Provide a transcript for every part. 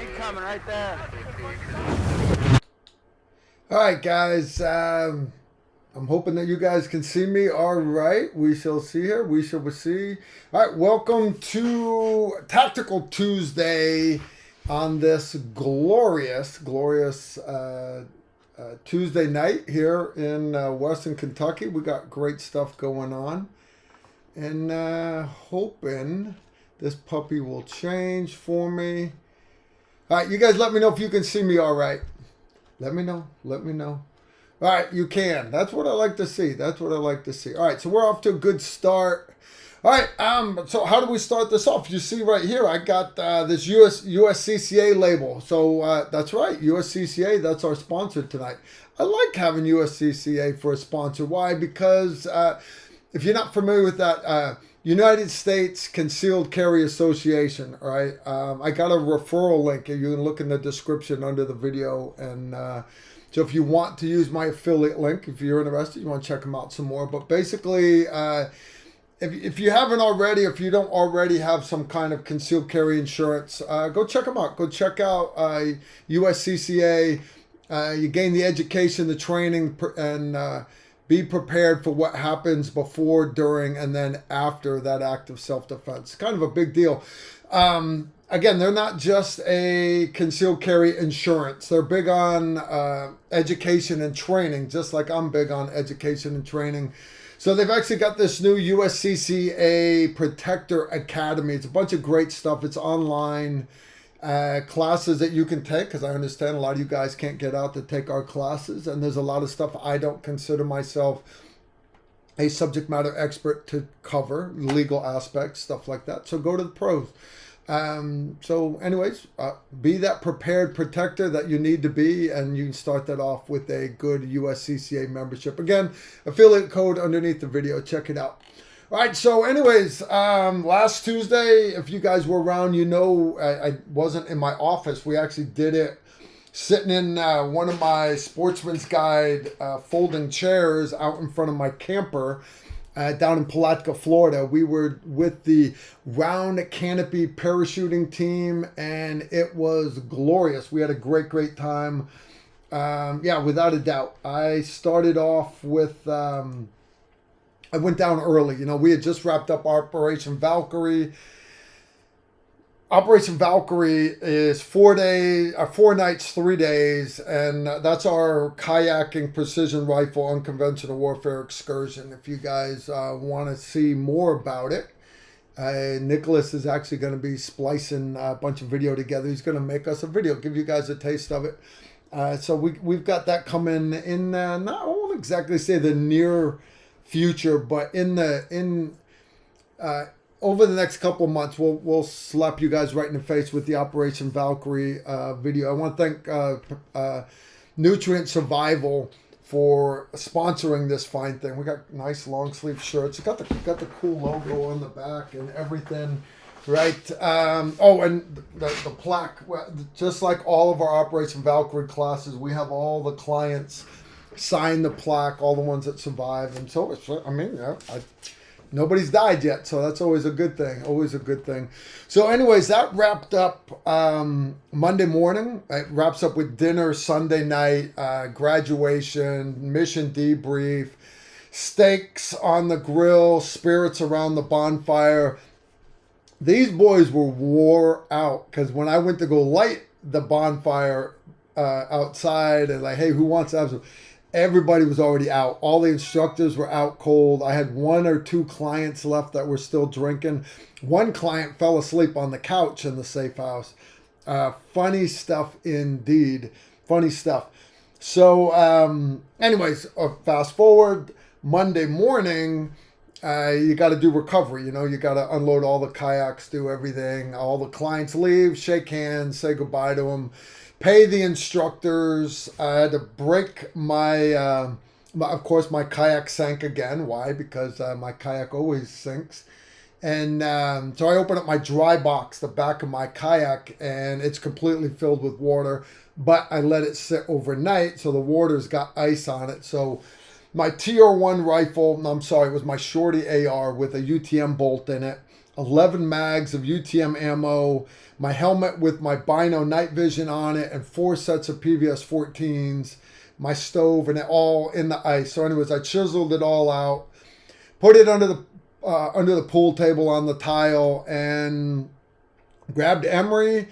Incoming right there. All right, guys. I'm hoping that you guys can see me all right. We shall see here. We shall see. All right, welcome to Tactical Tuesday on this glorious Tuesday night here in Western Kentucky. We got great stuff going on. And hoping this puppy will change for me. All right, you guys let me know if you can see me all right. Let me know. Let me know. All right, you can. That's what I like to see. That's what I like to see. All right, so we're off to a good start. All right, so how do we start this off? You see right here, I got this USCCA label. So that's right, USCCA, that's our sponsor tonight. I like having USCCA for a sponsor. Why? Because if you're not familiar with that, United States Concealed Carry Association, all right? I got a referral link. You can look in the description under the video. And so if you want to use my affiliate link, if you're interested, you want to check them out some more. But basically, if you haven't already, if you don't already have some kind of concealed carry insurance, go check them out. Go check out USCCA. You gain the education, the training, and be prepared for what happens before, during, and then after that act of self-defense. Kind of a big deal. Again, they're not just a concealed carry insurance. They're big on education and training, just like I'm big on education and training. So they've actually got this new USCCA Protector Academy. It's a bunch of great stuff. It's online. Classes that you can take, because I understand a lot of you guys can't get out to take our classes, and there's a lot of stuff I don't consider myself a subject matter expert to cover, legal aspects, stuff like that. So go to the pros. So anyways, be that prepared protector that you need to be, and you can start that off with a good USCCA membership. Again, affiliate code underneath the video. Check it out. All right, so anyways, last Tuesday, if you guys were around, you know I wasn't in my office. We actually did it sitting in one of my Sportsman's Guide folding chairs out in front of my camper down in Palatka, Florida. We were with the Round Canopy parachuting team, and it was glorious. We had a great time. Yeah, without a doubt. I started off with... I went down early. You know, we had just wrapped up Operation Valkyrie. Operation Valkyrie is 4 nights, 3 days, and that's our kayaking precision rifle unconventional warfare excursion. If you guys want to see more about it, Nicholas is actually going to be splicing a bunch of video together. He's going to make us a video, give you guys a taste of it. So we've got that coming in, not, I won't exactly say the near future, but over the next couple of months, we'll slap you guys right in the face with the Operation Valkyrie video. I want to thank Nutrient Survival for sponsoring this fine thing. We got nice long sleeve shirts. It got the cool logo on the back and everything, right? Oh, and the plaque. Just like all of our Operation Valkyrie classes, we have all the clients sign the plaque, all the ones that survive. And so it's, I mean, yeah, nobody's died yet, so that's always a good thing. Always a good thing. So anyways, that wrapped up Monday morning. It wraps up with dinner Sunday night, graduation, mission debrief, steaks on the grill, spirits around the bonfire. These boys were wore out, because when I went to go light the bonfire outside and like, hey, who wants to have some? Everybody was already out. All the instructors were out cold. I had 1 or 2 clients left that were still drinking. One client fell asleep on the couch in the safe house. Funny stuff indeed. Funny stuff. So anyways, fast forward, Monday morning, you got to do recovery. You know, you got to unload all the kayaks, do everything. All the clients leave, shake hands, say goodbye to them. Pay the instructors. I had to break my, of course, my kayak sank again. Why? Because my kayak always sinks. And so I opened up my dry box, the back of my kayak, and it's completely filled with water. But I let it sit overnight, so the water's got ice on it. So my TR1 rifle, no, I'm sorry, it was my Shorty AR with a UTM bolt in it, 11 mags of UTM ammo, my helmet with my Bino night vision on it, and 4 sets of PVS 14s, my stove, and it all in the ice. So anyways, I chiseled it all out, put it under the pool table on the tile, and grabbed Emery.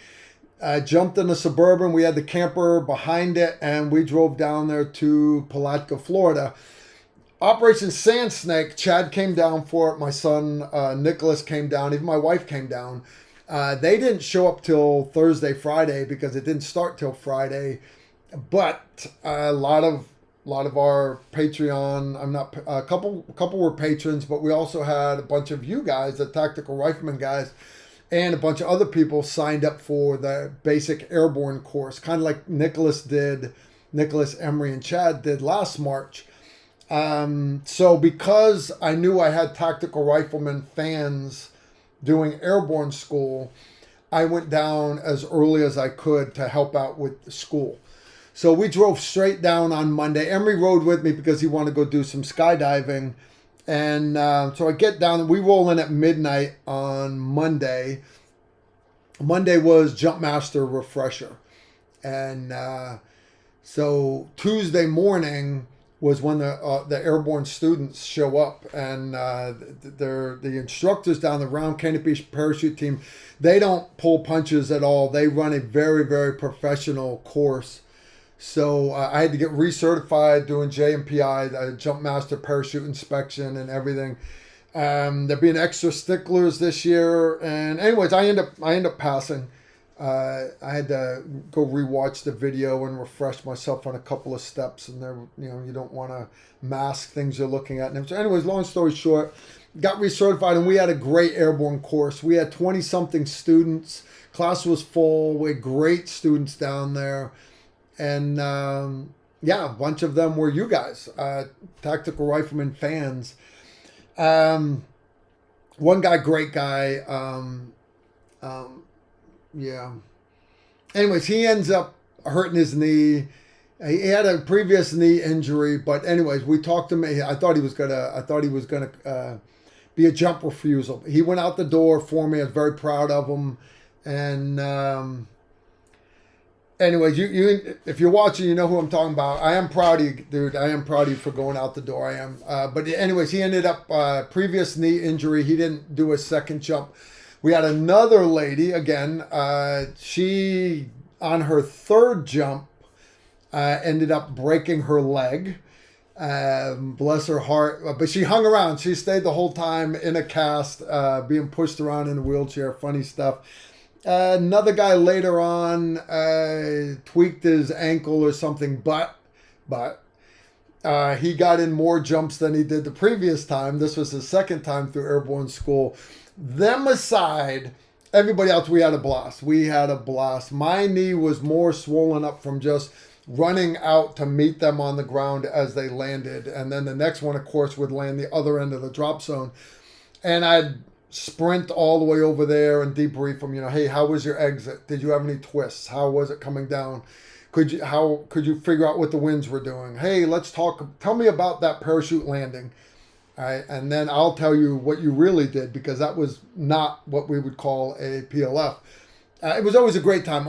I jumped in a Suburban. We had the camper behind it, and we drove down there to Palatka, Florida. Operation Sand Snake, Chad came down for it. My son, Nicholas, came down. Even my wife came down. They didn't show up till Thursday, Friday, because it didn't start till Friday. But a lot of our Patreon, a couple were patrons, but we also had a bunch of you guys, the Tactical Rifleman guys, and a bunch of other people signed up for the basic Airborne course, kind of like Nicholas, Emery, and Chad did last March. So because I knew I had Tactical Rifleman fans doing Airborne school, I went down as early as I could to help out with the school. So we drove straight down on Monday. Emery rode with me because he wanted to go do some skydiving. And so I get down, we roll in at midnight on Monday. Monday was Jump Master refresher. And so Tuesday morning was when the Airborne students show up. And the instructors down the round canopy parachute team, they don't pull punches at all. They run a very, very professional course. So I had to get recertified doing JMPI, the Jump Master parachute inspection and everything. They're being extra sticklers this year. And anyways, I end up passing. I had to go rewatch the video and refresh myself on a couple of steps. And there, you don't want to mask things you're looking at. And so anyways, long story short, got recertified, and we had a great Airborne course. We had 20-something students. Class was full. We had great students down there. And yeah, a bunch of them were you guys, Tactical Rifleman fans. One guy, great guy. Yeah. Anyways, he ends up hurting his knee. He had a previous knee injury, but anyways, we talked to him. I thought he was gonna be a jump refusal. He went out the door for me. I was very proud of him, and. Anyways, you if you're watching, you know who I'm talking about. I am proud of you, dude. I am proud of you for going out the door. I am. But anyways, he ended up previous knee injury. He didn't do a second jump. We had another lady again. She on her third jump ended up breaking her leg. Bless her heart. But she hung around. She stayed the whole time in a cast, being pushed around in a wheelchair. Funny stuff. Another guy later on tweaked his ankle or something, but he got in more jumps than he did the previous time. This was his second time through Airborne school. Them aside, everybody else, we had a blast. My knee was more swollen up from just running out to meet them on the ground as they landed. And then the next one, of course, would land the other end of the drop zone. And I'd sprint all the way over there and debrief them, hey, how was your exit? Did you have any twists? How was it coming down? How could you figure out what the winds were doing? Hey, let's talk. Tell me about that parachute landing. All right, and then I'll tell you what you really did, because that was not what we would call a PLF. It was always a great time,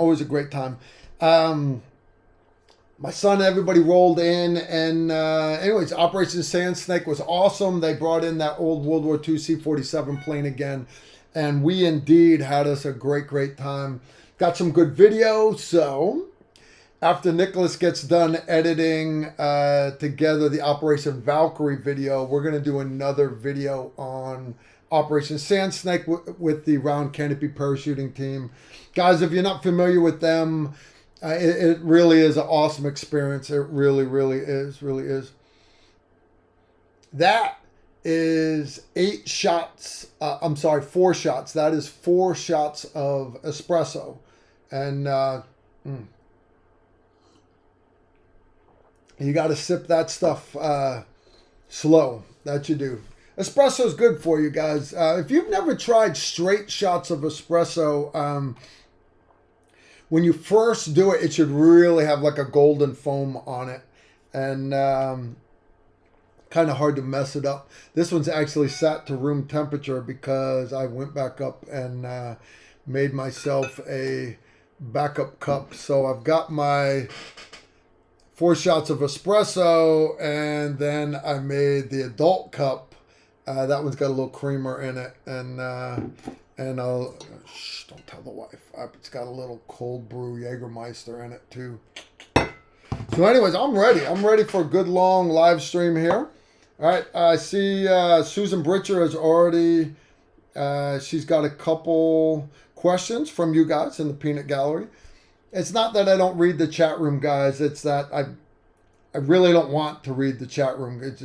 My son, everybody rolled in, and anyways, Operation Sand Snake was awesome. They brought in that old World War II C-47 plane again, and we indeed had us a great time. Got some good video, so after Nicholas gets done editing together the Operation Valkyrie video, we're going to do another video on Operation Sand Snake with the round canopy parachuting team. Guys, if you're not familiar with them, it really is an awesome experience. It really is. That is 4 shots. That is 4 shots of espresso. And you got to sip that stuff slow. That you do. Espresso is good for you guys. If you've never tried straight shots of espresso, when you first do it, it should really have like a golden foam on it. And kind of hard to mess it up. This one's actually set to room temperature because I went back up and made myself a backup cup. So I've got my 4 shots of espresso, and then I made the adult cup. That one's got a little creamer in it, and I'll don't tell the wife. It's got a little cold brew Jägermeister in it too. So, anyways, I'm ready. I'm ready for a good long live stream here. All right, I see Susan Britcher has already. She's got a couple questions from you guys in the peanut gallery. It's not that I don't read the chat room, guys. It's that I really don't want to read the chat room. It's,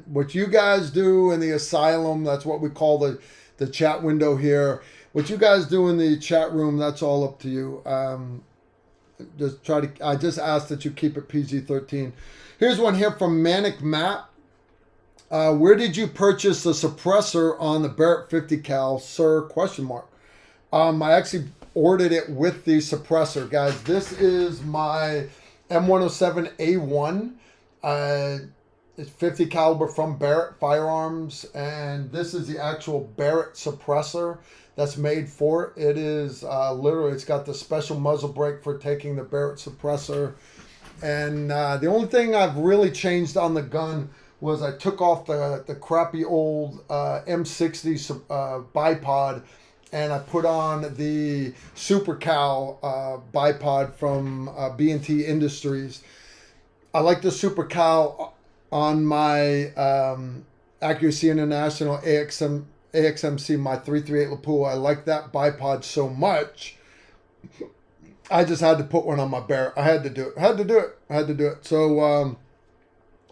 what you guys do in the asylum, that's what we call the chat window here. What you guys do in the chat room, that's all up to you. I just ask that you keep it PG-13. Here's one here from Manic Matt. Where did you purchase the suppressor on the Barrett 50 cal, sir? Question mark. I actually ordered it with the suppressor, guys. This is my M107A1. It's 50 caliber from Barrett Firearms, and this is the actual Barrett suppressor that's made for it. It is literally, it's got the special muzzle brake for taking the Barrett suppressor. And the only thing I've really changed on the gun was I took off the crappy old M60 bipod, and I put on the Super Cal bipod from B&T Industries. I like the Super Cal on my Accuracy International AXMC, my 338 Lapua. I like that bipod so much. I just had to put one on my Barrett. I had to do it. So,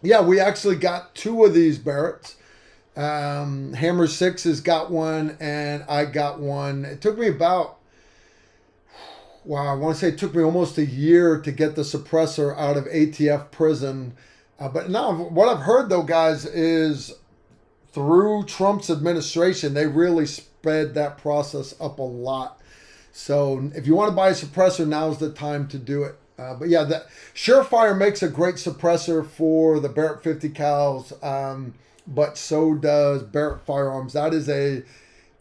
yeah, we actually got 2 of these Barretts. Hammer 6 has got one, and I got one. It took me about, I want to say it took me almost a year to get the suppressor out of ATF prison. But now what I've heard, though, guys, is through Trump's administration, they really sped that process up a lot. So if you want to buy a suppressor, now's the time to do it. But yeah, that Surefire makes a great suppressor for the Barrett 50 cals, but so does Barrett Firearms. That is a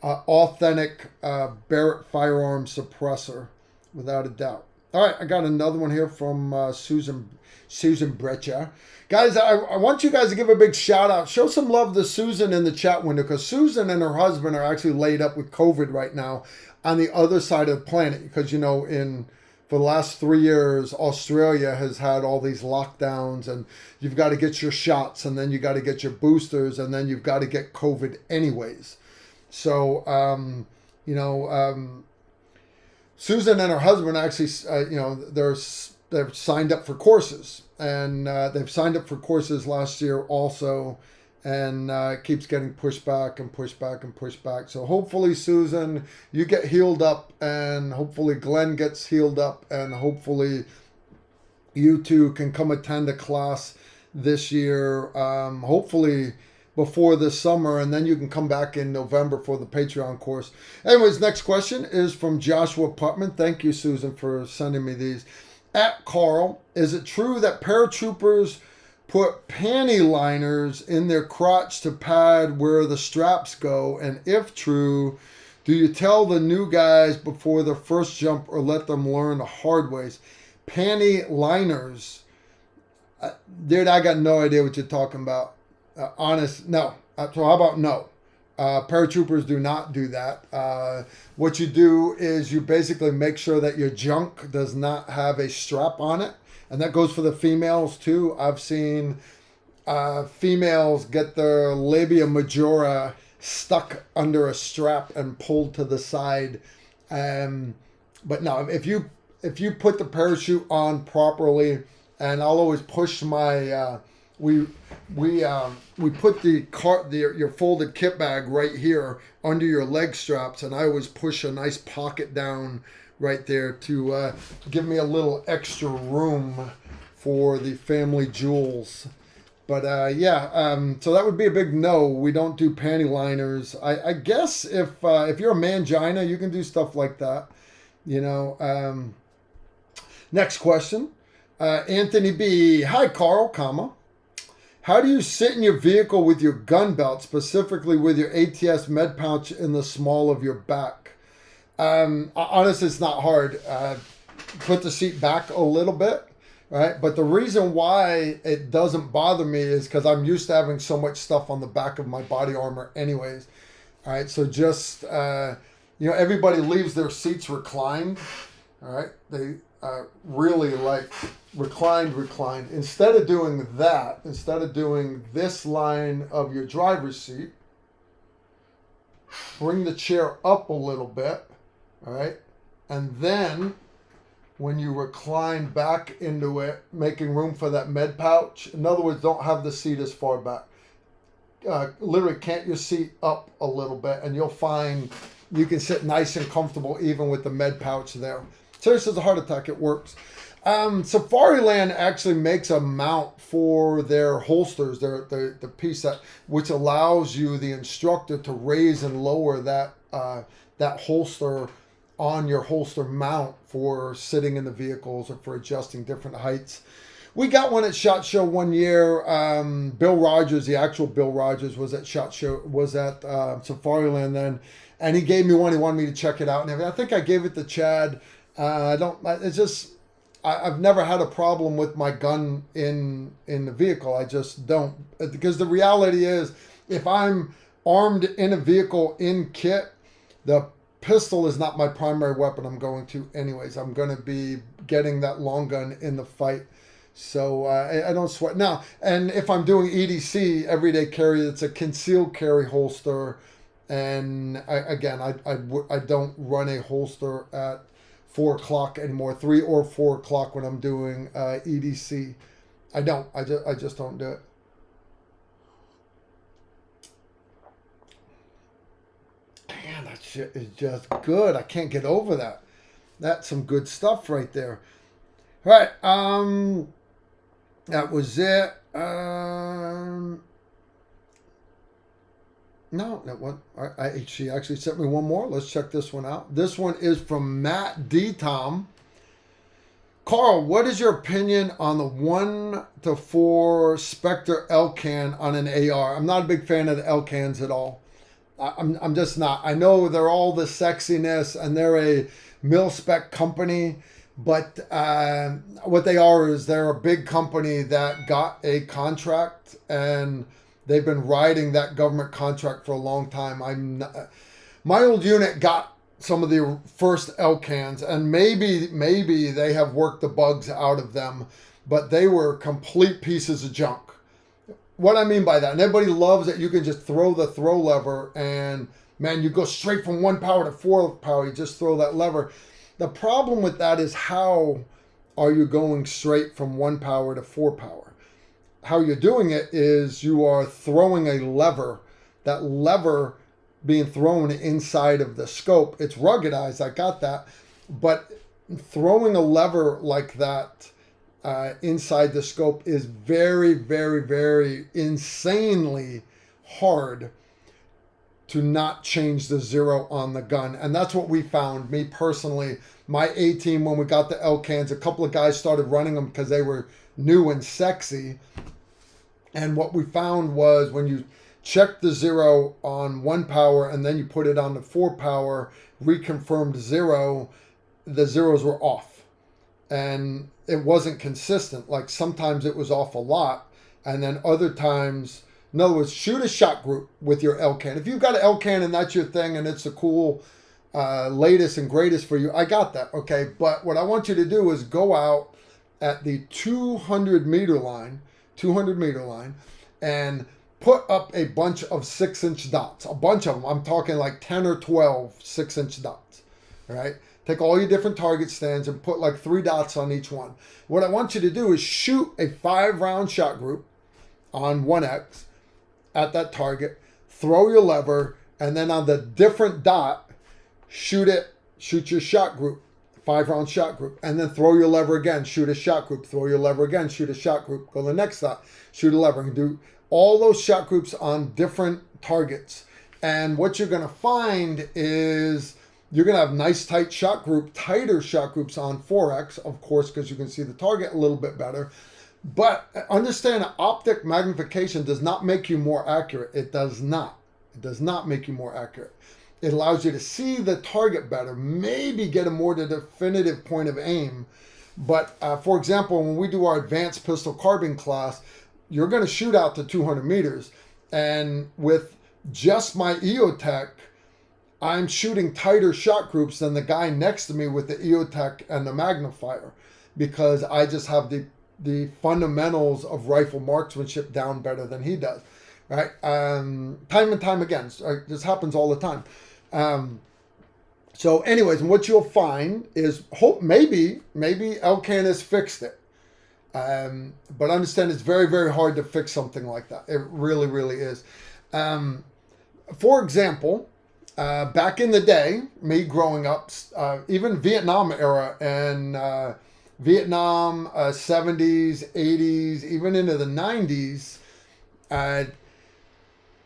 authentic Barrett Firearms suppressor, without a doubt. All right, I got another one here from Susan Bretcha. Guys, I want you guys to give a big shout out. Show some love to Susan in the chat window, because Susan and her husband are actually laid up with COVID right now on the other side of the planet. Because, you know, for the last 3 years, Australia has had all these lockdowns, and you've got to get your shots, and then you got to get your boosters, and then you've got to get COVID anyways. So, Susan and her husband actually, they've signed up for courses, and they've signed up for courses last year also, and it keeps getting pushed back and pushed back and pushed back. So hopefully, Susan, you get healed up, and hopefully Glenn gets healed up, and hopefully you two can come attend a class this year, hopefully before this summer, and then you can come back in November for the Patreon course. Anyways, next question is from Joshua Putman. Thank you, Susan, for sending me these. At Carl, is it true that paratroopers put panty liners in their crotch to pad where the straps go? And if true, do you tell the new guys before their first jump, or let them learn the hard ways? Panty liners. Dude, I got no idea what you're talking about. Honest, no. So how about no? Paratroopers do not do that. What you do is you basically make sure that your junk does not have a strap on it. And that goes for the females too. I've seen females get their labia majora stuck under a strap and pulled to the side. But no, if you put the parachute on properly, and I'll always push my we put your folded kit bag right here under your leg straps, and I always push a nice pocket down right there to give me a little extra room for the family jewels. But so that would be a big no. We don't do panty liners. I guess if you're a mangina, you can do stuff like that. Next question. Anthony B. Hi, Carl, How do you sit in your vehicle with your gun belt, specifically with your ATS med pouch in the small of your back? Honestly, it's not hard. Put the seat back a little bit, right? But the reason why it doesn't bother me is because I'm used to having so much stuff on the back of my body armor anyways. All right, so just, everybody leaves their seats reclined. All right, they really like reclined. Instead of doing that, instead of doing this line of your driver's seat, bring the chair up a little bit, all right? And then when you recline back into it, making room for that med pouch, in other words, don't have the seat as far back. Literally cant your seat up a little bit, and you'll find you can sit nice and comfortable even with the med pouch there. Seriously, it's a heart attack. It works. Safariland actually makes a mount for their holsters, the piece which allows you, the instructor, to raise and lower that holster on your holster mount for sitting in the vehicles or for adjusting different heights. We got one at SHOT Show one year. Bill Rogers, the actual Bill Rogers, was at SHOT Show, was at Safariland then, and he gave me one. He wanted me to check it out and everything. I think I gave it to Chad. I've never had a problem with my gun in the vehicle. I just don't, because the reality is, if I'm armed in a vehicle in kit, the pistol is not my primary weapon I'm going to anyways. I'm going to be getting that long gun in the fight. So I don't sweat. Now, and if I'm doing EDC, everyday carry, it's a concealed carry holster. And I don't run a holster at 4 o'clock anymore, 3 or 4 o'clock when I'm doing EDC. I just don't do it. Man, that shit is just good. I can't get over that. That's some good stuff right there. All right, that was it. No, that one. She actually sent me one more. Let's check this one out. This one is from Matt D. Tom. Carl, what is your opinion on the 1-4 Spectre L-can on an AR? I'm not a big fan of the L-cans at all. I'm just not. I know they're all the sexiness and they're a mil-spec company, but what they are is they're a big company that got a contract and they've been riding that government contract for a long time. My old unit got some of the first L-cans, and maybe they have worked the bugs out of them, but they were complete pieces of junk. What I mean by that, and everybody loves that you can just throw the throw lever and, man, you go straight from 1 power to 4 power. You just throw that lever. The problem with that is, how are you going straight from 1 power to 4 power? How you're doing it is you are throwing a lever. That lever being thrown inside of the scope. It's ruggedized, I got that. But throwing a lever like that inside the scope is very, very, very insanely hard to not change the zero on the gun. And that's what we found. Me personally, my A-team, when we got the L-cans, a couple of guys started running them because they were new and sexy. And what we found was, when you check the zero on 1 power and then you put it on the 4 power, reconfirmed zero, the zeros were off. And it wasn't consistent. Like, sometimes it was off a lot, and then other times, in other words, shoot a shot group with your L-can. If you've got an L-can and that's your thing and it's the cool latest and greatest for you, I got that, okay? But what I want you to do is go out at the 200 meter line, and put up a bunch of 6-inch dots, a bunch of them. I'm talking like 10 or 12 6-inch dots, all right? Take all your different target stands and put like 3 dots on each one. What I want you to do is shoot a 5-round shot group on 1X at that target, throw your lever, and then on the different dot, shoot your shot group, 5-round shot group, and then throw your lever again, shoot a shot group, throw your lever again, shoot a shot group, go to the next dot, shoot a lever, and do all those shot groups on different targets. And what you're going to find is you're going to have nice tight shot group, tighter shot groups on 4X, of course, because you can see the target a little bit better. But understand, optic magnification does not make you more accurate. It does not. It does not make you more accurate. It allows you to see the target better, maybe get a more definitive point of aim. But for example, when we do our advanced pistol carbine class, you're going to shoot out to 200 meters. And with just my EOTech, I'm shooting tighter shot groups than the guy next to me with the EOTech and the magnifier, because I just have the fundamentals of rifle marksmanship down better than he does, right? Time and time again. This happens all the time. So anyways, and what you'll find is, maybe LCAN has fixed it. But understand, it's very, very hard to fix something like that. It really, really is. For example, back in the day, me growing up, even Vietnam era and Vietnam 70s, 80s, even into the 90s,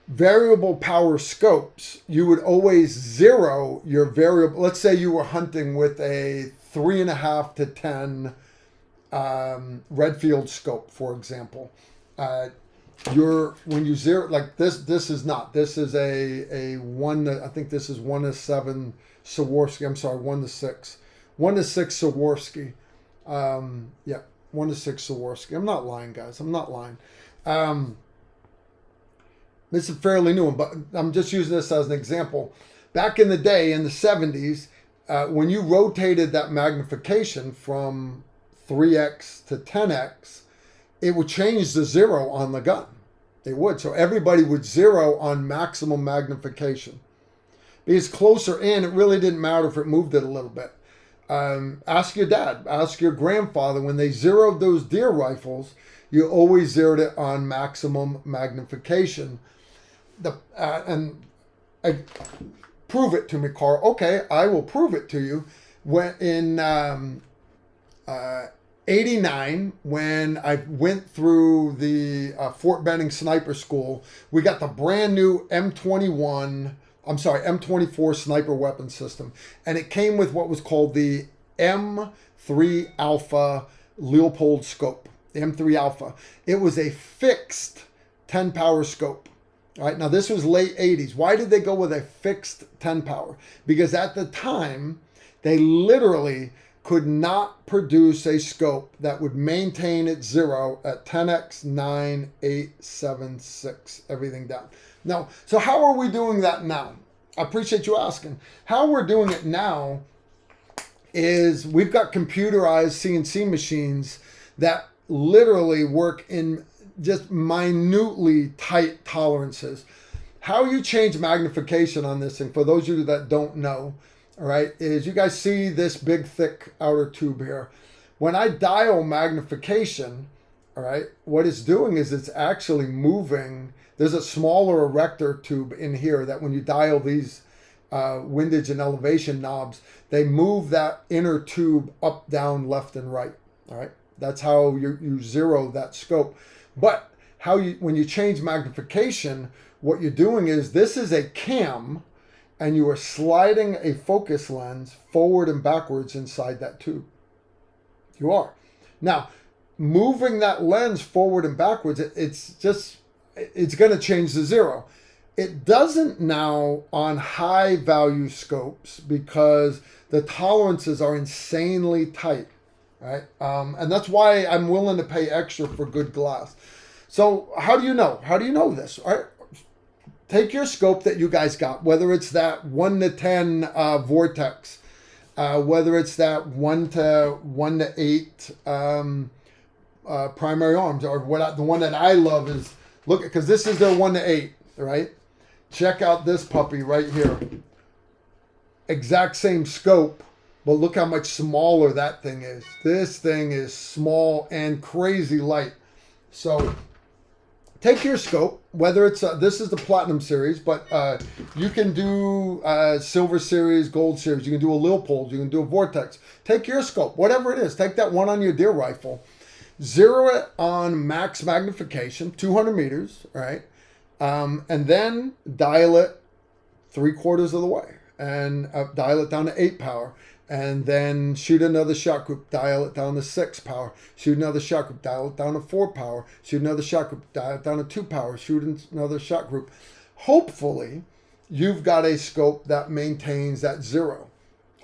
variable power scopes, you would always zero your variable. Let's say you were hunting with a 3.5 to 10 Redfield scope, for example. When you zero, like this is a 1 to, I think this is 1 to 7 Swarovski. I'm sorry, 1 to 6. 1 to 6 Swarovski. Yeah, 1 to 6 Swarovski. I'm not lying, guys. I'm not lying. This is a fairly new one, but I'm just using this as an example. Back in the day, in the 70s, when you rotated that magnification from 3x to 10x, it would change the zero on the gun. It would. So everybody would zero on maximum magnification. Because closer in, it really didn't matter if it moved it a little bit. Ask your dad, ask your grandfather, when they zeroed those deer rifles, you always zeroed it on maximum magnification. Prove it to me, Carl. Okay, I will prove it to you. When in 89, when I went through the Fort Benning Sniper School, we got the brand new M24 sniper weapon system. And it came with what was called the M3 Alpha Leopold scope. The M3 Alpha. It was a fixed 10 power scope. All right, now this was late 80s. Why did they go with a fixed 10 power? Because at the time, they literally could not produce a scope that would maintain its zero at 10x, 9, 8, 7, 6, everything down. Now, so how are we doing that now? I appreciate you asking. How we're doing it now is we've got computerized CNC machines that literally work in just minutely tight tolerances. How you change magnification on this thing, for those of you that don't know, all right, is you guys see this big, thick outer tube here. When I dial magnification, all right, what it's doing is it's actually moving. There's a smaller erector tube in here that when you dial these windage and elevation knobs, they move that inner tube up, down, left, and right. All right, that's how you zero that scope. But when you change magnification, what you're doing is, this is a cam, and you are sliding a focus lens forward and backwards inside that tube. You are. Now, moving that lens forward and backwards, it's going to change the zero. It doesn't now on high value scopes because the tolerances are insanely tight. Right? And that's why I'm willing to pay extra for good glass. So how do you know? How do you know this? All right? Take your scope that you guys got, whether it's that 1 to 10 Vortex, whether it's that 1 to 8 primary arms, or the one that I love is, look, because this is their 1 to 8, right? Check out this puppy right here. Exact same scope. But look how much smaller that thing is. This thing is small and crazy light. So take your scope, whether it's, this is the Platinum series, but you can do Silver series, Gold series. You can do a Leopold. You can do a Vortex. Take your scope, whatever it is. Take that one on your deer rifle. Zero it on max magnification, 200 meters, right? And then dial it 3/4 of the way. And dial it down to 8 power. And then shoot another shot group, dial it down to 6 power. Shoot another shot group, dial it down to 4 power. Shoot another shot group, dial it down to 2 power. Shoot another shot group. Hopefully, you've got a scope that maintains that 0.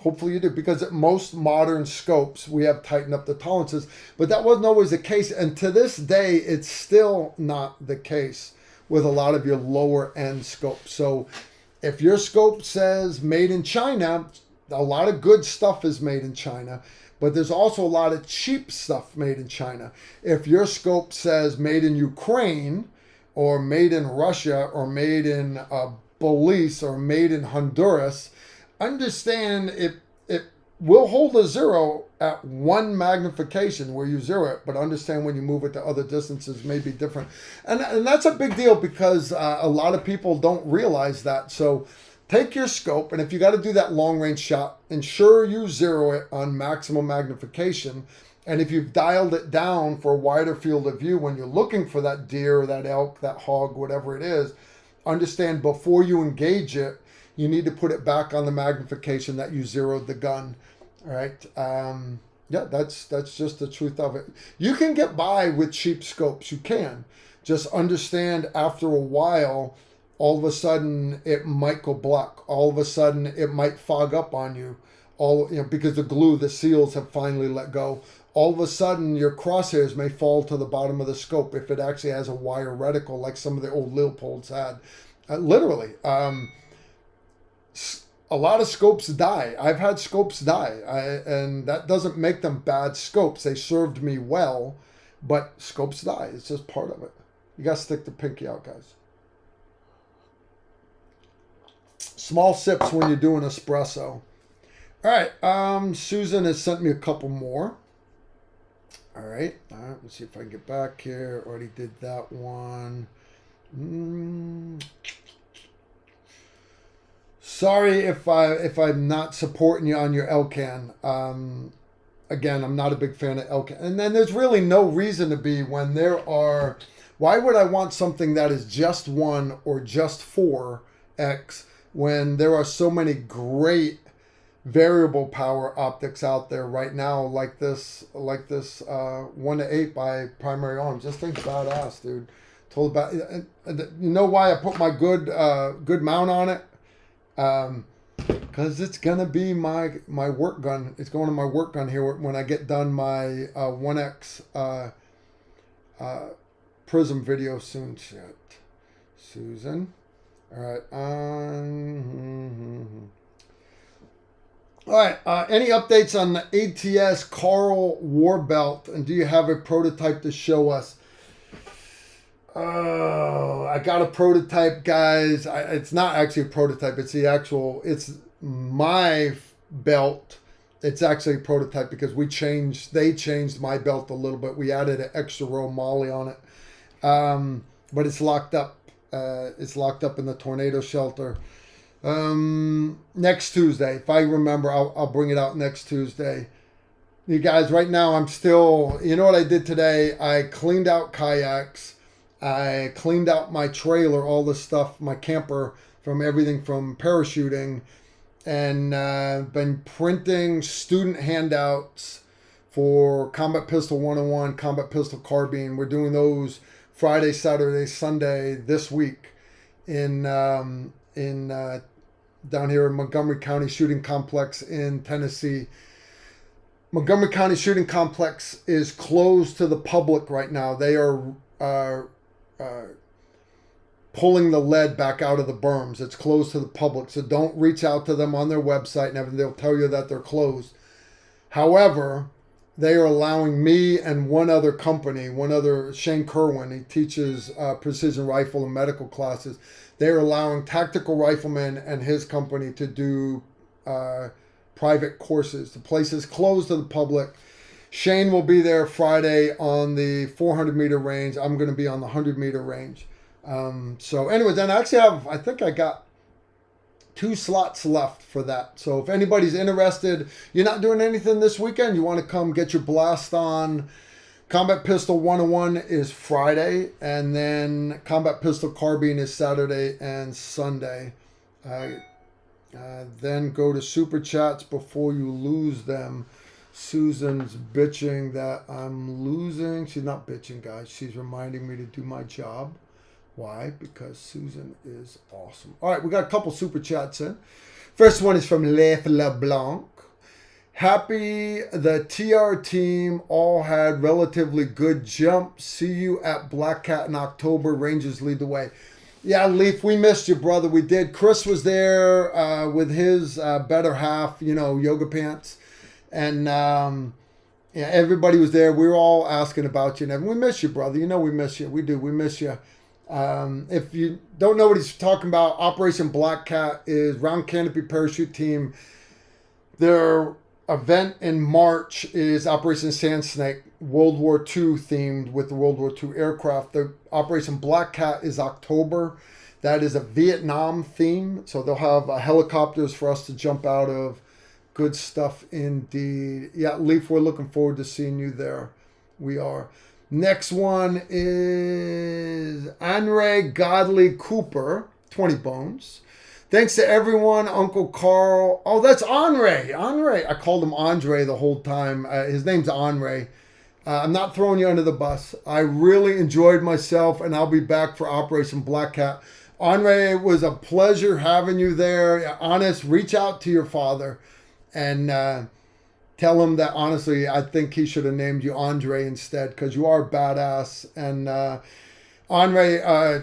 Hopefully you do, because at most modern scopes, we have tightened up the tolerances, but that wasn't always the case. And to this day, it's still not the case with a lot of your lower end scopes. So if your scope says made in China, a lot of good stuff is made in China, but there's also a lot of cheap stuff made in China. If your scope says made in Ukraine or made in Russia or made in Belize or made in Honduras, understand it will hold a 0 at 1 magnification where you 0 it, but understand when you move it to other distances may be different. And that's a big deal, because a lot of people don't realize that. So take your scope, and if you got to do that long range shot, ensure you 0 it on maximum magnification. And if you've dialed it down for a wider field of view when you're looking for that deer, that elk, that hog, whatever it is, understand before you engage it, you need to put it back on the magnification that you 0'd the gun. All right. Yeah, that's just the truth of it. You can get by with cheap scopes. You can. Just understand after a while, all of a sudden it might go black. All of a sudden it might fog up on you. Because the glue, the seals have finally let go. All of a sudden your crosshairs may fall to the bottom of the scope if it actually has a wire reticle like some of the old Leopolds had. Literally. A lot of scopes die. I've had scopes die, and that doesn't make them bad scopes. They served me well, but scopes die. It's just part of it. You got to stick the pinky out, guys. Small sips when you're doing espresso. All right. Susan has sent me a couple more. All right. Let's see if I can get back here. Already did that one. Sorry if I'm not supporting you on your LCAN. Again, I'm not a big fan of LCAN. And then there's really no reason to be when there are... Why would I want something that is just 1 or just 4x when there are so many great variable power optics out there right now, like this 1-8 by Primary Arms? This thing's badass, dude. Told about... You know why I put my good mount on it? Because it's gonna be my work gun. It's going to my work gun here when I get done my 1x prism video soon. Shit, Susan. All right. All right. Any updates on the ATS Carl War Belt, and do you have a prototype to show us? Oh, I got a prototype, guys. It's not actually a prototype. It's my belt. It's actually a prototype because they changed my belt a little bit. We added an extra row molly on it. But it's locked up. It's locked up in the tornado shelter. Next Tuesday, if I remember, I'll bring it out next Tuesday. You guys, right now I'm still, you know what I did today? I cleaned out kayaks. I cleaned out my trailer, all the stuff, my camper, from everything from parachuting, and been printing student handouts for Combat Pistol 101, Combat Pistol Carbine. We're doing those Friday, Saturday, Sunday this week down here in Montgomery County Shooting Complex in Tennessee. Montgomery County Shooting Complex is closed to the public right now. They are pulling the lead back out of the berms. It's closed to the public, so don't reach out to them on their website and everything. They'll tell you that they're closed. However, they are allowing me and one other company, Shane Kerwin, he teaches precision rifle and medical classes. They're allowing Tactical Rifleman and his company to do private courses. The place is closed to the public. Shane will be there Friday on the 400 meter range. I'm going to be on the 100 meter range. So anyways, then I think I got 2 slots left for that. So if anybody's interested, you're not doing anything this weekend, you want to come get your blast on. Combat Pistol 101 is Friday, and then Combat Pistol Carbine is Saturday and Sunday. Then go to Super Chats before you lose them. Susan's bitching that I'm losing. She's not bitching, guys. She's reminding me to do my job. Why? Because Susan is awesome. All right, we got a couple Super Chats in. First one is from Lef LeBlanc. Happy the TR team all had relatively good jumps. See you at Black Cat in October. Rangers lead the way. Yeah, Leaf, we missed you, brother. We did. Chris was there with his better half, yoga pants. And yeah, everybody was there. We were all asking about you. And we miss you, brother. We miss you. We do. We miss you. If you don't know what he's talking about, Operation Black Cat is Round Canopy Parachute Team. Their event in March is Operation Sand Snake, World War II themed with the World War II aircraft. The Operation Black Cat is October. That is a Vietnam theme. So they'll have helicopters for us to jump out of. Good stuff indeed. Yeah, Leaf, we're looking forward to seeing you there. We are. Next one is Andre Godley Cooper, 20 bones. Thanks to everyone, Uncle Carl. Oh, that's Andre. Andre. I called him Andre the whole time. His name's Andre. I'm not throwing you under the bus. I really enjoyed myself, and I'll be back for Operation Black Cat. Andre, it was a pleasure having you there. Honest, reach out to your father and tell him that, honestly, I think he should have named you Andre instead, because you are badass. And Andre,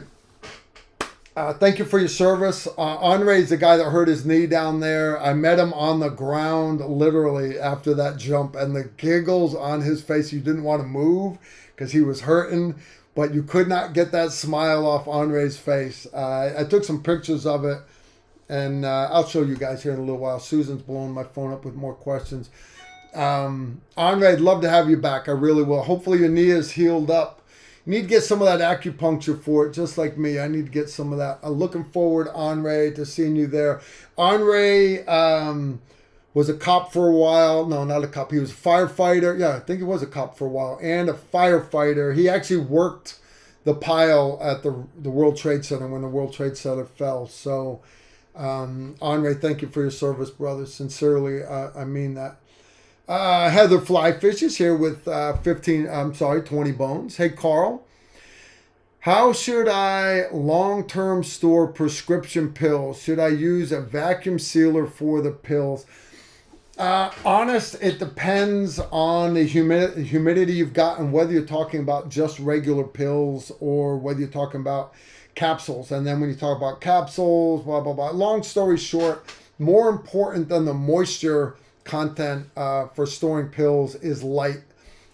thank you for your service. Andre is the guy that hurt his knee down there. I met him on the ground, literally, after that jump, and the giggles on his face, you didn't want to move because he was hurting, but you could not get that smile off Andre's face. I took some pictures of it, and I'll show you guys here in a little while. Susan's blowing my phone up with more questions. Andre, I'd love to have you back. I really will. Hopefully your knee is healed up. You need to get some of that acupuncture for it, just like me. I need to get some of that. I'm looking forward, Andre, to seeing you there. Andre was a cop for a while. No, not a cop. He was a firefighter. Yeah, I think he was a cop for a while. And a firefighter. He actually worked the pile at the World Trade Center when the World Trade Center fell. So, Andre, thank you for your service, brother. Sincerely, I mean that. Heather Flyfish is here with 20 bones. Hey, Carl. How should I long-term store prescription pills? Should I use a vacuum sealer for the pills? Honest, it depends on the humidity you've got and whether you're talking about just regular pills or whether you're talking about capsules. And then when you talk about capsules, blah, blah, blah. Long story short, more important than the moisture content for storing pills is light.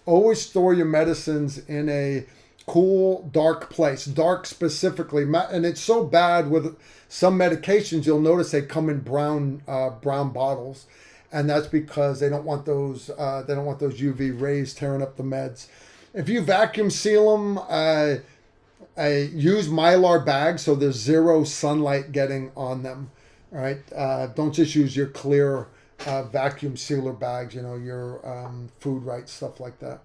Always store your medicines in a cool, dark place. Dark specifically. And it's so bad with some medications, you'll notice they come in brown bottles. And that's because they don't want those UV rays tearing up the meds. If you vacuum seal them, use Mylar bags so there's zero sunlight getting on them. All right. Don't just use your clear vacuum sealer bags, your food rights, stuff like that.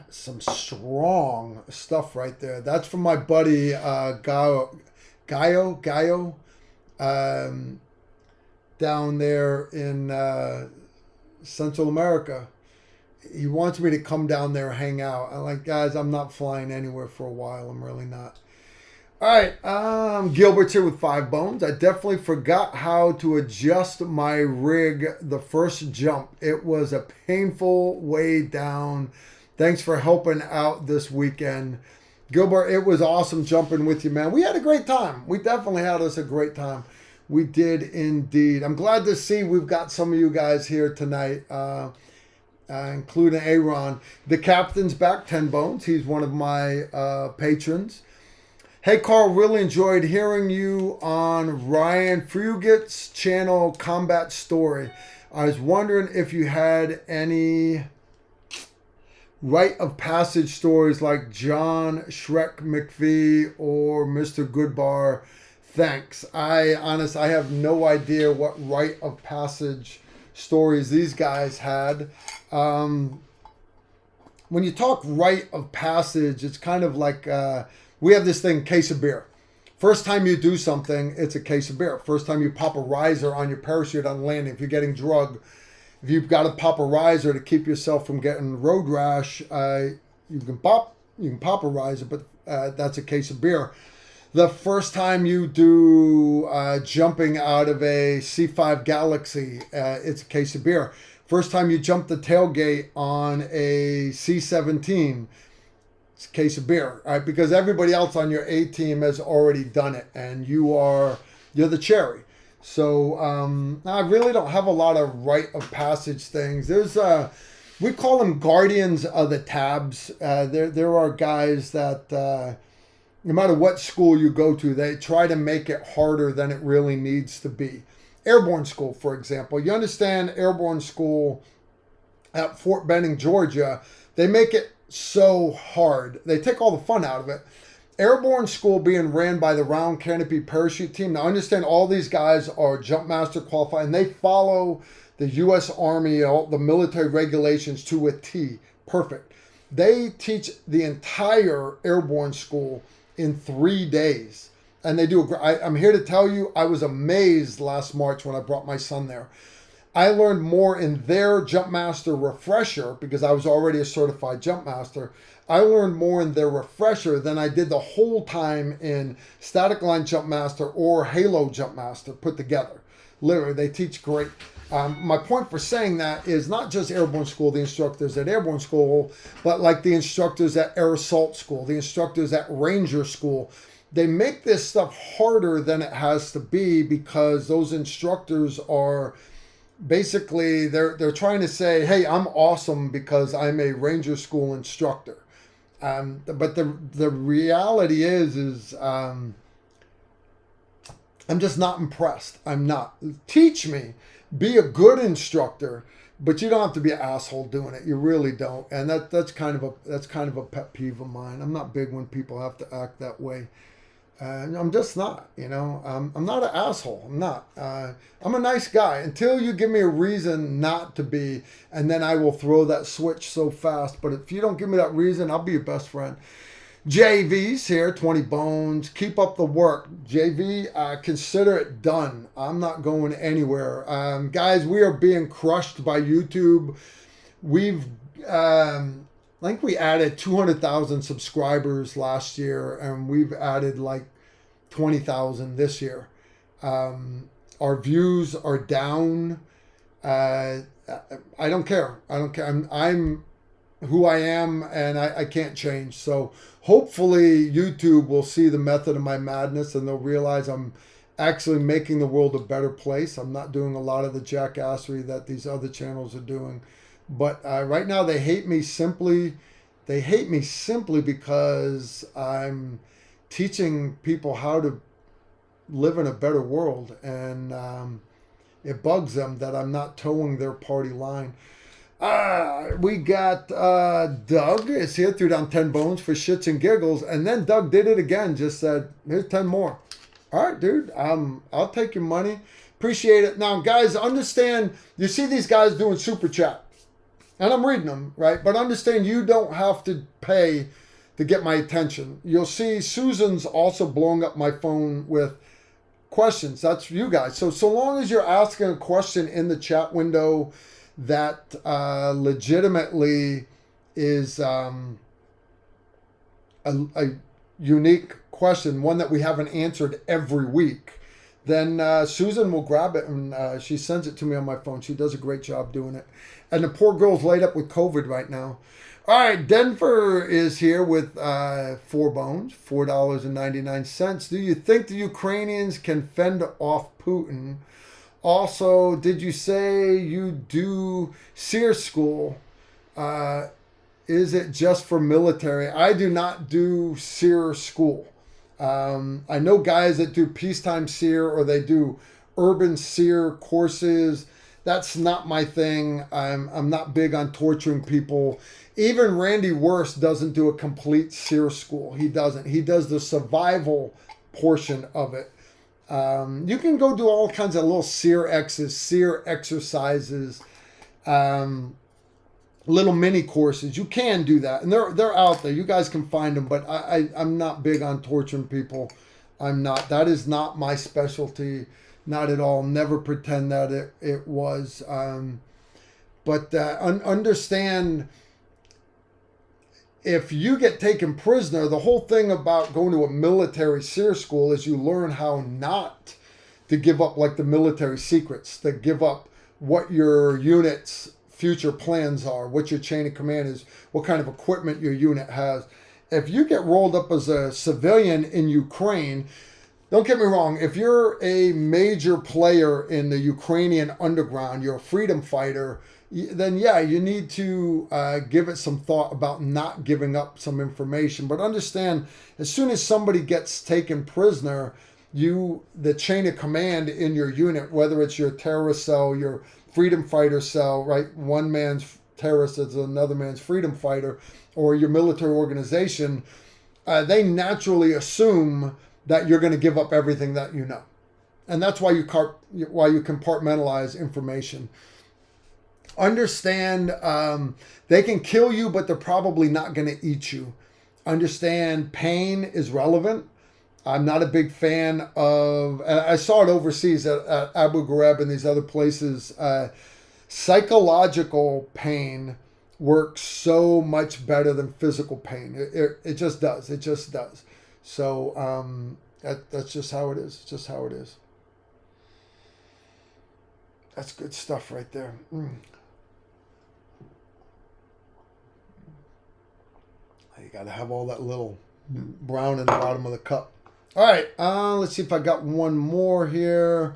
Some strong stuff right there. That's from my buddy Gaio down there in Central America. He wants me to come down there and hang out. I'm like, guys, I'm not flying anywhere for a while. I'm really not. All right, Gilbert's here with 5 bones. I definitely forgot how to adjust my rig the first jump. It was a painful way down. Thanks for helping out this weekend. Gilbert, it was awesome jumping with you, man. We had a great time. We definitely had us a great time. We did indeed. I'm glad to see we've got some of you guys here tonight, including Aaron. The captain's back, 10 bones. He's one of my patrons. Hey, Carl, really enjoyed hearing you on Ryan Fruget's channel, Combat Story. I was wondering if you had any rite of passage stories like John Shrek McPhee or Mr. Goodbar. Thanks. I have no idea what rite of passage stories these guys had. When you talk rite of passage, it's kind of like... we have this thing, case of beer. First time you do something, it's a case of beer. First time you pop a riser on your parachute on landing, if you're getting drugged, if you've got to pop a riser to keep yourself from getting road rash, you can pop a riser, but that's a case of beer. The first time you do jumping out of a C5 Galaxy, it's a case of beer. First time you jump the tailgate on a C-17, it's a case of beer, right? Because everybody else on your A team has already done it, and you're the cherry. So I really don't have a lot of rite of passage things. There's we call them guardians of the tabs. There are guys that no matter what school you go to, they try to make it harder than it really needs to be. Airborne school, for example. You understand Airborne school at Fort Benning, Georgia, they make it so hard. They take all the fun out of it. Airborne school being ran by the Round Canopy Parachute team. Now, understand all these guys are jump master qualified, and they follow the U.S. Army, all the military regulations to a T. Perfect. They teach the entire Airborne school in 3 days. And they do. I'm here to tell you, I was amazed last March when I brought my son there. I learned more in their jump master refresher because I was already a certified jump master. I learned more in their refresher than I did the whole time in static line jump master or Halo jump master put together. Literally, they teach great. My point for saying that is not just Airborne school, the instructors at Airborne school, but like the instructors at Air Assault school, the instructors at Ranger school. They make this stuff harder than it has to be because those instructors are basically, they're trying to say, hey, I'm awesome because I'm a Ranger school instructor. But the reality is I'm just not impressed. I'm not. Teach me. Be a good instructor, but you don't have to be an asshole doing it. You really don't. And that's kind of a pet peeve of mine. I'm not big when people have to act that way. I'm just not, I'm not an asshole. I'm not. I'm a nice guy until you give me a reason not to be, and then I will throw that switch so fast. But if you don't give me that reason, I'll be your best friend. JV's here, 20 bones. Keep up the work. JV, consider it done. I'm not going anywhere. Guys, we are being crushed by YouTube. We've... I think we added 200,000 subscribers last year, and we've added like 20,000 this year. Our views are down. I don't care. I'm who I am, and I can't change. So hopefully YouTube will see the method of my madness, and they'll realize I'm actually making the world a better place. I'm not doing a lot of the jackassery that these other channels are doing. But right now they hate me simply because I'm teaching people how to live in a better world. And it bugs them that I'm not towing their party line. We got Doug is here, threw down 10 bones for shits and giggles. And then Doug did it again, just said, here's 10 more. All right, dude, I'll take your money. Appreciate it. Now, guys, understand, you see these guys doing super chat. And I'm reading them, right? But understand you don't have to pay to get my attention. You'll see Susan's also blowing up my phone with questions. That's you guys. So long as you're asking a question in the chat window that legitimately is a unique question, one that we haven't answered every week, then Susan will grab it and she sends it to me on my phone. She does a great job doing it. And the poor girl's laid up with COVID right now. All right, Denver is here with 4 bones, $4.99. Do you think the Ukrainians can fend off Putin? Also, did you say you do SEER school? Is it just for military? I do not do SEER school. I know guys that do peacetime SEER or they do urban SEER courses. That's not my thing. I'm not big on torturing people. Even Randy Worst doesn't do a complete SEER school. He doesn't. He does the survival portion of it. You can go do all kinds of little SEER exercises, little mini courses. You can do that, and they're out there. You guys can find them, but I'm not big on torturing people. I'm not. That is not my specialty. Not at all. Never pretend that it was. But understand, if you get taken prisoner, the whole thing about going to a military SEER school is you learn how not to give up, like the military secrets, to give up what your unit's future plans are, what your chain of command is, what kind of equipment your unit has. If you get rolled up as a civilian in Ukraine, don't get me wrong, if you're a major player in the Ukrainian underground, you're a freedom fighter, then yeah, you need to give it some thought about not giving up some information. But understand, as soon as somebody gets taken prisoner, the chain of command in your unit, whether it's your terrorist cell, your freedom fighter cell, right? One man's terrorist is another man's freedom fighter, or your military organization, they naturally assume that you're going to give up everything that you know. And that's why you compartmentalize information. Understand, they can kill you, but they're probably not going to eat you. Understand, pain is relevant. I'm not a big fan of, I saw it overseas at Abu Ghraib and these other places, psychological pain works so much better than physical pain. It just does. It just does. So that's just how it is. It's just how it is. That's good stuff right there. You got to have all that little brown in the bottom of the cup. All right, let's see if I got one more here.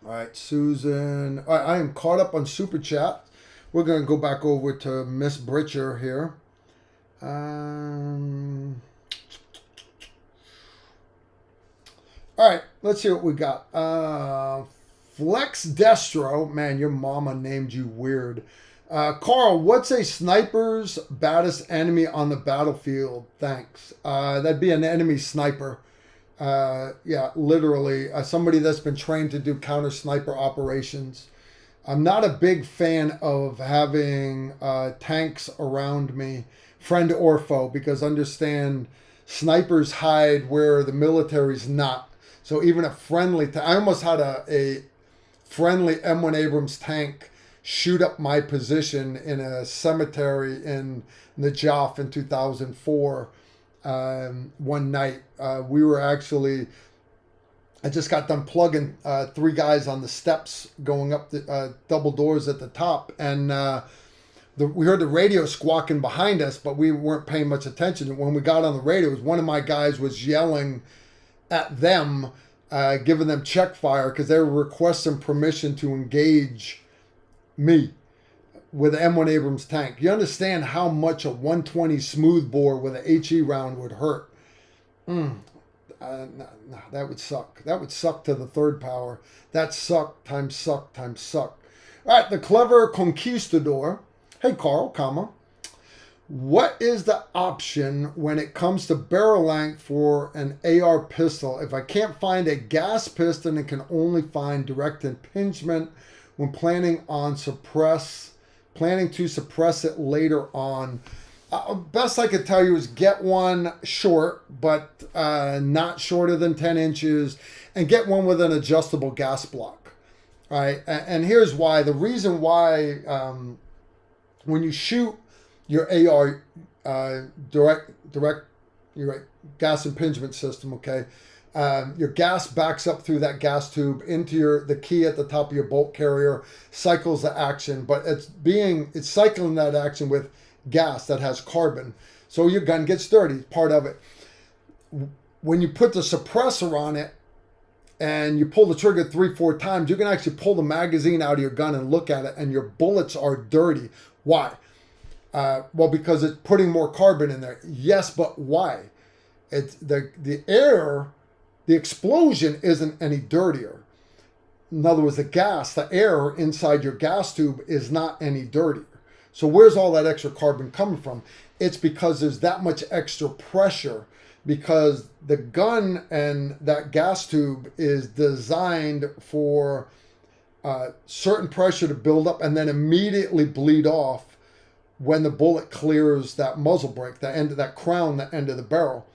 All right, Susan. All right, I am caught up on Super Chat. We're going to go back over to Miss Britcher here. All right, let's see what we got. Flex Destro. Man, your mama named you weird. Carl, what's a sniper's baddest enemy on the battlefield? Thanks. That'd be an enemy sniper. Yeah, literally. Somebody that's been trained to do counter sniper operations. I'm not a big fan of having tanks around me, friend or foe, because understand, snipers hide where the military's not. So even a friendly I almost had a friendly M1 Abrams tank shoot up my position in a cemetery in Najaf in 2004. One night, we were actually, I just got done plugging 3 guys on the steps going up the double doors at the top, and we heard the radio squawking behind us, but we weren't paying much attention. When we got on the radio, one of my guys was yelling at them, giving them check fire because they were requesting permission to engage me with an M1 Abrams tank. You understand how much a 120 smoothbore with an HE round would hurt. No, that would suck. That would suck to the third power. That suck times suck times suck. All right, the clever conquistador. Hey, Carl, what is the option when it comes to barrel length for an AR pistol? If I can't find a gas piston and can only find direct impingement when planning to suppress it later on. Best I could tell you is get one short, but not shorter than 10 inches, and get one with an adjustable gas block. All right, and here's why. The reason why when you shoot your AR direct you're right, gas impingement system, okay, your gas backs up through that gas tube into the key at the top of your bolt carrier, cycles the action, but it's cycling that action with gas that has carbon. So your gun gets dirty, part of it. When you put the suppressor on it and you pull the trigger 3-4 times, you can actually pull the magazine out of your gun and look at it, and your bullets are dirty. Why? Well, because it's putting more carbon in there. Yes, but why? It's the air. The explosion isn't any dirtier. In other words, the air inside your gas tube is not any dirtier. So where's all that extra carbon coming from? It's because there's that much extra pressure, because the gun and that gas tube is designed for certain pressure to build up and then immediately bleed off when the bullet clears that muzzle brake, the end of that crown, the end of the barrel.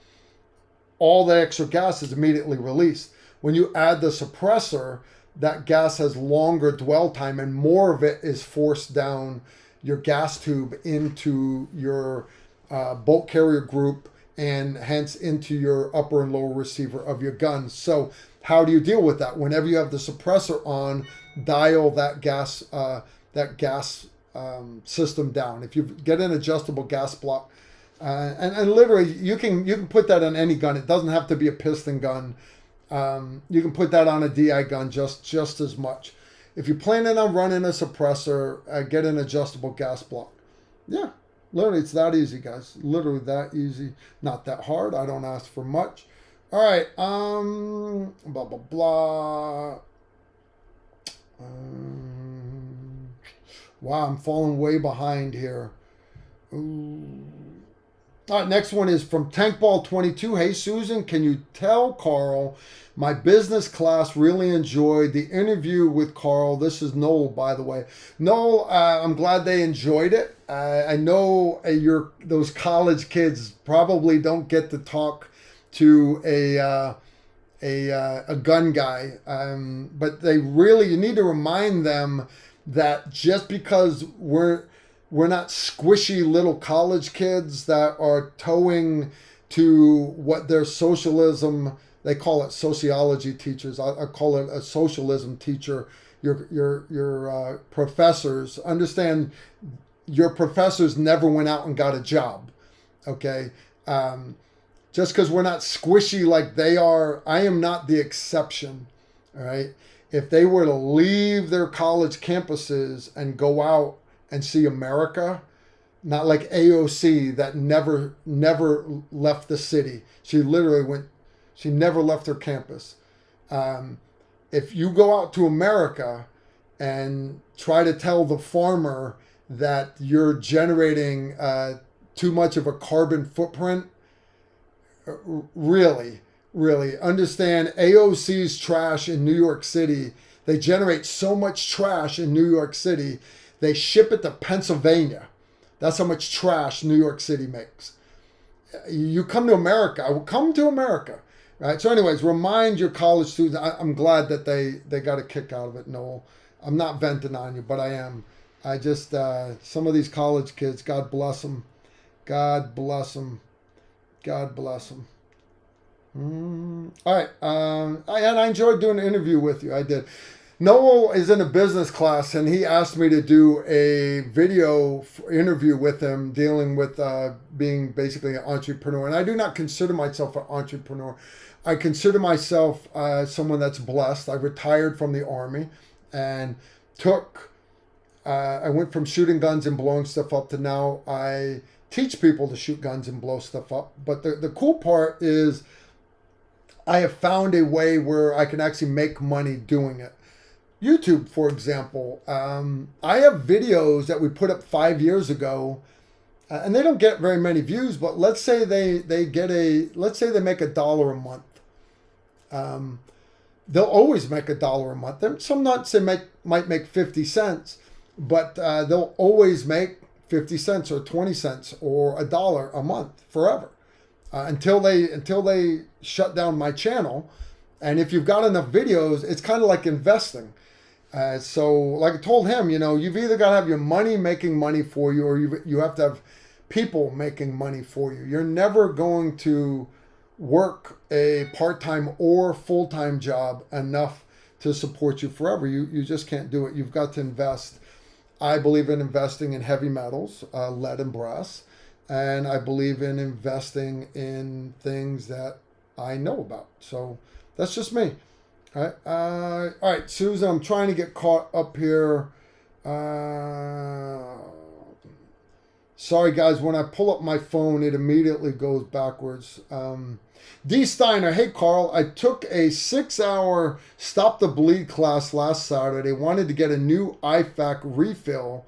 all the extra gas is immediately released. When you add the suppressor, that gas has longer dwell time and more of it is forced down your gas tube into your bolt carrier group and hence into your upper and lower receiver of your gun. So how do you deal with that? Whenever you have the suppressor on, dial that gas system down. If you get an adjustable gas block, and literally you can put that on any gun. It doesn't have to be a piston gun. You can put that on a DI gun just as much. If you're planning on running a suppressor, get an adjustable gas block. Yeah, literally it's that easy, guys. Literally that easy. Not that hard. I don't ask for much. All right. Blah blah blah. Wow, I'm falling way behind here. Ooh. All right, next one is from Tankball22. Hey, Susan, can you tell Carl my business class really enjoyed the interview with Carl? This is Noel, by the way. Noel, I'm glad they enjoyed it. I know those college kids probably don't get to talk to a gun guy, but you need to remind them that just because we're not squishy little college kids that are towing to what their socialism, they call it sociology teachers. I call it a socialism teacher. Your professors, understand your professors never went out and got a job. Okay. Just because we're not squishy like they are, I am not the exception. All right. If they were to leave their college campuses and go out and see America, not like AOC that never left the city. She never left her campus. If you go out to America and try to tell the farmer that you're generating too much of a carbon footprint, really understand AOC's trash in New York City. They generate so much trash in New York City. They ship it to Pennsylvania. That's how much trash New York City makes. You come to America. Right? So anyways, remind your college students. I'm glad that they got a kick out of it, Noel. I'm not venting on you, but I am. I just, some of these college kids, God bless them. God bless them. God bless them. All right. And I enjoyed doing an interview with you. I did. Noel is in a business class, and he asked me to do a video interview with him dealing with being basically an entrepreneur. And I do not consider myself an entrepreneur. I consider myself someone that's blessed. I retired from the Army and I went from shooting guns and blowing stuff up to now I teach people to shoot guns and blow stuff up. But the cool part is I have found a way where I can actually make money doing it. YouTube, for example, I have videos that we put up 5 years ago, and they don't get very many views. But let's say they make $1 a month. They'll always make $1 a month. Some months they might make 50 cents, but they'll always make 50 cents or 20 cents or $1 a month forever until they shut down my channel. And if you've got enough videos, it's kind of like investing. So like I told him, you've either got to have your money making money for you, or you have to have people making money for you. You're never going to work a part-time or full-time job enough to support you forever. You just can't do it. You've got to invest. I believe in investing in heavy metals, lead and brass, and I believe in investing in things that I know about. So that's just me. All right, Susan, I'm trying to get caught up here. Sorry, guys, when I pull up my phone, it immediately goes backwards. D. Steiner, hey, Carl, I took a 6-hour Stop the Bleed class last Saturday. Wanted to get a new IFAC refill.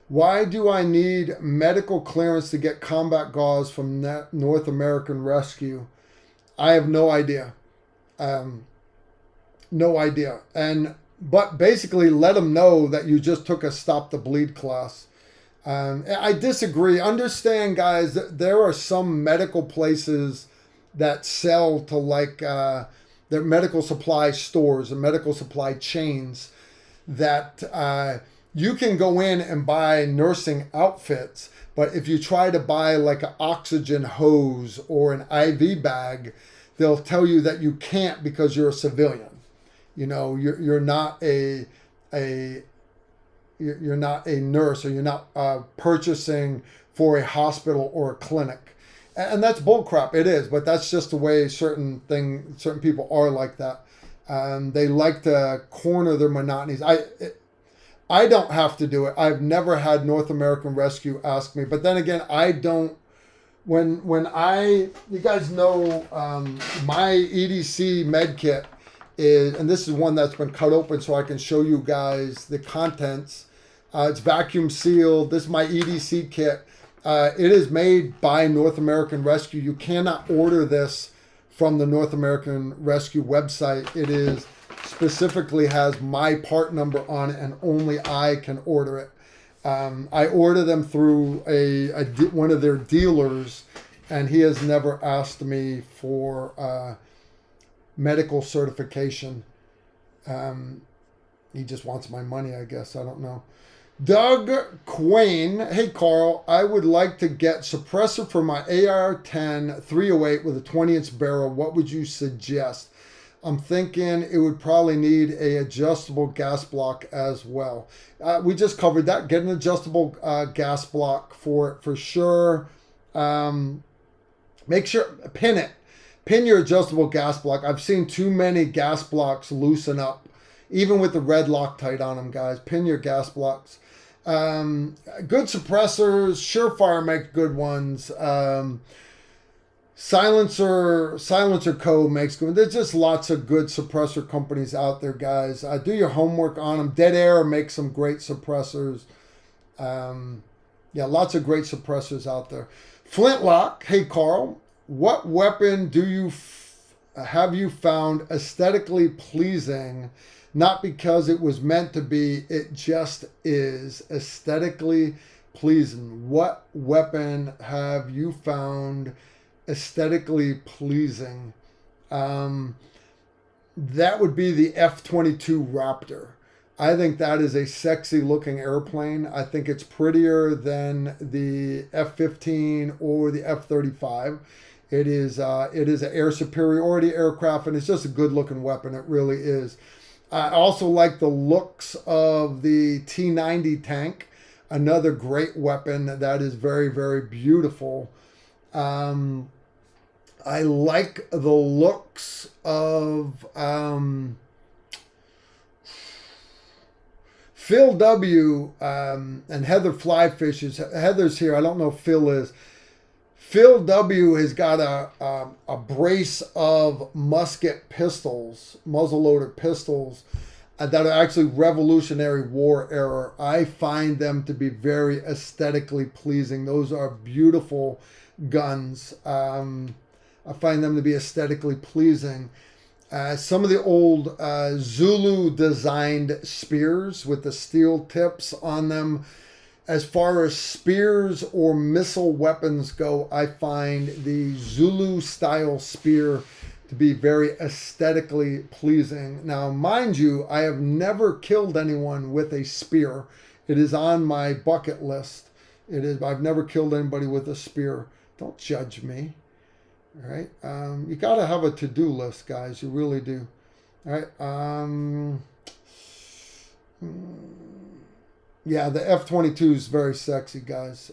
Why do I need medical clearance to get combat gauze from North American Rescue? I have no idea. No idea. But basically let them know that you just took a Stop the Bleed class. I disagree. Understand, guys, that there are some medical places that sell to like their medical supply stores and medical supply chains that you can go in and buy nursing outfits, but if you try to buy like an oxygen hose or an IV bag, they'll tell you that you can't because you're a civilian. You know, you're not a you're not a nurse, or you're not purchasing for a hospital or a clinic, and that's bullcrap. It is, but that's just the way certain people are like that. They like to corner their monotonies. I don't have to do it. I've never had North American Rescue ask me, but then again, I don't. When you guys know, my EDC med kit is, and this is one that's been cut open so I can show you guys the contents. It's vacuum sealed. This is my EDC kit. It is made by North American Rescue. You cannot order this from the North American Rescue website. It is specifically has my part number on it, and only I can order it. I order them through one of their dealers, and he has never asked me for medical certification. He just wants my money, I guess. I don't know. Doug Quain, hey Carl, I would like to get suppressor for my AR-10 308 with a 20-inch barrel. What would you suggest? I'm thinking it would probably need a adjustable gas block as well. We just covered that. Get an adjustable gas block for it for sure. Make sure, pin it. Pin your adjustable gas block. I've seen too many gas blocks loosen up, even with the red Loctite on them, guys. Pin your gas blocks. Good suppressors. Surefire makes good ones. Silencer Co. makes good. There's just lots of good suppressor companies out there, guys. Do your homework on them. Dead Air makes some great suppressors. Yeah, lots of great suppressors out there. Flintlock, hey Carl, what weapon have you found aesthetically pleasing? Not because it was meant to be, it just is aesthetically pleasing. What weapon have you found aesthetically pleasing? That would be the F-22 Raptor. I think that is a sexy looking airplane. I think it's prettier than the F-15 or the F-35. It is an air superiority aircraft, and it's just a good looking weapon. It really is. I also like the looks of the T-90 tank. Another great weapon that is very, very beautiful. I like the looks of Phil W. And Heather Flyfish. Heather's here. I don't know if Phil is. Phil W. has got a brace of musket pistols, muzzle-loaded pistols, that are actually Revolutionary War era. I find them to be very aesthetically pleasing. Those are beautiful guns. I find them to be aesthetically pleasing. Some of the old Zulu designed spears with the steel tips on them. As far as spears or missile weapons go, I find the Zulu style spear to be very aesthetically pleasing. Now, mind you, I have never killed anyone with a spear. It is on my bucket list. I've never killed anybody with a spear. Don't judge me. All right. You got to have a to-do list, guys. You really do. All right. Yeah, the F-22 is very sexy, guys.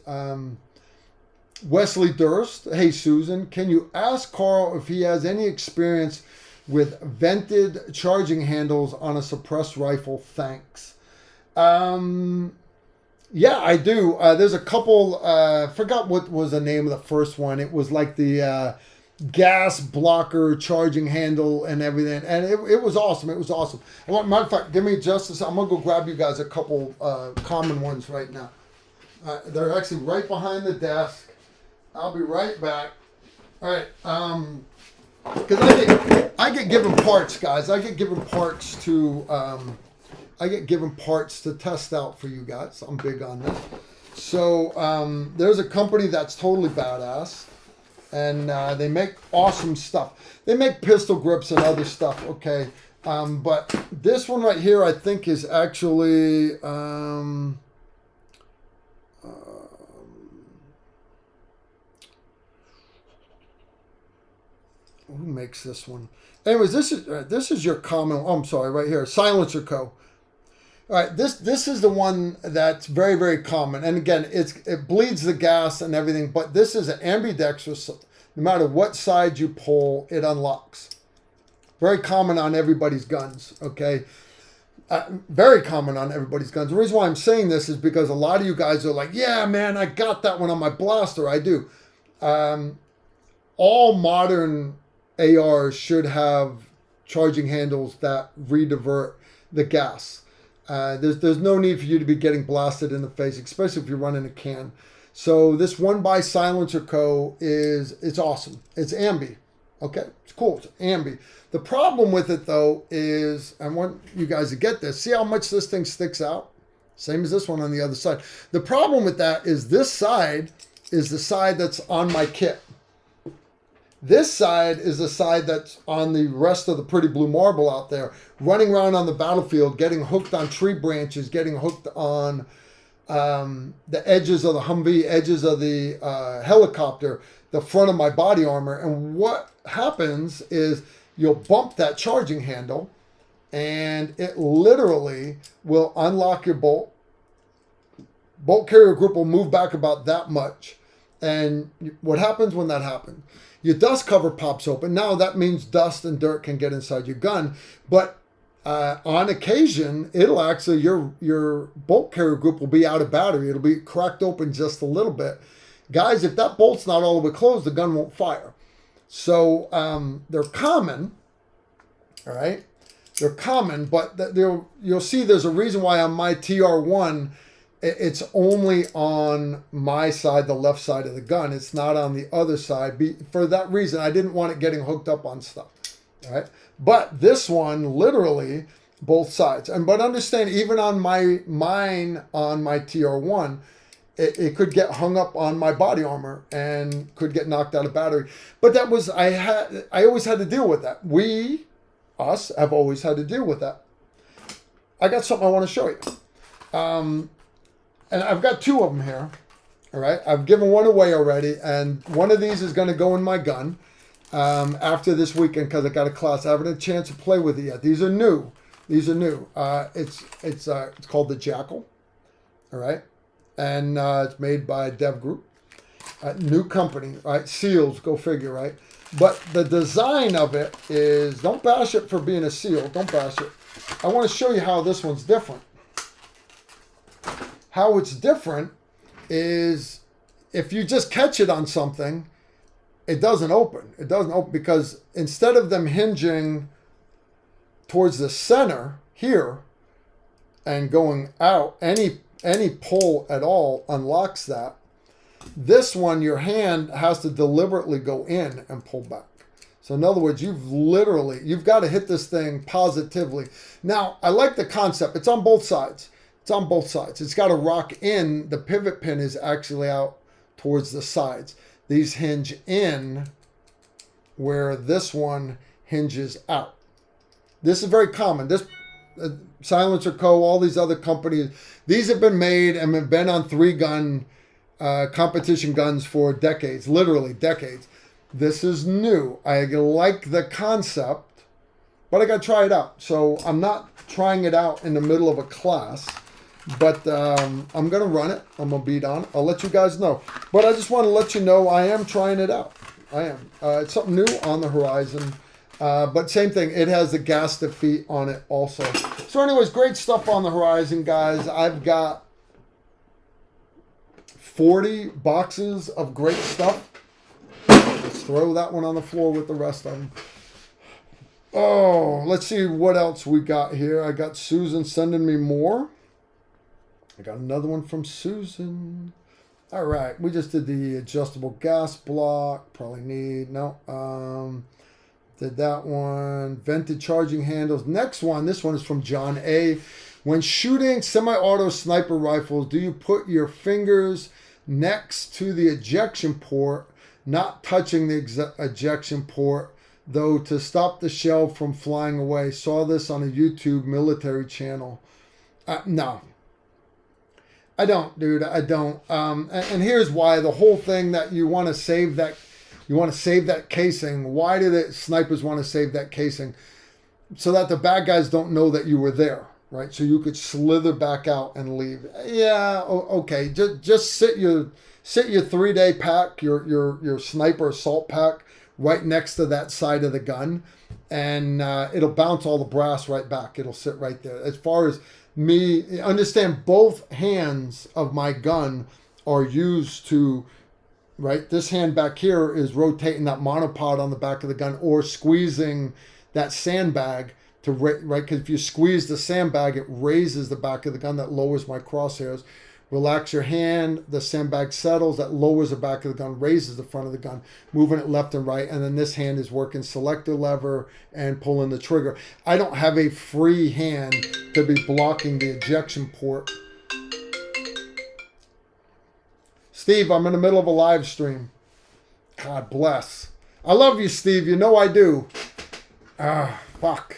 Wesley Durst. Hey, Susan. Can you ask Carl if he has any experience with vented charging handles on a suppressed rifle? Thanks. Yeah, I do. There's a couple, forgot what was the name of the first one. It was like the gas blocker charging handle and everything. And it was awesome. It was awesome. Matter of fact, give me just a second. I'm going to go grab you guys a couple common ones right now. They're actually right behind the desk. I'll be right back. All right. Because I get given parts, guys. I get given parts to test out for you guys. I'm big on this. So there's a company that's totally badass. And they make awesome stuff. They make pistol grips and other stuff, okay? But this one right here, I think, is actually... who makes this one? Anyways, this is your common... Oh, I'm sorry, right here. Silencer Co. All right, this is the one that's very, very common. And again, it bleeds the gas and everything, but this is an ambidextrous. No matter what side you pull, it unlocks. Very common on everybody's guns, okay? Very common on everybody's guns. The reason why I'm saying this is because a lot of you guys are like, yeah, man, I got that one on my blaster. I do. All modern ARs should have charging handles that redivert the gas. There's no need for you to be getting blasted in the face, especially if you're running a can. So this one by Silencer Co. it's awesome. It's ambi. Okay, it's cool. It's ambi. The problem with it though is, I want you guys to get this. See how much this thing sticks out? Same as this one on the other side. The problem with that is this side is the side that's on my kit. This side is the side that's on the rest of the Pretty Blue Marble out there, running around on the battlefield, getting hooked on tree branches, getting hooked on the edges of the Humvee, edges of the helicopter, the front of my body armor. And what happens is you'll bump that charging handle and it literally will unlock your bolt. Bolt carrier group will move back about that much. And what happens when that happens? Your dust cover pops open. Now that means dust and dirt can get inside your gun. But on occasion, it'll actually, your bolt carrier group will be out of battery. It'll be cracked open just a little bit. Guys, if that bolt's not all the way closed, the gun won't fire. So they're common, all right? They're common, but you'll see there's a reason why on my TR1, it's only on my side, the left side of the gun. It's not on the other side. For that reason, I didn't want it getting hooked up on stuff. All right. But this one, literally, both sides. But understand, even on mine on my TR1, it could get hung up on my body armor and could get knocked out of battery. But that was, I always had to deal with that. Us, have always had to deal with that. I got something I want to show you. And I've got two of them here, all right? I've given one away already, and one of these is going to go in my gun after this weekend because I got a class. I haven't had a chance to play with it yet. These are new. These are new. It's called the Jackal, all right? And it's made by Dev Group. New company, right? Seals, go figure, right? But the design of it is, don't bash it for being a seal. Don't bash it. I want to show you how this one's different. How it's different is if you just catch it on something, it doesn't open. It doesn't open because instead of them hinging towards the center here and going out, any pull at all unlocks that. This one, your hand has to deliberately go in and pull back. So in other words, you've got to hit this thing positively. Now, I like the concept. It's on both sides. It's on both sides. It's got to rock in. The pivot pin is actually out towards the sides. These hinge in where this one hinges out. This is very common. This Silencer Co., all these other companies, these have been made and have been on 3-gun competition guns for decades, literally decades. This is new. I like the concept, but I got to try it out. So I'm not trying it out in the middle of a class. But I'm going to run it. I'm going to beat on it. I'll let you guys know. But I just want to let you know I am trying it out. I am. It's something new on the horizon. But same thing. It has the gas defeat on it also. So anyways, great stuff on the horizon, guys. I've got 40 boxes of great stuff. Let's throw that one on the floor with the rest of them. Oh, let's see what else we got here. I got Susan sending me more. I got another one from Susan. All right, we just did the adjustable gas block. Probably need, no. Did that one. Vented charging handles. Next one, this one is from John A. When shooting semi-auto sniper rifles, do you put your fingers next to the ejection port not touching the ejection port, though, to stop the shell from flying away. Saw this on a YouTube military channel. No, I don't, dude. I don't. And here's why. The whole thing that you want to save that casing. Why do the snipers want to save that casing? So that the bad guys don't know that you were there, right? So you could slither back out and leave. Yeah, okay. Just sit your 3-day pack, your sniper assault pack, right next to that side of the gun, and it'll bounce all the brass right back. It'll sit right there. As far as me, understand, both hands of my gun are used to, right? This hand back here is rotating that monopod on the back of the gun or squeezing that sandbag to, right? Because if you squeeze the sandbag, it raises the back of the gun. That lowers my crosshairs. Relax your hand, the sandbag settles, that lowers the back of the gun, raises the front of the gun, moving it left and right, and then this hand is working selector lever and pulling the trigger. I don't have a free hand to be blocking the ejection port. Steve, I'm in the middle of a live stream. God bless. I love you, Steve. You know I do. Fuck.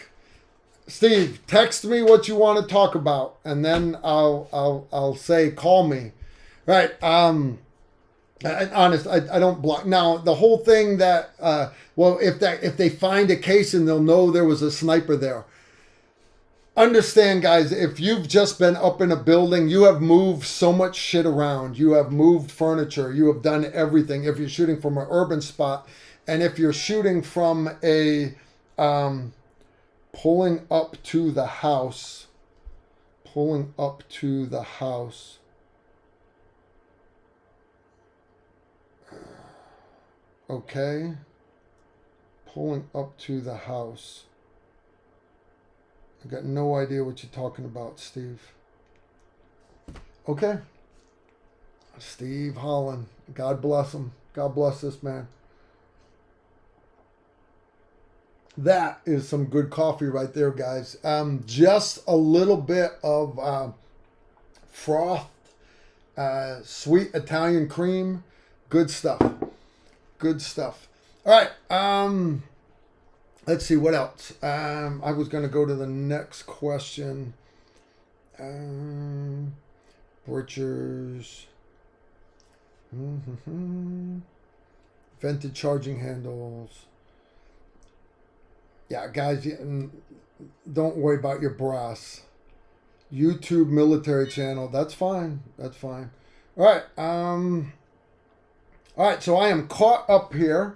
Steve, text me what you want to talk about, and then I'll say call me. Right. Honest, I don't block. Now the whole thing that well, if they find a case and they'll know there was a sniper there. Understand, guys, if you've just been up in a building, you have moved so much shit around. You have moved furniture. You have done everything. If you're shooting from an urban spot, and if you're shooting from a pulling up to the house. Okay. Pulling up to the house. I got no idea what you're talking about, Steve. Okay. Steve Holland. God bless him. God bless this man. That is some good coffee right there, guys. Just a little bit of froth, sweet Italian cream. Good stuff. Good stuff. All right. Let's see what else. I was going to go to the next question. Butchers. Vented charging handles. Yeah, guys, don't worry about your brass. YouTube military channel. That's fine. That's fine. All right. All right. So I am caught up here.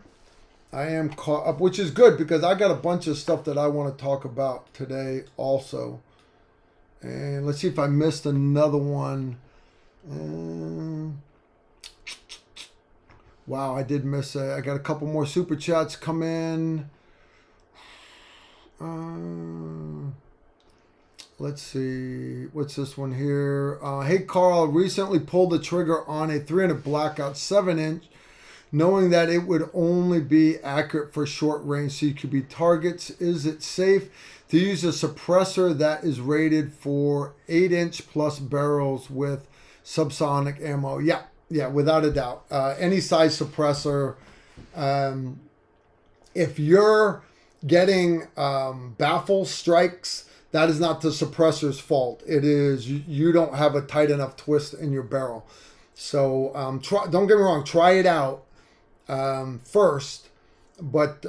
I am caught up, which is good because I got a bunch of stuff that I want to talk about today also. And let's see if I missed another one. Wow, I did miss it. I got a couple more super chats come in. Let's see. What's this one here? Hey, Carl, recently pulled the trigger on a 300 blackout 7-inch, knowing that it would only be accurate for short range CQB targets. Is it safe to use a suppressor that is rated for 8-inch plus barrels with subsonic ammo? Yeah, without a doubt. Any size suppressor. If you're getting baffle strikes, that is not the suppressor's fault. It is you don't have a tight enough twist in your barrel. So don't get me wrong, try it out first, but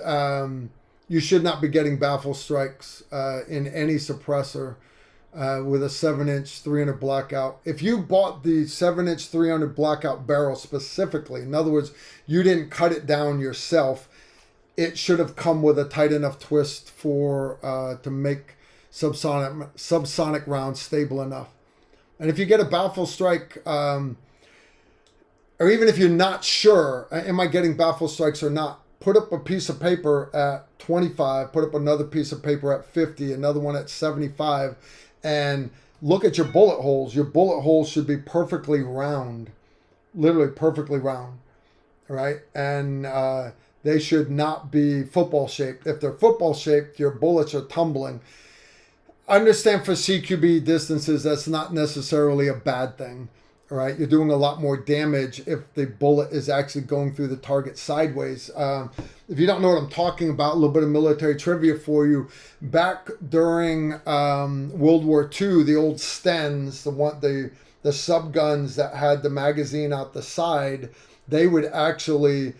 you should not be getting baffle strikes in any suppressor with a 7-inch 300 blackout. If you bought the 7-inch 300 blackout barrel specifically, in other words, you didn't cut it down yourself, it should have come with a tight enough twist for to make subsonic rounds stable enough. And if you get a baffle strike, or even if you're not sure, am I getting baffle strikes or not, put up a piece of paper at 25, put up another piece of paper at 50, another one at 75, and look at your bullet holes. Your bullet holes should be perfectly round, literally perfectly round, right? And they should not be football shaped. If they're football shaped, your bullets are tumbling. Understand for CQB distances, that's not necessarily a bad thing, right? You're doing a lot more damage if the bullet is actually going through the target sideways. If you don't know what I'm talking about, a little bit of military trivia for you. Back during World War II, the old Stens, the sub guns that had the magazine out the side, they would actually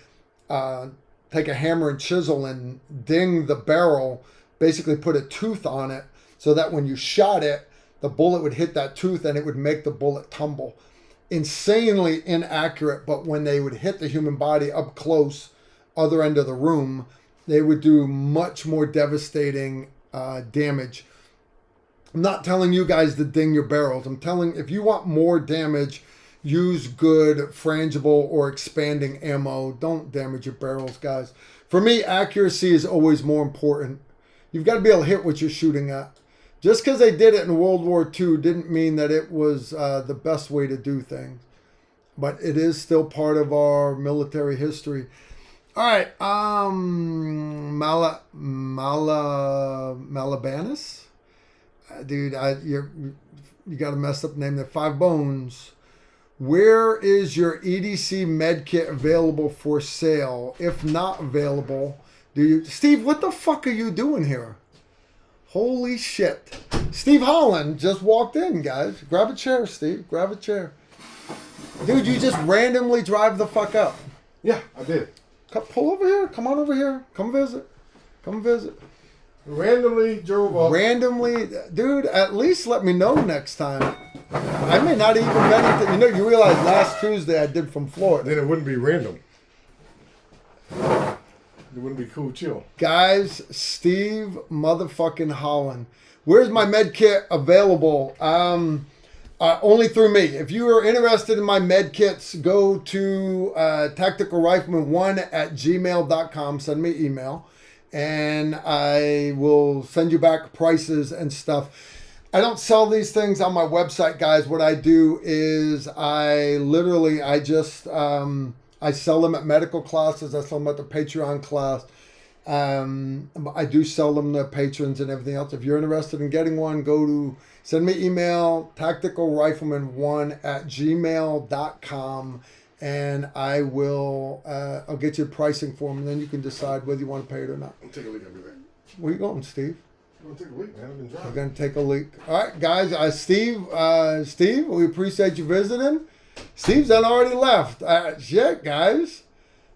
take a hammer and chisel and ding the barrel, basically put a tooth on it, so that when you shot it, the bullet would hit that tooth and it would make the bullet tumble. Insanely inaccurate, but when they would hit the human body up close, other end of the room, they would do much more devastating damage. I'm not telling you guys to ding your barrels. I'm telling, if you want more damage, use good frangible or expanding ammo. Don't damage your barrels, guys. For me, accuracy is always more important. You've got to be able to hit what you're shooting at. Just because they did it in World War II didn't mean that it was the best way to do things. But it is still part of our military history. All right, Malabanis? Dude, you got to mess up the name there. 5 Bones. Where is your EDC med kit available for sale? If not available, do you... Steve, what the fuck are you doing here? Holy shit. Steve Holland just walked in, guys. Grab a chair, Steve. Grab a chair. Dude, you just randomly drive the fuck up. Yeah, I did. Pull over here. Come on over here. Come visit. Come visit. Randomly drove up. Randomly. Dude, at least let me know next time. I may not even ready to... You realize last Tuesday I did from Florida. Then it wouldn't be random. It wouldn't be cool chill. Guys, Steve motherfucking Holland. Where's my med kit available? Only through me. If you are interested in my med kits, go to tacticalrifleman1@gmail.com. Send me email. And I will send you back prices and stuff. I don't sell these things on my website, guys. What I do is I sell them at medical classes. I sell them at the Patreon class. I do sell them to patrons and everything else. If you're interested in getting one, send me email, tacticalrifleman1@gmail.com, and I'll get you pricing for them, and then you can decide whether you want to pay it or not. I'll take a leak. I'll be back. Where you going, Steve? I'm going to take a leak, man. I've been driving. We're going to take a leak. All right, guys. Steve, we appreciate you visiting. Steve's done already left. Shit, guys.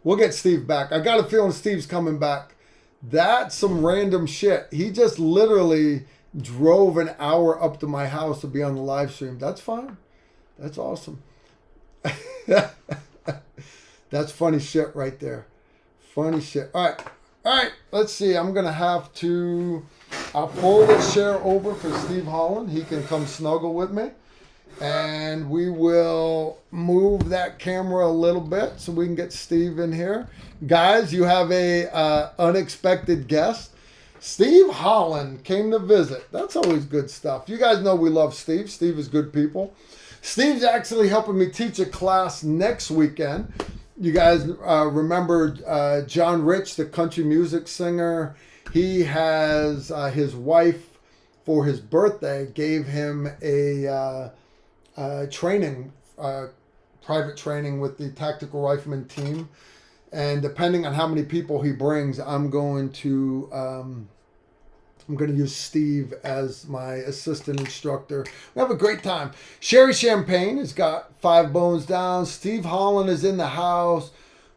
We'll get Steve back. I got a feeling Steve's coming back. That's some random shit. He just literally drove an hour up to my house to be on the live stream. That's fine. That's awesome. That's funny shit right there. Funny shit. All right. Let's see. I'm going to have to... I'll pull this chair over for Steve Holland. He can come snuggle with me. And we will move that camera a little bit so we can get Steve in here. Guys, you have a unexpected guest. Steve Holland came to visit. That's always good stuff. You guys know we love Steve. Steve is good people. Steve's actually helping me teach a class next weekend. You guys remember John Rich, the country music singer. He has his wife, for his birthday, gave him a training, private training with the Tactical Rifleman team. And depending on how many people he brings, I'm going to use Steve as my assistant instructor. We have a great time. Sherry Champagne has got 5 bones down. Steve Holland is in the house.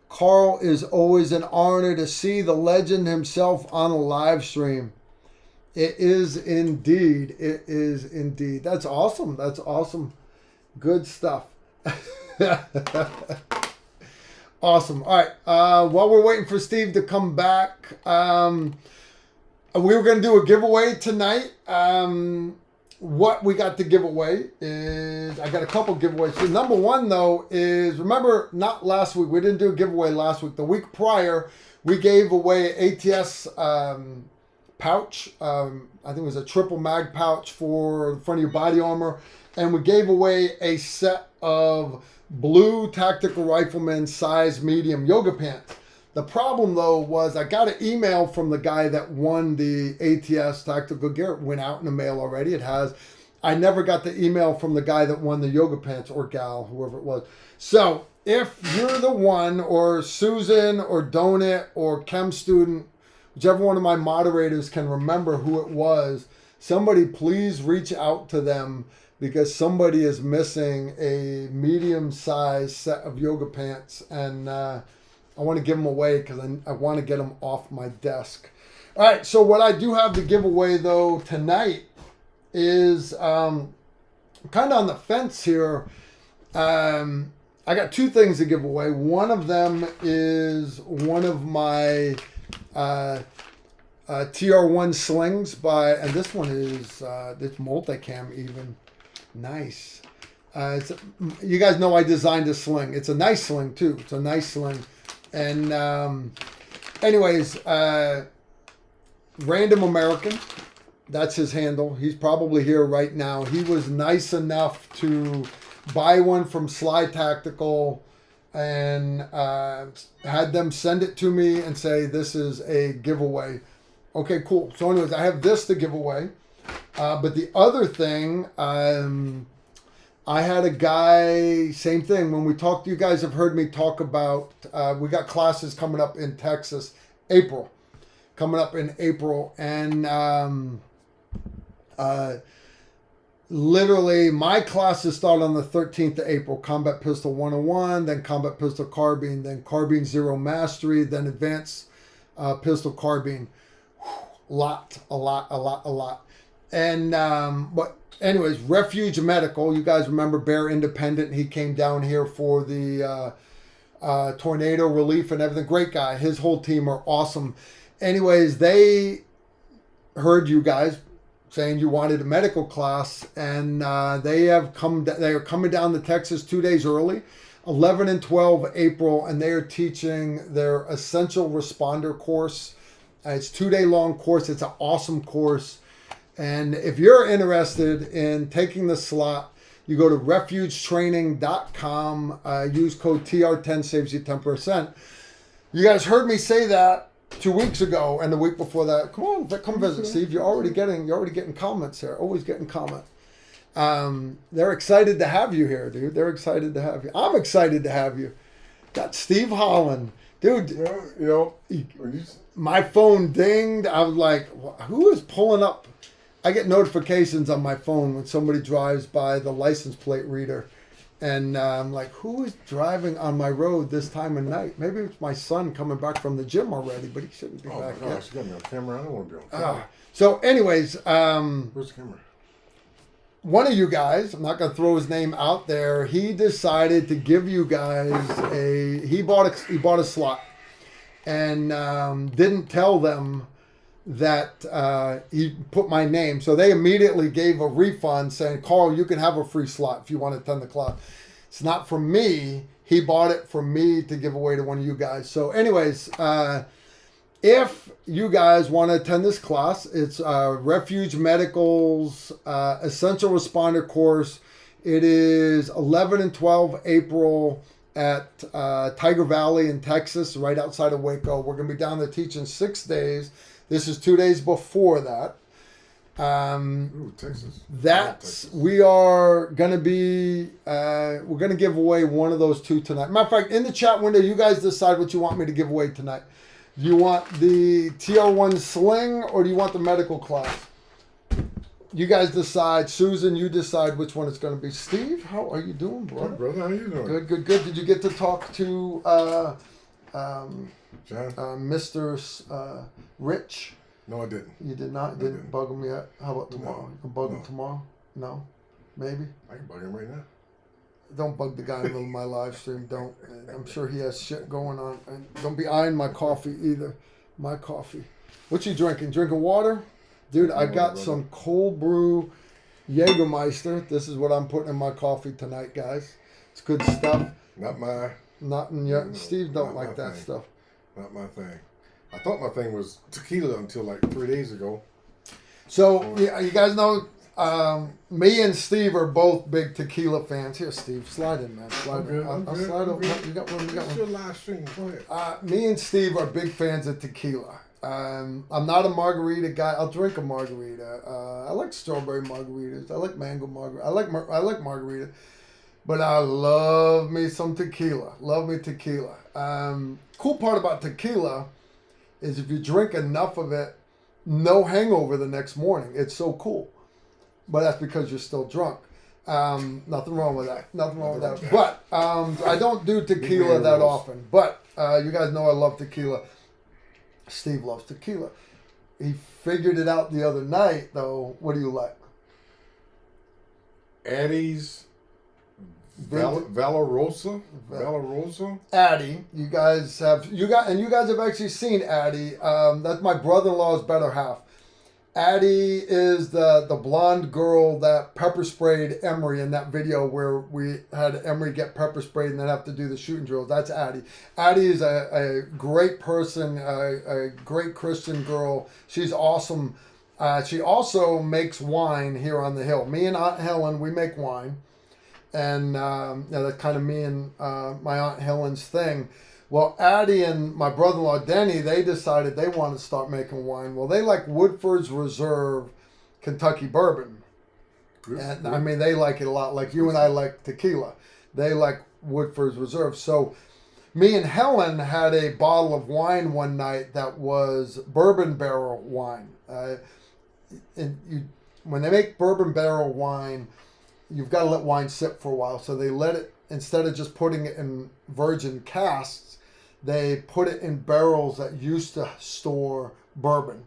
Carl, is always an honor to see the legend himself on a live stream. It is indeed. It is indeed. That's awesome. That's awesome. Good stuff. Awesome. All right. While we're waiting for Steve to come back, we were going to do a giveaway tonight. What we got to give away is, I got a couple giveaways. So number one, though, is, remember, not last week. We didn't do a giveaway last week. The week prior, we gave away ATS pouch. I think it was a triple mag pouch for the front of your body armor. And we gave away a set of blue Tactical Rifleman size medium yoga pants. The problem, though, was I got an email from the guy that won the ATS Tactical Gear. It went out in the mail already. It has I never got the email from the guy that won the yoga pants, or gal, whoever it was. So if you're the one, or Susan, or Donut, or Chem Student, whichever one of my moderators can remember who it was, somebody please reach out to them, because somebody is missing a medium-sized set of yoga pants, and I want to give them away because I want to get them off my desk. All right, so what I do have to give away, though, tonight is kind of on the fence here. I got two things to give away. One of them is one of my TR1 slings and this one is this multicam even. Nice. You guys know I designed a sling. It's a nice sling too. It's a nice sling. And anyways, Random American, that's his handle. He's probably here right now. He was nice enough to buy one from Sly Tactical and had them send it to me and say, this is a giveaway. Okay, cool. So anyways, I have this to give away. But the other thing, I had a guy, same thing. When we talked, you guys have heard me talk about, we got classes coming up in Texas, coming up in April. And literally, my classes start on the 13th of April. Combat Pistol 101, then Combat Pistol Carbine, then Carbine Zero Mastery, then Advanced Pistol Carbine. A lot. And, but anyways, Refuge Medical, you guys remember Bear Independent. He came down here for the tornado relief and everything. Great guy. His whole team are awesome. Anyways, they heard you guys saying you wanted a medical class, and they are coming down to Texas 2 days early, 11 and 12 April, and they are teaching their Essential Responder course. It's a 2-day long course. It's an awesome course. And if you're interested in taking the slot, you go to refugetraining.com, use code TR10, saves you 10%. You guys heard me say that 2 weeks ago and the week before that. Come on, come visit, Steve. You're already getting comments here. Always getting comments. They're excited to have you here, dude. They're excited to have you. I'm excited to have you. Got Steve Holland. Dude, my phone dinged. I was like, who is pulling up? I get notifications on my phone when somebody drives by the license plate reader. And I'm like, who is driving on my road this time of night? Maybe it's my son coming back from the gym already, but he shouldn't be back yet. You got me on camera. I don't want to be on camera. So anyways. Where's the camera? One of you guys, I'm not going to throw his name out there, he decided to give you guys he bought a slot and didn't tell them that he put my name. So they immediately gave a refund saying, Carl, you can have a free slot if you want to attend the class. It's not from me. He bought it from me to give away to one of you guys. So anyways, if you guys want to attend this class, it's Refuge Medical's Essential Responder course. It is 11 and 12 April at Tiger Valley in Texas, right outside of Waco. We're going to be down there teaching 6 days. This is 2 days before that. Texas. Texas. We are going to be, we're going to give away one of those two tonight. Matter of fact, in the chat window, you guys decide what you want me to give away tonight. Do you want the TR1 sling or do you want the medical class? You guys decide. Susan, you decide which one it's going to be. Steve, how are you doing, brother? Good, brother. How are you doing? Good. Did you get to talk to Mr. Rich? No, I didn't. You did not? Didn't bug him yet? How about tomorrow? No. You can bug him tomorrow? No? Maybe? I can bug him right now. Don't bug the guy in the middle of my live stream. Don't. I'm sure he has shit going on. And don't be eyeing my coffee either. My coffee. What you drinking? Drinking water? Dude, I got some cold brew Jägermeister. This is what I'm putting in my coffee tonight, guys. It's good stuff. Not in your... Steve don't like that stuff. Not my thing. I thought my thing was tequila until like 3 days ago. So, yeah, you guys know... me and Steve are both big tequila fans. Here, Steve, slide in, man. Slide in. I'll slide over. You got one. It's your live stream. Go ahead. Me and Steve are big fans of tequila. I'm not a margarita guy. I'll drink a margarita. I like strawberry margaritas. I like mango margarita. I like margarita. But I love me some tequila. Love me tequila. Cool part about tequila is if you drink enough of it, no hangover the next morning. It's so cool. But that's because you're still drunk. Nothing wrong with that. Nothing wrong with that. But I don't do tequila that often. But you guys know I love tequila. Steve loves tequila. He figured it out the other night, though. What do you like? Addie's Valorosa. Addie, you guys have actually seen Addie. That's my brother-in-law's better half. Addie is the blonde girl that pepper sprayed Emery in that video where we had Emery get pepper sprayed and then have to do the shooting drills. That's Addie. Addie is a great person, a great Christian girl. She's awesome. She also makes wine here on the hill. Me and Aunt Helen, we make wine. And that's kind of me and my Aunt Helen's thing. Well, Addie and my brother-in-law, Denny, they decided they wanted to start making wine. Well, they like Woodford's Reserve Kentucky bourbon. And I mean, they like it a lot. Like you and I like tequila. They like Woodford's Reserve. So me and Helen had a bottle of wine one night that was bourbon barrel wine. When they make bourbon barrel wine, you've got to let wine sit for a while. So they let it, instead of just putting it in virgin casks, they put it in barrels that used to store bourbon.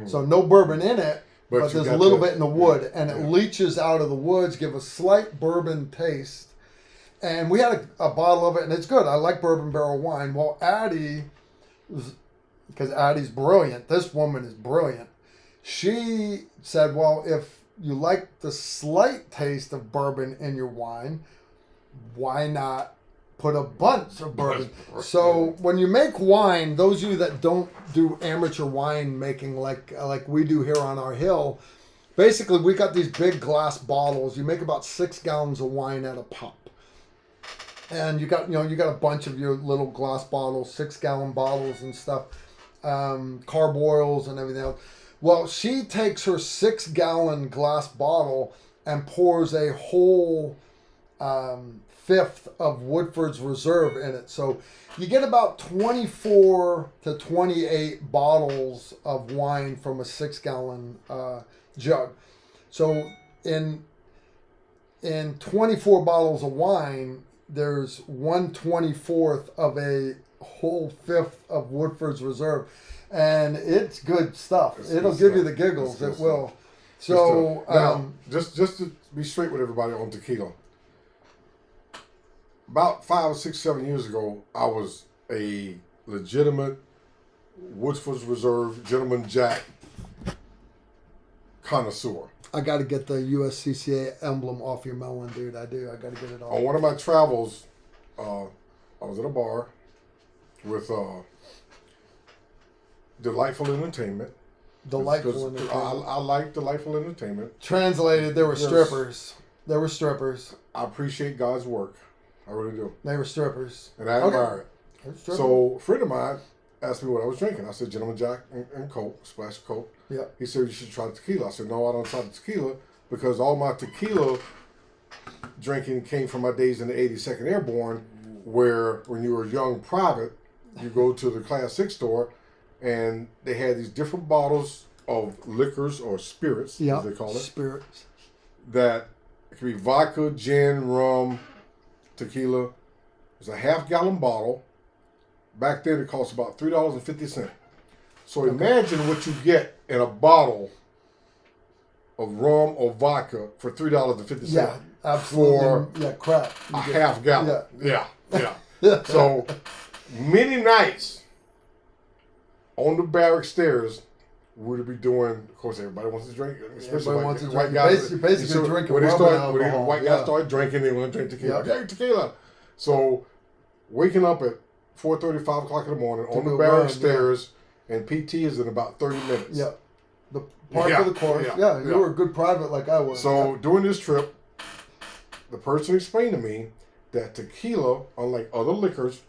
So no bourbon in it, but there's a little bit in the wood. And it leaches out of the woods, give a slight bourbon taste. And we had a bottle of it, and it's good. I like bourbon barrel wine. Well, Addie, because Addie's brilliant. This woman is brilliant. She said, well, if you like the slight taste of bourbon in your wine, why not put a bunch of bourbon? So when you make wine, those of you that don't do amateur wine making like we do here on our hill, basically we got these big glass bottles. You make about 6 gallons of wine at a pop. And you got a bunch of your little glass bottles, 6-gallon bottles and stuff, carboils and everything else. Well, she takes her 6-gallon glass bottle and pours a whole fifth of Woodford's Reserve in it. So you get about 24 to 28 bottles of wine from a 6-gallon jug. So in 24 bottles of wine, there's 1/24 of a whole fifth of Woodford's Reserve. And it's good stuff. It'll give you the giggles. It will. So now, just to be straight with everybody on tequila. About 5, 6, 7 years ago, I was a legitimate Woodford's Reserve Gentleman Jack connoisseur. I got to get the USCCA emblem off your melon, dude. I do. I got to get it off. On one of my travels, I was at a bar with Delightful Entertainment. Delightful Entertainment. I like Delightful Entertainment. Translated, there were strippers. There were strippers. I appreciate God's work. I really do. They were strippers. And I admire it. So a friend of mine asked me what I was drinking. I said, Gentleman Jack and Coke, splash of Coke. Yeah. He said, you should try tequila. I said, no, I don't try the tequila because all my tequila drinking came from my days in the 82nd Airborne, where when you were a young private, you go to the Class 6 store and they had these different bottles of liquors or spirits, as they call it. Spirits. That it could be vodka, gin, rum, tequila. It's a half-gallon bottle. Back then, it cost about $3.50. So imagine what you get in a bottle of rum or vodka for $3.50. Yeah, absolutely. For crap. a half gallon. Yeah. So many nights on the barrack stairs, we'd be doing. Of course, everybody wants to drink. Especially white guys. You're basically drinking when alcohol. White guys start drinking, they want to drink tequila. Yeah. Hey, tequila. So waking up at 4:30, 5 o'clock in the morning on the barrack stairs, and PT is in about 30 minutes. Yeah. The part for the course. Yeah, you were a good private like I was. So during this trip, the person explained to me that tequila, unlike other liquors,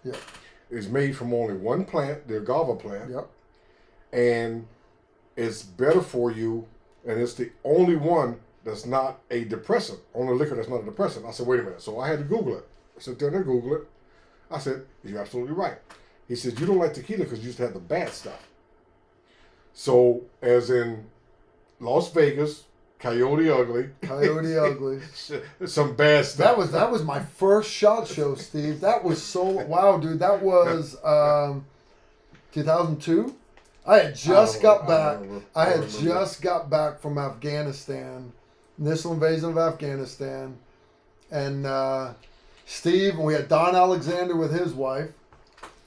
is made from only one plant, the agave plant. Yep. and it's better for you, and it's the only one that's not a depressant, only liquor that's not a depressant. I said, wait a minute. So I had to Google it. I sat there and Google it. I said, you're absolutely right. He said, you don't like tequila because you used to have the bad stuff. So, as in Las Vegas, Coyote Ugly. Coyote Ugly. Some bad stuff. That was my first SHOT Show, Steve. That was so wow, dude. That was 2002. I had just got back. I had just got back from Afghanistan, initial invasion of Afghanistan, and Steve, and we had Don Alexander with his wife,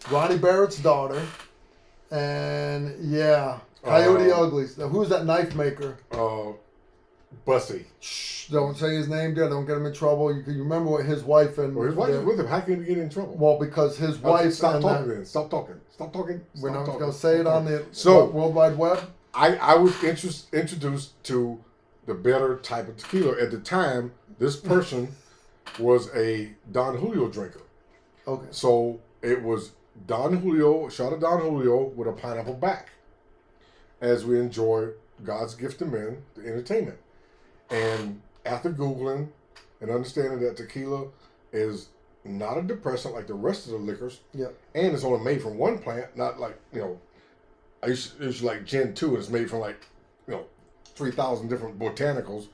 Ronnie Barrett's daughter, and yeah, Coyote Ugly. Who's that knife maker? Bussy. Shh, don't say his name there. Don't get him in trouble. You remember what his wife and... Well, his wife is with him. How can he get in trouble? Well, because his wife... Stop talking then. Stop talking. Stop talking. We're not going to say it on the World Wide Web. I was introduced to the better type of tequila. At the time, this person was a Don Julio drinker. Okay. So it was Don Julio, a shot of Don Julio with a pineapple back, as we enjoy God's gift to men, the entertainment. And after Googling and understanding that tequila is not a depressant like the rest of the liquors, and it's only made from one plant, not like, I used to like gin too, and it's made from like, 3,000 different botanicals.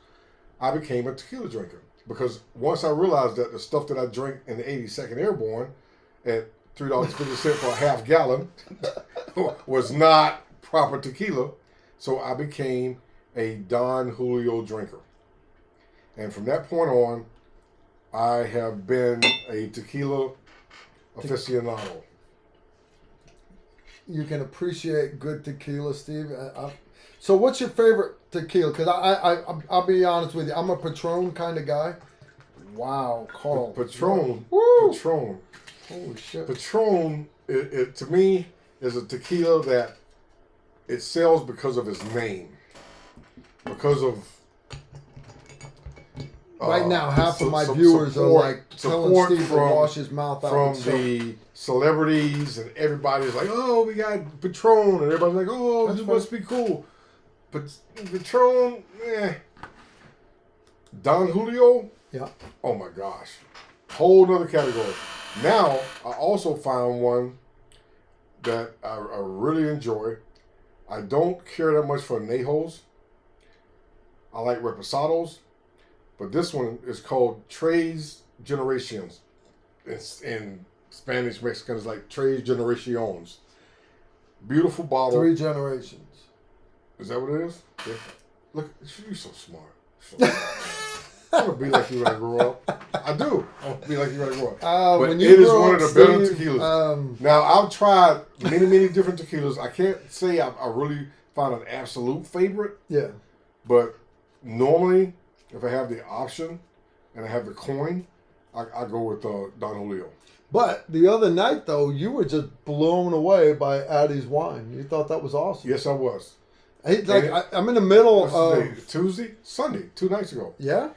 I became a tequila drinker because once I realized that the stuff that I drank in the 82nd Airborne at $3.50 for a half gallon was not proper tequila, so I became a Don Julio drinker. And from that point on, I have been a tequila aficionado. You can appreciate good tequila, Steve. So what's your favorite tequila? Because I'll be honest with you. I'm a Patron kind of guy. Wow, Carl. Patron. Woo! Patron. Holy shit. Patron, it to me, is a tequila that it sells because of its name. Because of... Right now, half of my viewers are like telling Steve to wash his mouth out. From the celebrities, and everybody's like, oh, we got Patron, and everybody's like, oh, this must be cool. But Patron, Don Julio, oh my gosh, whole nother category. Now, I also found one that I really enjoy. I don't care that much for añejos. I like reposados. But this one is called Tres Generations. It's in Spanish, Mexican, it's like Tres Generaciones. Beautiful bottle. 3 generations. Is that what it is? Yeah. Look, you're so smart. I want to be like you when I grow up. I do. I want to be like you when I grow up. But it is one of the better tequilas. Now, I've tried many different tequilas. I can't say I really found an absolute favorite. Yeah. But normally, if I have the option and I have the coin, I go with Don Julio. But the other night, though, you were just blown away by Addie's wine. You thought that was awesome. Yes, I was. I'm in the middle of... Tuesday? Sunday, 2 nights ago. Yeah.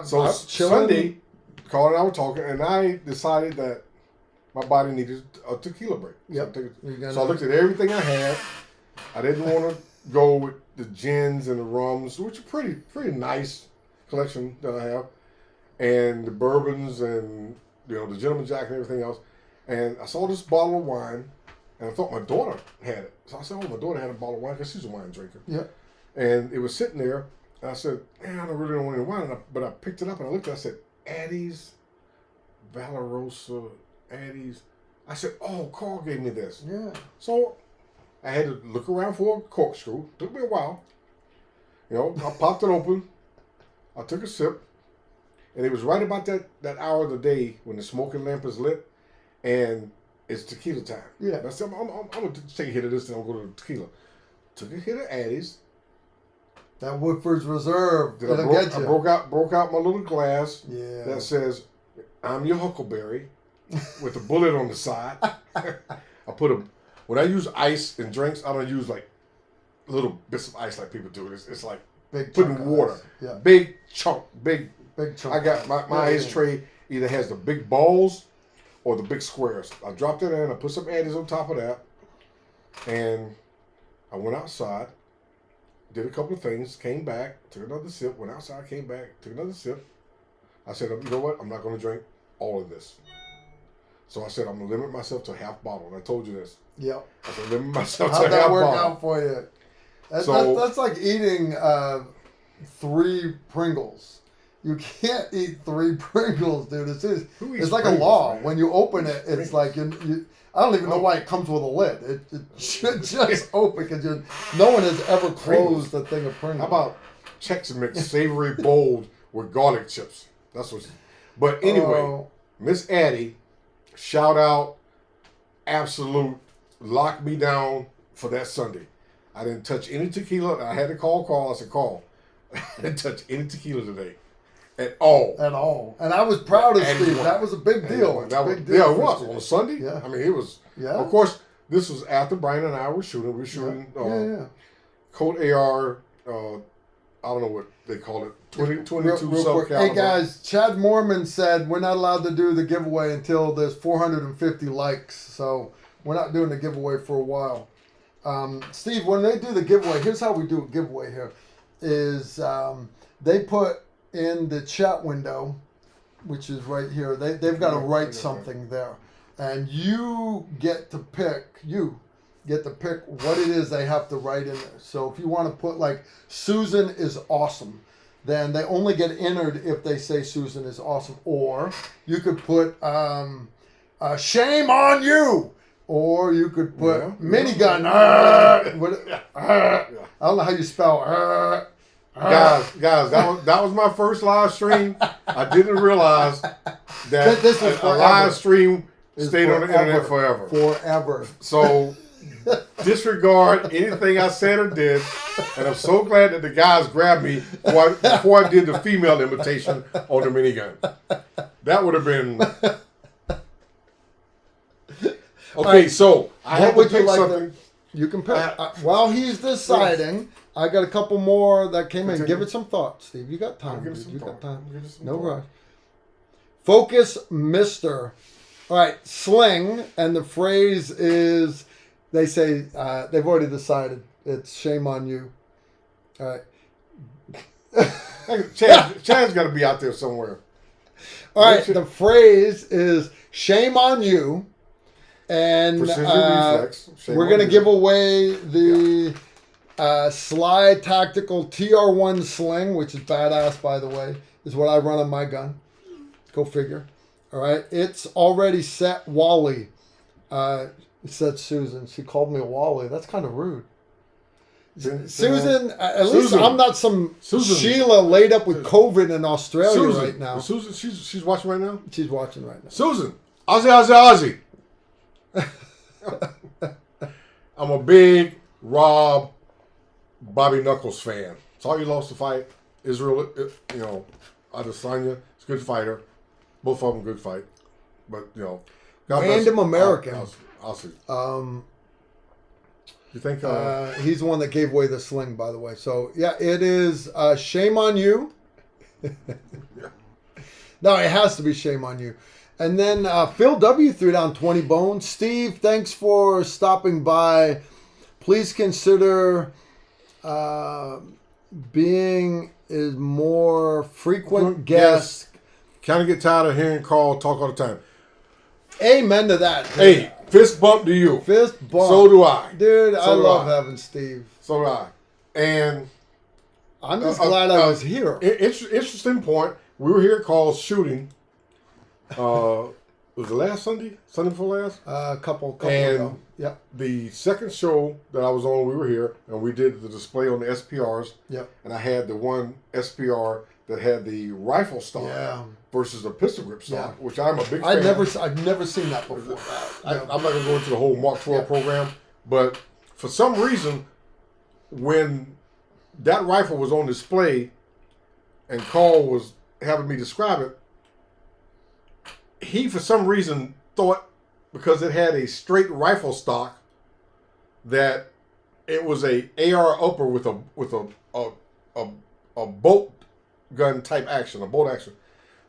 So Sunday, Carl and I were talking, and I decided that my body needed a tequila break. Yep. So I looked at everything I had. I didn't want to go with the gins and the rums, which are pretty nice collection that I have, and the bourbons and the Gentleman Jack and everything else. And I saw this bottle of wine, and I thought my daughter had it. So I said, "Oh, my daughter had a bottle of wine because she's a wine drinker." Yeah. And it was sitting there, and I said, "Man, I really don't want any wine." But I picked it up and I looked at it. I said, "Addie's Valorosa, Addie's." I said, "Oh, Carl gave me this." Yeah. So I had to look around for a corkscrew. Took me a while. I popped it open. I took a sip, and it was right about that hour of the day when the smoking lamp is lit, and it's tequila time. Yeah. I said, I'm going to take a hit of this, and I'll go to tequila. Took a hit of Addie's. That Woodford's Reserve. I broke out my little glass that says, "I'm your Huckleberry," with a bullet on the side. When I use ice in drinks, I don't use like little bits of ice like people do. It's like big putting water. Yeah. Big chunk. I got my ice tray either has the big balls or the big squares. I dropped it in, I put some Addis on top of that, and I went outside, did a couple of things, came back, took another sip, went outside, came back, took another sip. I said, you know what? I'm not going to drink all of this. So I said, I'm going to limit myself to a half bottle. And I told you this. Yep. I said, limit myself to How'd a half that work bottle. out for you? That's like eating 3 Pringles. You can't eat 3 Pringles, dude. It's like Pringles, a law. man? When you open it, it's like I don't even know why it comes with a lid. It should just open because no one has ever closed a thing of Pringles. How about Chex Mix savory bold with garlic chips? That's what. But anyway, Miss Addie, shout out, absolute, locked me down for that Sunday. I didn't touch any tequila. I had to call Carl. I said, Carl, I didn't touch any tequila today. At all. And I was proud of Steve. That was a big deal. It was. On a Sunday? Yeah. I mean, it was. Yeah. Of course, this was after Brian and I were shooting. We were shooting Colt AR, I don't know what they call it, 22 real sub caliber. Hey guys, Chad Mormon said we're not allowed to do the giveaway until there's 450 likes. So we're not doing the giveaway for a while. Steve, when they do the giveaway, here's how we do a giveaway here. Is they put in the chat window, which is right here, they've got to write something there. And you get to pick what it is they have to write in there. So if you want to put like, Susan is awesome, then they only get entered if they say Susan is awesome. Or you could put shame on you. Or you could put minigun. I don't know how you spell Guys, that was my first live stream. I didn't realize that this is a live stream stayed on the internet forever. Forever. So disregard anything I said or did, and I'm so glad that the guys grabbed me before I did the female imitation on the minigun. That would have been okay. Right. So I have to pick something. You can pick. While he's deciding, I got a couple more that came in. Give it some thought, Steve. You got time. You got time. No rush. Focus, Mister. All right, sling, and the phrase is, they say, they've already decided. It's shame on you. All right. Chad's got to be out there somewhere. All right, the phrase is shame on you. And we're going to give away the Sly Tactical TR1 sling, which is badass, by the way, is what I run on my gun. Go figure. All right. It's already set, Wally. Said Susan. She called me a Wally. That's kind of rude. Susan, at least I'm not some Sheila laid up with COVID in Australia right now. Susan, she's watching right now? She's watching right now. Susan, Aussie. I'm a big Rob Bobby Knuckles fan. Saw you lost the fight. Israel, Adesanya, it's a good fighter. Both of them good fight. But, random American. I'll see. You think? He's the one that gave away the sling, by the way. So, yeah, it is shame on you. No, it has to be shame on you. And then Phil W. threw down 20 bones. Steve, thanks for stopping by. Please consider being a more frequent guest. Kind of get tired of hearing Carl talk all the time. Amen to that. Dude. Hey, fist bump to you. Fist bump. So do I. Dude, I love having Steve. So do I. And I'm just glad I was here. Interesting point. We were here at Carl's shooting. Was it last Sunday? Sunday before last? A couple and ago. Yep. The second show that I was on, we were here, and we did the display on the SPRs. Yep. And I had the one SPR that had the rifle stock versus a pistol grip stock, which I'm a big fan. I've never seen that before. I'm not going to go into the whole Mark 12 program, but for some reason, when that rifle was on display and Carl was having me describe it, he, for some reason, thought because it had a straight rifle stock that it was a AR upper with a bolt gun type action, a bolt action.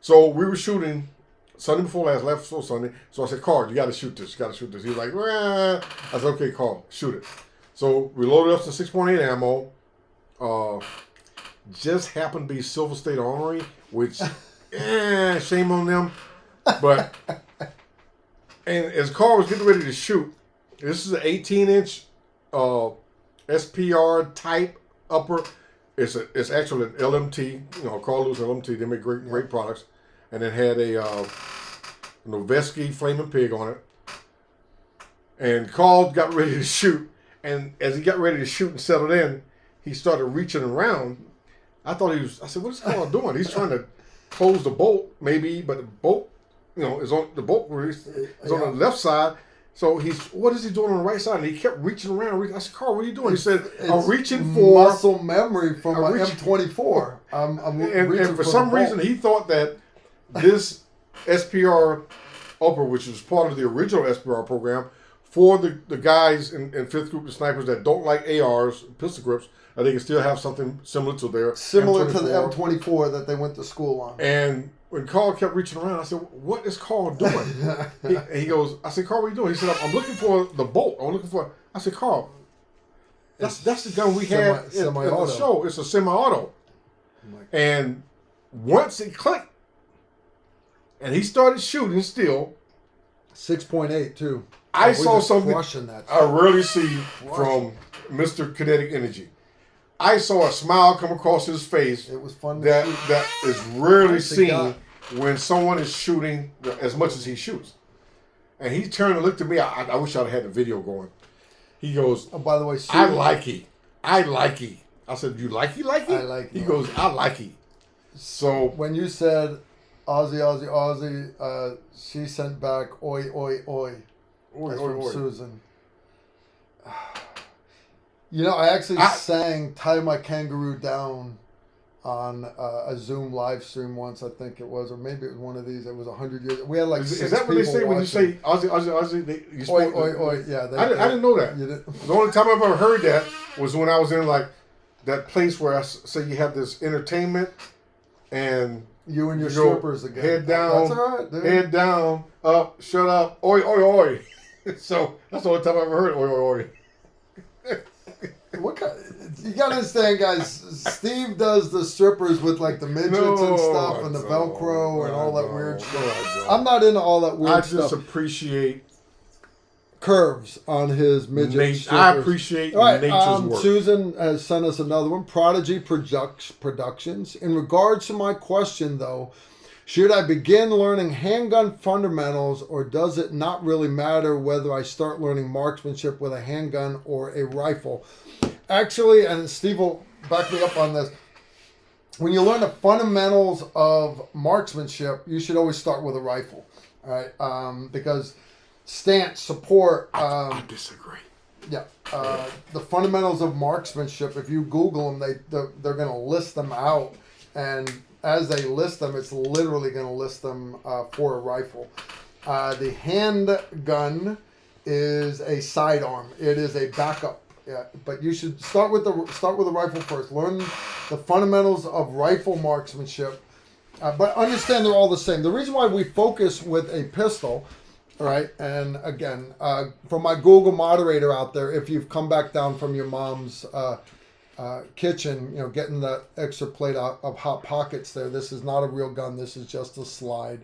So we were shooting Sunday before last Sunday. So I said, Carl, you got to shoot this. You got to shoot this. He was like, I said, okay, Carl, shoot it. So we loaded up to 6.8 ammo. Just happened to be Silver State Armory, which, shame on them. But, and as Carl was getting ready to shoot, this is an 18-inch SPR type upper. It's actually an LMT, Carl Lewis LMT. They make great products. And it had a Noveski Flaming Pig on it. And Carl got ready to shoot. And as he got ready to shoot and settled in, he started reaching around. I said, what is Carl doing? He's trying to close the bolt, maybe, but the bolt, is on the bolt is on the left side. So what is he doing on the right side? And he kept reaching around. I said, Carl, what are you doing? He said, I'm reaching for muscle memory from my M24. And for some reason, he thought that this SPR upper, which was part of the original SPR program, for the guys in 5th Group, the snipers that don't like ARs, pistol grips, they can still have something similar to their similar M24. To the M24 that they went to school on. And when Carl kept reaching around, I said, what is Carl doing? he goes, I said, Carl, what are you doing? He said, I'm looking for the bolt. I said, Carl, that's the gun we had in the show. It's a semi-auto. And once it clicked, and he started shooting still. 6.8 too. I saw something I rarely see from Mr. Kinetic Energy. I saw a smile come across his face. It was fun. That is rarely seen when someone is shooting as much as he shoots. And he turned and looked at me. I wish I'd had the video going. He goes, oh, by the way, I like it. I said, you like it? I like it. He goes, I like it. So when you said Aussie, she sent back oi. That's from Susan. I actually sang "Tie My Kangaroo Down" on a Zoom live stream once. I think it was, or maybe it was one of these. It was 100 years. We had like is that what they say when you say Aussie? Oi. Yeah, I didn't know that. The only time I've ever heard that was when I was in like that place where I say you have this entertainment and you and your strippers again. Head down, that's all right, dude. Head down, up, shut up, oi. So that's the only time I've ever heard oi. What kind? You gotta understand, guys. Steve does the strippers with like the midgets and stuff, and the Velcro and all that weird shit. I'm not into all that weird stuff. I just appreciate curves on his midget strippers. I appreciate nature's work. Susan has sent us another one. Prodigy Productions. In regards to my question, though, should I begin learning handgun fundamentals, or does it not really matter whether I start learning marksmanship with a handgun or a rifle? Actually, and Steve will back me up on this, when you learn the fundamentals of marksmanship, you should always start with a rifle, all right? Because stance, support. I disagree. Yeah, the fundamentals of marksmanship. If you Google them, they're going to list them out, and as they list them, it's literally going to list them for a rifle. The handgun is a sidearm. It is a backup. Yeah, but you should start with a rifle first. Learn the fundamentals of rifle marksmanship, but understand they're all the same. The reason why we focus with a pistol, all right, and again, from my Google moderator out there, if you've come back down from your mom's kitchen, getting that extra plate of Hot Pockets there, this is not a real gun. This is just a slide.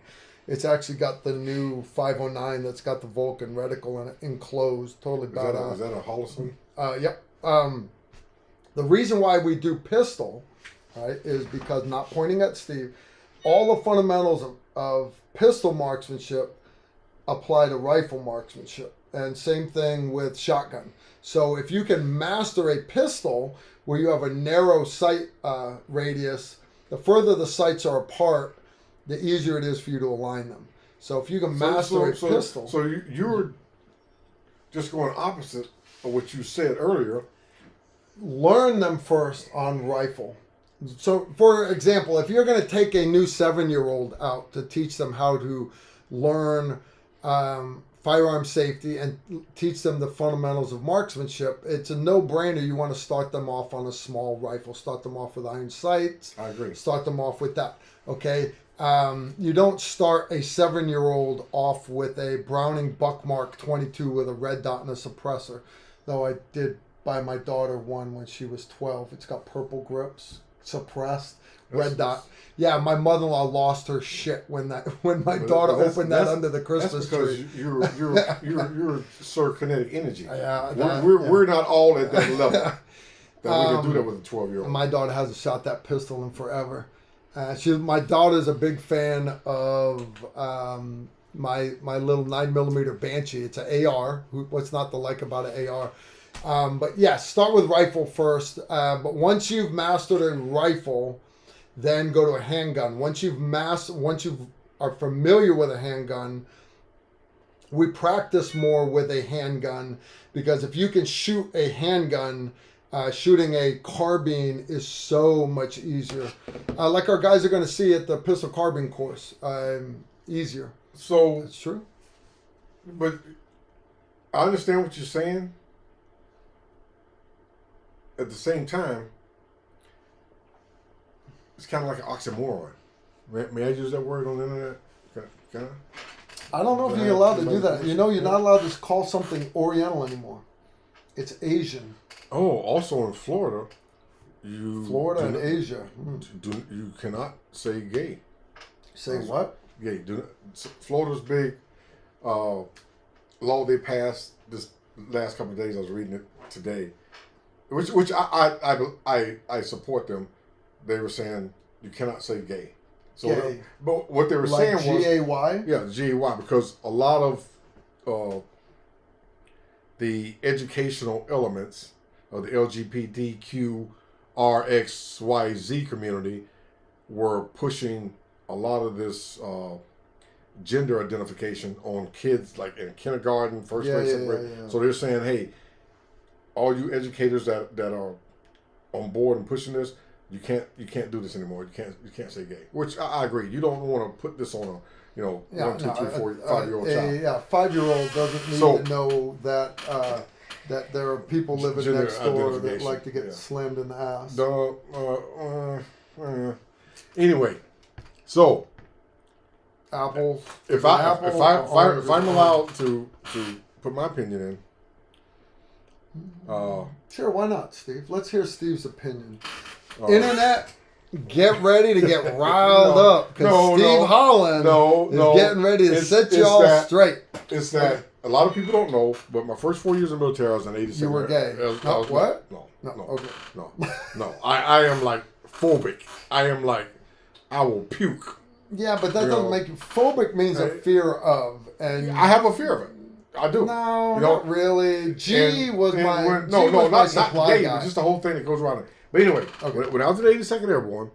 It's actually got the new 509 that's got the Vulcan reticle in it, enclosed, totally badass. Is that a Holland? Yep. The reason why we do pistol, right, is because, not pointing at Steve, all the fundamentals of pistol marksmanship apply to rifle marksmanship. And same thing with shotgun. So if you can master a pistol where you have a narrow sight radius, the further the sights are apart, the easier it is for you to align them. So if you can master a pistol... So you were just going opposite of what you said earlier. Learn them first on rifle. So, for example, if you're going to take a new 7-year-old out to teach them how to learn firearm safety and teach them the fundamentals of marksmanship, it's a no-brainer. You want to start them off on a small rifle. Start them off with iron sights. I agree. Start them off with that. Okay? You don't start a 7-year-old off with a Browning Buckmark 22 with a red dot and a suppressor. Though I did buy my daughter one when she was 12. It's got purple grips, suppressed, red dot. Yeah, my mother-in-law lost her shit when my daughter opened that under the Christmas because tree. You're Sir Kinetic Energy. Yeah, we're not all at that level that we can do that with a 12-year-old. My daughter hasn't shot that pistol in forever. My daughter's a big fan of my little 9mm Banshee. It's an AR. What's not to like about an AR? But yeah, start with rifle first. But once you've mastered a rifle, then go to a handgun. Once you are familiar with a handgun, we practice more with a handgun, because if you can shoot a handgun, shooting a carbine is so much easier. Like our guys are going to see at the pistol carbine course, easier. So that's true. But I understand what you're saying. At the same time, it's kind of like an oxymoron. May I use that word on the internet? Can I? I don't know if you're allowed to do that. You know, you're not allowed to call something Oriental anymore. It's Asian. Oh, also in Florida, and Asia. You cannot say gay. Say what? Gay. Florida's big law they passed this last couple of days. I was reading it today, which I support them. They were saying you cannot say gay. So, gay. But what they were like saying was G-A-Y? Yeah, G-A-Y, because a lot of the educational elements of the LGBTQRXYZ community were pushing a lot of this gender identification on kids, like in kindergarten, first grade, second grade. Yeah. So they're saying, hey, all you educators that are on board and pushing this, you can't do this anymore. You can't say gay. Which I agree. You don't want to put this on a 1, 2, 3, 4, 5-year-old child. Yeah, 5-year-old doesn't need to know that that there are people living next door that like to get slammed in the ass. Anyway, so apples. If I'm allowed to put my opinion in. Sure, why not, Steve? Let's hear Steve's opinion. Internet, get ready to get riled up, because Steve Holland is getting ready to set you all straight. It's that a lot of people don't know, but my first 4 years in the military, I was in 86. You were gay. What? No. I am like phobic. I am like, I will puke. Yeah, but that doesn't make you phobic. Means a fear of, and I have a fear of it. I do. No, not really. Not gay, but just the whole thing that goes around it. But anyway, when I was in the 82nd Airborne,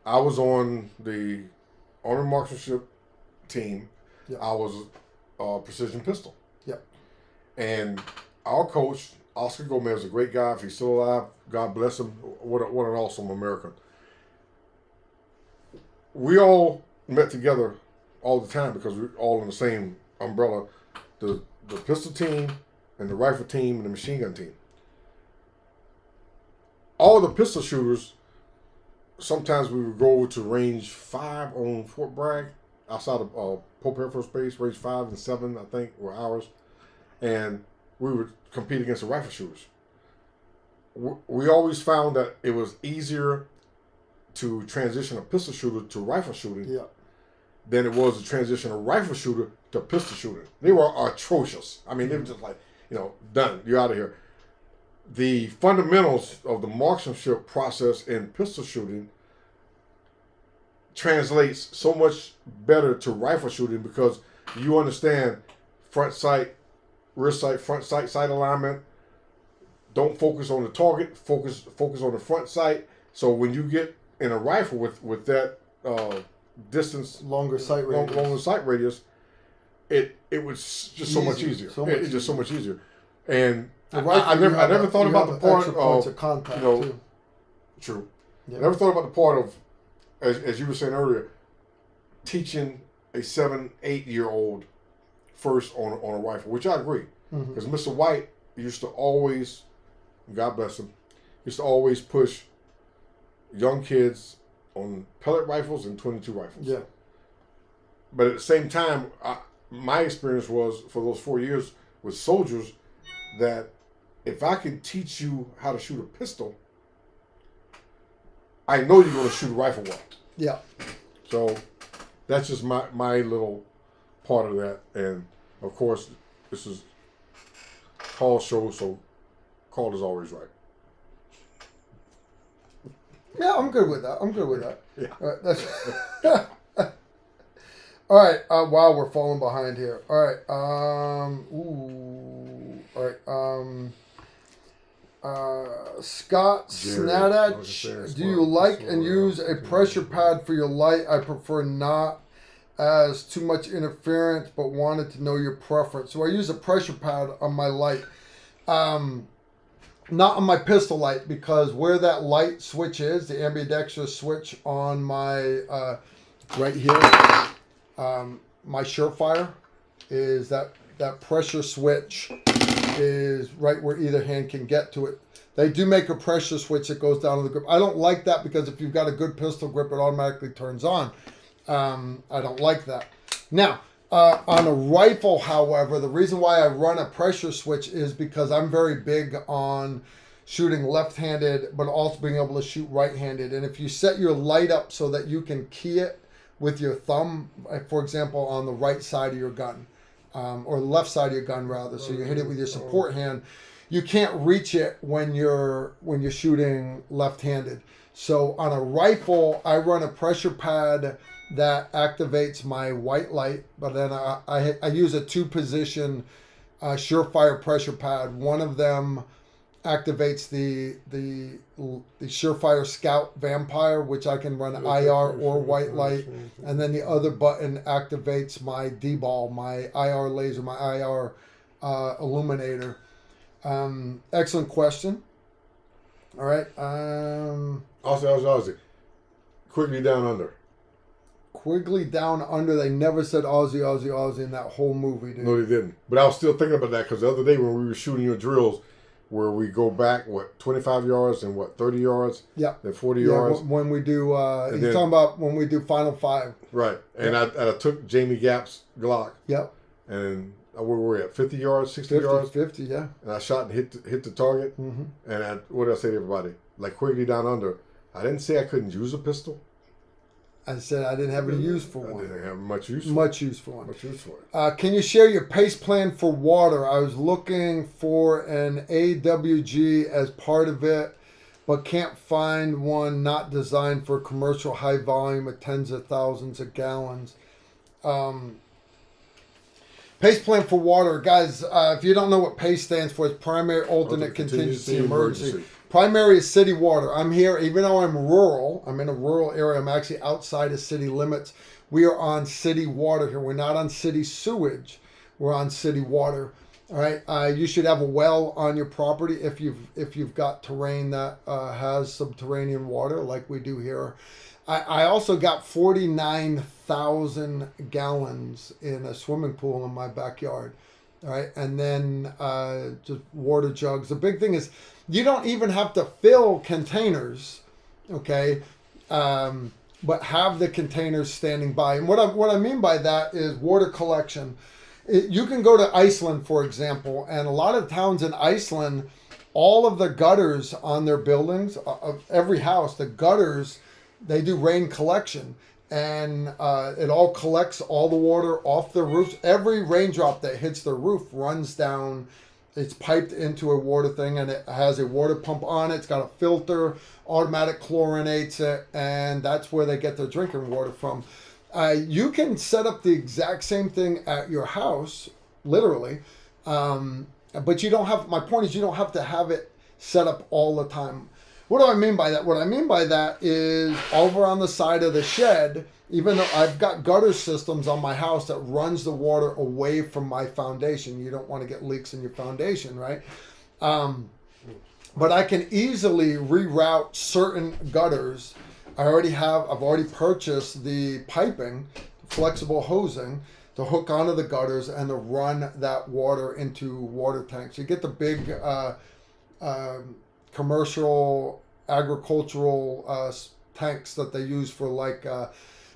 I was on the armory marksmanship team. Yep. I was precision pistol. Yep. And our coach, Oscar Gomez, is a great guy. If he's still alive, God bless him. What an awesome American. We all met together all the time because we're all in the same umbrella. The pistol team and the rifle team and the machine gun team. All the pistol shooters, sometimes we would go to range 5 on Fort Bragg, outside of Pope Air Force Base. Range 5 and 7, I think, were ours. And we would compete against the rifle shooters. We always found that it was easier to transition a pistol shooter to rifle shooting than it was to transition a rifle shooter to pistol shooting. They were atrocious. I mean, they were just like, done. You're out of here. The fundamentals of the marksmanship process in pistol shooting translates so much better to rifle shooting because you understand front sight, rear sight, front sight, sight alignment. Don't focus on the target. Focus on the front sight. So when you get in a rifle with that distance, longer sight radius, it was just so much easier. It's just so much easier. And I never thought about the part of contact too. True. Yep. I never thought about the part of, as you were saying earlier, teaching a 7-8-year-old first on a rifle, which I agree. Because Mr. White used to always, God bless him, used to always push young kids on pellet rifles and 22 rifles. Yeah. But at the same time, my experience was for those 4 years with soldiers, that if I can teach you how to shoot a pistol, I know you're going to shoot a rifle well. Yeah. So that's just my little part of that. And of course, this is Carl's show, so Carl is always right. Yeah, I'm good with that. Yeah. All right, that's all right. Wow, we're falling behind here. All right. Scott Snadach, do you like and use a pressure pad for your light? I prefer not, as too much interference, but wanted to know your preference. So I use a pressure pad on my light. Not on my pistol light, because where that light switch is, the ambidextrous switch on my right here, my Surefire, is that pressure switch is right where either hand can get to it. They do make a pressure switch that goes down to the grip. I don't like that, because if you've got a good pistol grip, it automatically turns on. I don't like that. Now, on a rifle, however, the reason why I run a pressure switch is because I'm very big on shooting left-handed, but also being able to shoot right-handed. And if you set your light up so that you can key it with your thumb, for example, on the right side of your gun, or the left side of your gun rather, so you hit it with your support hand, you can't reach it when you're shooting left-handed. So on a rifle, I run a pressure pad that activates my white light, but then I use a 2-position Surefire pressure pad. One of them activates the Surefire Scout Vampire, which I can run IR or white light, and then the other button activates my D-ball, my IR laser, my IR illuminator. Excellent question. All right. Aussie. Quickly Down Under. Quigley Down Under. They never said Aussie in that whole movie, dude. No, they didn't. But I was still thinking about that, because the other day when we were shooting your drills, where we go back, 25 yards and 30 yards? Yeah. Then 40 yards? When we do, you're talking about when we do Final Five. Right. And yep. I took Jamie Gapp's Glock. Yep. And where were we at? 50 yards, 60 50, yards? 50, yeah. And I shot and hit the target. Mm-hmm. And what did I say to everybody? Like Quigley Down Under. I didn't say I couldn't use a pistol. I said I didn't have any use for one. I didn't have much use for it. Much use for one. Much use for it. Can you share your pace plan for water? I was looking for an AWG as part of it, but can't find one not designed for commercial high volume at tens of thousands of gallons. Pace plan for water. Guys, if you don't know what PACE stands for, it's Primary Alternate Contingency Emergency. Primary is city water. I'm here, even though I'm rural, I'm in a rural area, I'm actually outside of city limits. We are on city water here. We're not on city sewage. We're on city water. All right. You should have a well on your property if you've got terrain that has subterranean water like we do here. I also got 49,000 gallons in a swimming pool in my backyard. All right. And then just water jugs. The big thing is you don't even have to fill containers, okay? But have the containers standing by. And what I mean by that is water collection. You can go to Iceland, for example, and a lot of towns in Iceland, all of the gutters on their buildings, of every house, the gutters, they do rain collection. And it all collects all the water off their roofs. Every raindrop that hits their roof runs down. It's piped into a water thing, and it has a water pump on it. It's got a filter, automatic chlorinates it, and that's where they get their drinking water from. You can set up the exact same thing at your house, literally, but you don't have. My point is, you don't have to have it set up all the time. What do I mean by that? What I mean by that is over on the side of the shed, even though I've got gutter systems on my house that runs the water away from my foundation. You don't want to get leaks in your foundation, right? But I can easily reroute certain gutters. I've already purchased the piping, flexible hosing, to hook onto the gutters and to run that water into water tanks. You get the big commercial agricultural tanks that they use for like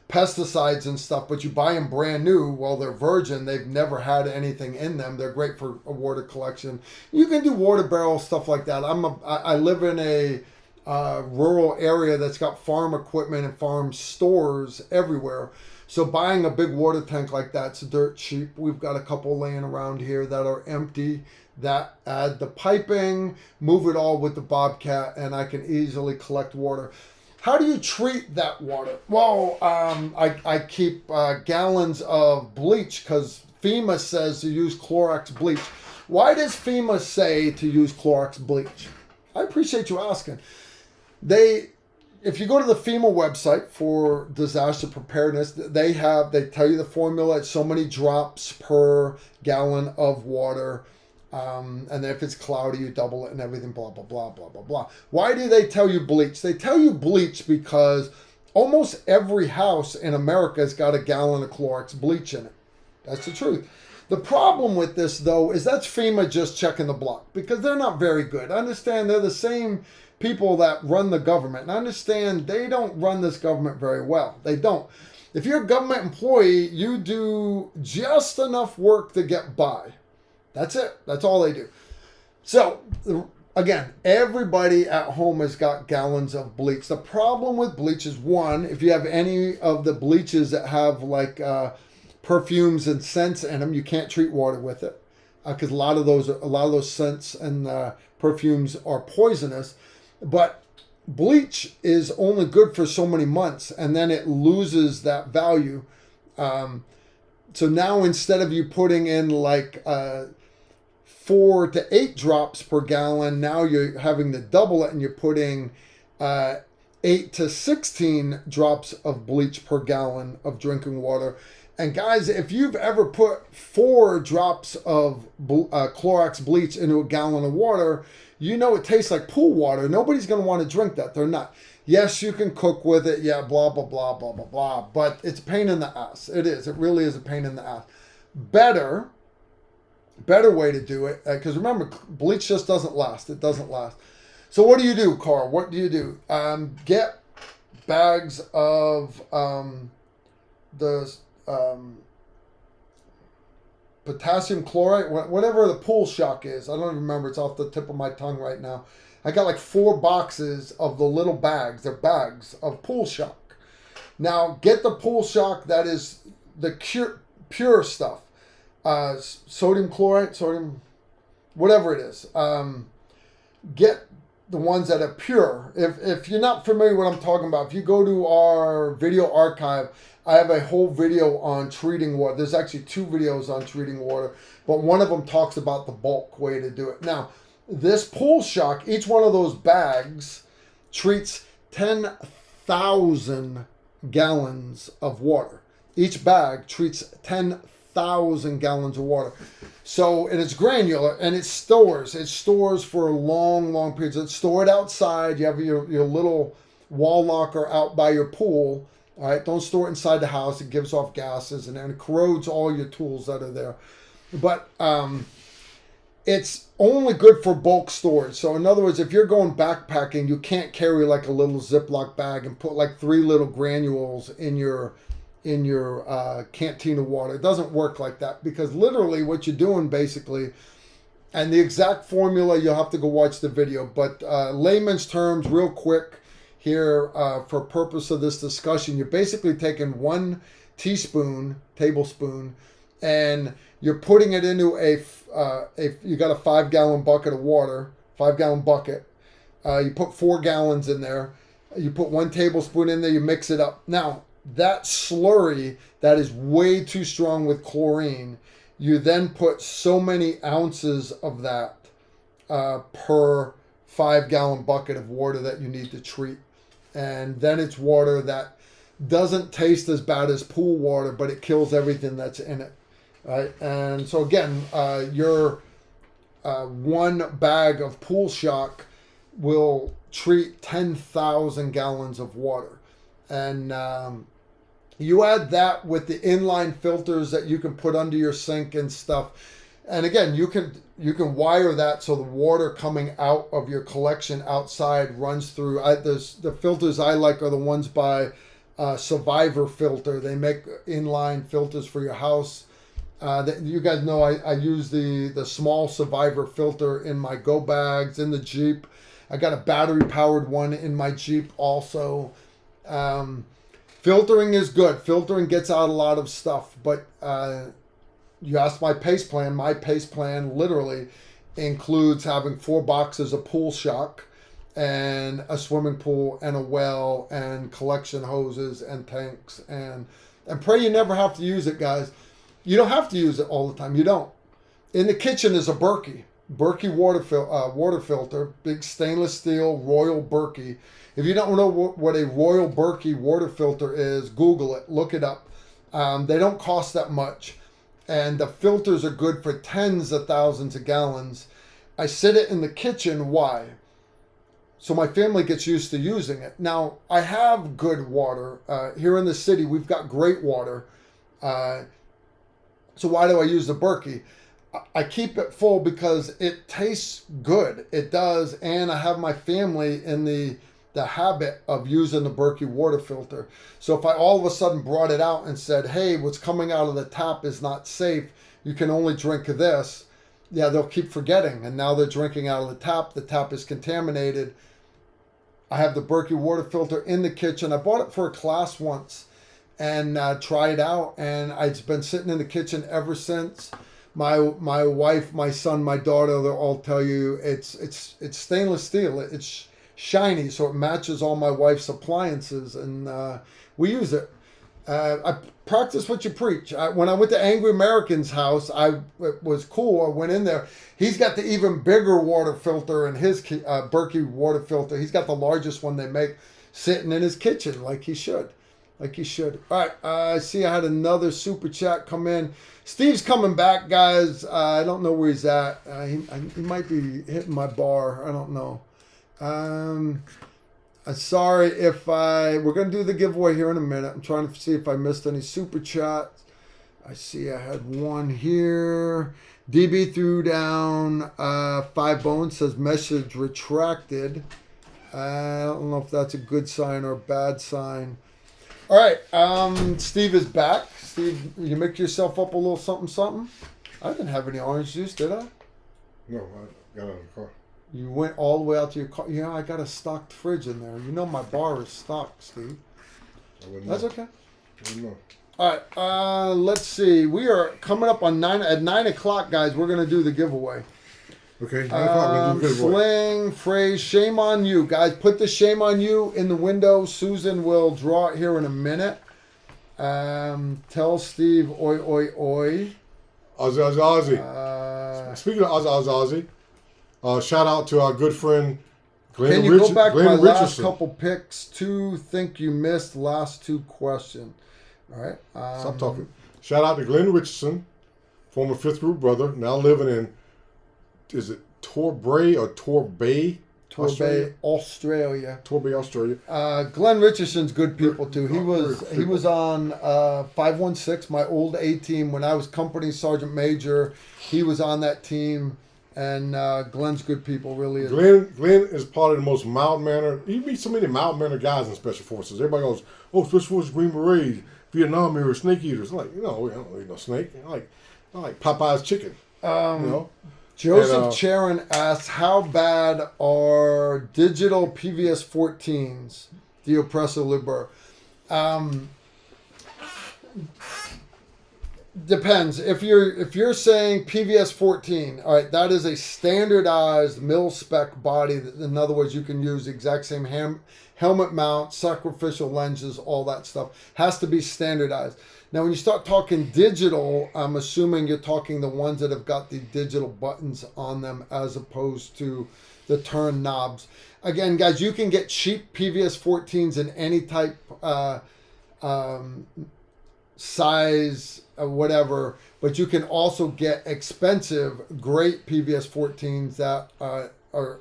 pesticides and stuff, but you buy them brand new. Well, they're virgin. They've never had anything in them. They're great for a water collection. You can do water barrels, stuff like that. I live in a rural area that's got farm equipment and farm stores everywhere. So buying a big water tank like that's dirt cheap. We've got a couple laying around here that are empty. That add the piping, move it all with the Bobcat, and I can easily collect water. How do you treat that water? Well, I keep gallons of bleach because FEMA says to use Clorox bleach. Why does FEMA say to use Clorox bleach? I appreciate you asking. If you go to the FEMA website for disaster preparedness, they tell you the formula. It's so many drops per gallon of water. And then if it's cloudy, you double it and everything, blah, blah, blah, blah, blah, blah. Why do they tell you bleach? They tell you bleach because almost every house in America has got a gallon of Clorox bleach in it. That's the truth. The problem with this, though, is that's FEMA just checking the block because they're not very good. I understand they're the same people that run the government. And I understand they don't run this government very well. They don't. If you're a government employee, you do just enough work to get by. That's it. That's all they do. So, again, everybody at home has got gallons of bleach. The problem with bleach is, one, if you have any of the bleaches that have like perfumes and scents in them, you can't treat water with it because a lot of those scents and perfumes are poisonous. But bleach is only good for so many months, and then it loses that value. So now instead of you putting in like 4 to 8 drops per gallon, now you're having to double it and you're putting 8 to 16 drops of bleach per gallon of drinking water. And guys, if you've ever put 4 drops of Clorox bleach into a gallon of water, you know it tastes like pool water. Nobody's going to want to drink that. They're not. Yes, you can cook with it. Yeah, blah, blah, blah, blah, blah, blah. But it's a pain in the ass. It is. It really is a pain in the ass. Better way to do it, because remember, bleach just doesn't last. It doesn't last. So what do you do, Carl? What do you do? Get bags of the potassium chloride, whatever the pool shock is. I don't even remember. It's off the tip of my tongue right now. I got like 4 boxes of the little bags. They're bags of pool shock. Now, get the pool shock that is the pure stuff. Sodium chloride, whatever it is. Get the ones that are pure. If you're not familiar with what I'm talking about, if you go to our video archive, I have a whole video on treating water. There's actually 2 videos on treating water, but one of them talks about the bulk way to do it. Now, this pool shock, each one of those bags treats 10,000 gallons of water. Each bag treats 10,000 gallons of water. So, and it's granular, and it stores for long periods. It's stored outside. You have your little wall locker out by your pool. All right, don't store it inside the house. It gives off gases and it corrodes all your tools that are there. But it's only good for bulk storage. So in other words, if you're going backpacking, you can't carry like a little Ziploc bag and put like 3 little granules in your canteen of water. It doesn't work like that, because literally what you're doing basically, and the exact formula, you'll have to go watch the video, but layman's terms real quick here for purpose of this discussion, you're basically taking 1 tablespoon, and you're putting it into you got a 5-gallon bucket of water, 5-gallon bucket. You put 4 gallons in there. You put 1 tablespoon in there. You mix it up. Now, that slurry that is way too strong with chlorine, you then put so many ounces of that per 5-gallon bucket of water that you need to treat. And then it's water that doesn't taste as bad as pool water, but it kills everything that's in it. Right? And so again, your 1 bag of pool shock will treat 10,000 gallons of water. And you add that with the inline filters that you can put under your sink and stuff. And again, you can wire that so the water coming out of your collection outside runs through. The filters I like are the ones by Survivor filter. They make inline filters for your house. You guys know I use the small Survivor filter in my go bags in the Jeep. I got a battery powered one in my Jeep also. Filtering is good. Filtering gets out a lot of stuff, but you asked my pace plan. My pace plan literally includes having 4 boxes of pool shock and a swimming pool and a well and collection hoses and tanks and pray you never have to use it, guys. You don't have to use it all the time. You don't. In the kitchen is a Berkey water filter, big stainless steel Royal Berkey. If you don't know what a Royal Berkey water filter is, Google it, look it up. They don't cost that much. And the filters are good for tens of thousands of gallons. I sit it in the kitchen. Why? So my family gets used to using it. Now, I have good water. Here in the city, we've got great water. So why do I use the Berkey? I keep it full because it tastes good. It does. And I have my family in the habit of using the Berkey water filter. So if I all of a sudden brought it out and said, hey, what's coming out of the tap is not safe, you can only drink this, yeah, they'll keep forgetting. And now they're drinking out of the tap is contaminated. I have the Berkey water filter in the kitchen. I bought it for a class once and tried it out, and it's been sitting in the kitchen ever since. My wife, my son, my daughter, they'll all tell you it's stainless steel. It's shiny, so it matches all my wife's appliances, and we use it. I practice what you preach. When I went to Angry American's house, it was cool. I went in there. He's got the even bigger water filter in his Berkey water filter. He's got the largest one they make sitting in his kitchen, like he should. Like he should. All right, I see I had another super chat come in. Steve's coming back, guys. I don't know where he's at. He might be hitting my bar. I don't know. I'm sorry if we're going to do the giveaway here in a minute. I'm trying to see if I missed any super chats. I see I had one here. DB threw down 5 bones, says message retracted. I don't know if that's a good sign or a bad sign. All right, Steve is back. Steve, you make yourself up a little something? I didn't have any orange juice, did I? No, I got out of the car. You went all the way out to your car. Yeah, I got a stocked fridge in there. You know my bar is stocked, Steve. That's okay. I wouldn't know. All right, let's see. We are coming up on 9 o'clock, guys. We're going to do the giveaway. Okay, 9 o'clock, we're going to do the giveaway. Slang, phrase, shame on you. Guys, put the shame on you in the window. Susan will draw it here in a minute. Tell Steve, oi, oi, oi. Ozzy, Ozzy, Ozzy. Speaking of Ozzy, Ozzy, shout out to our good friend Glenn Can you go back to my Richardson. last couple picks? 2 think you missed last 2 questions. All right. Stop talking. Shout out to Glenn Richardson, former 5th group brother, now living in, is it Torbay or Torbay? Torbay, Australia. Torbay, Australia. Glenn Richardson's good people too. He was on 516, my old A team when I was company sergeant major. He was on that team, and Glenn's good people, really is. Glenn is probably the most mild-mannered. You meet so many mild-mannered guys in Special Forces. Everybody goes, "Oh, Special Forces, Green Berets, Vietnam era, snake eaters." I'm like, I don't eat no snake. I like Popeye's chicken. Joseph Charon asks, how bad are digital PVS 14s, the Oppressor Liber? Depends. If you're saying PVS 14, all right, that is a standardized mil-spec body. In other words, you can use the exact same helmet mount, sacrificial lenses, all that stuff. Has to be standardized. Now, when you start talking digital, I'm assuming you're talking the ones that have got the digital buttons on them as opposed to the turn knobs. Again, guys, you can get cheap PVS 14s in any type, size, whatever, but you can also get expensive, great PVS 14s that are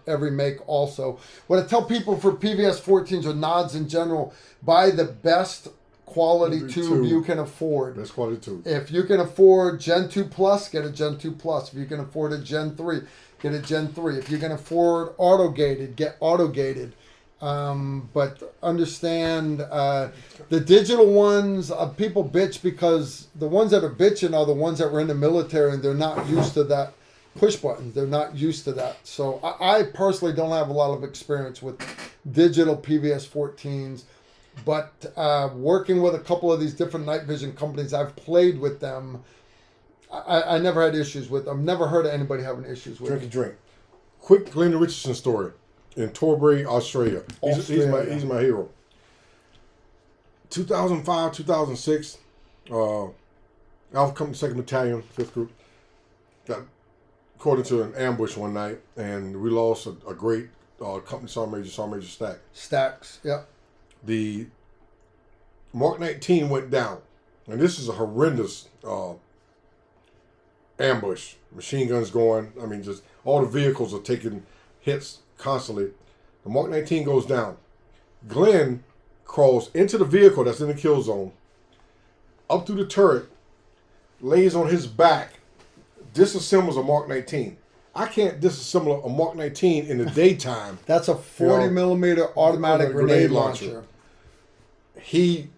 every make also. What I tell people for PVS 14s or nods in general, buy the best quality tube you can afford. Best quality tube. If you can afford Gen 2 Plus, get a Gen 2 Plus. If you can afford a Gen 3, get a Gen 3. If you can afford auto-gated, get auto-gated. But understand the digital ones, people bitch because the ones that are bitching are the ones that were in the military and they're not used to that push buttons. They're not used to that. So I personally don't have a lot of experience with digital PVS 14s, but working with a couple of these different night vision companies, I've played with them. I never had issues with them. Never heard of anybody having issues with them. Drink. Quick Glenda Richardson story in Torbay, Australia. He's my hero. 2005, 2006, Alpha Company 2nd Battalion, 5th Group, got caught into an ambush one night, and we lost a great company Sergeant Major Stack. Stacks, yep. The Mark 19 went down, and this is a horrendous ambush. Machine guns going. I mean, just all the vehicles are taking hits constantly. The Mark 19 goes down. Glenn crawls into the vehicle that's in the kill zone, up through the turret, lays on his back, disassembles a Mark 19. I can't disassemble a Mark 19 in the daytime. That's a 40 millimeter automatic grenade launcher. He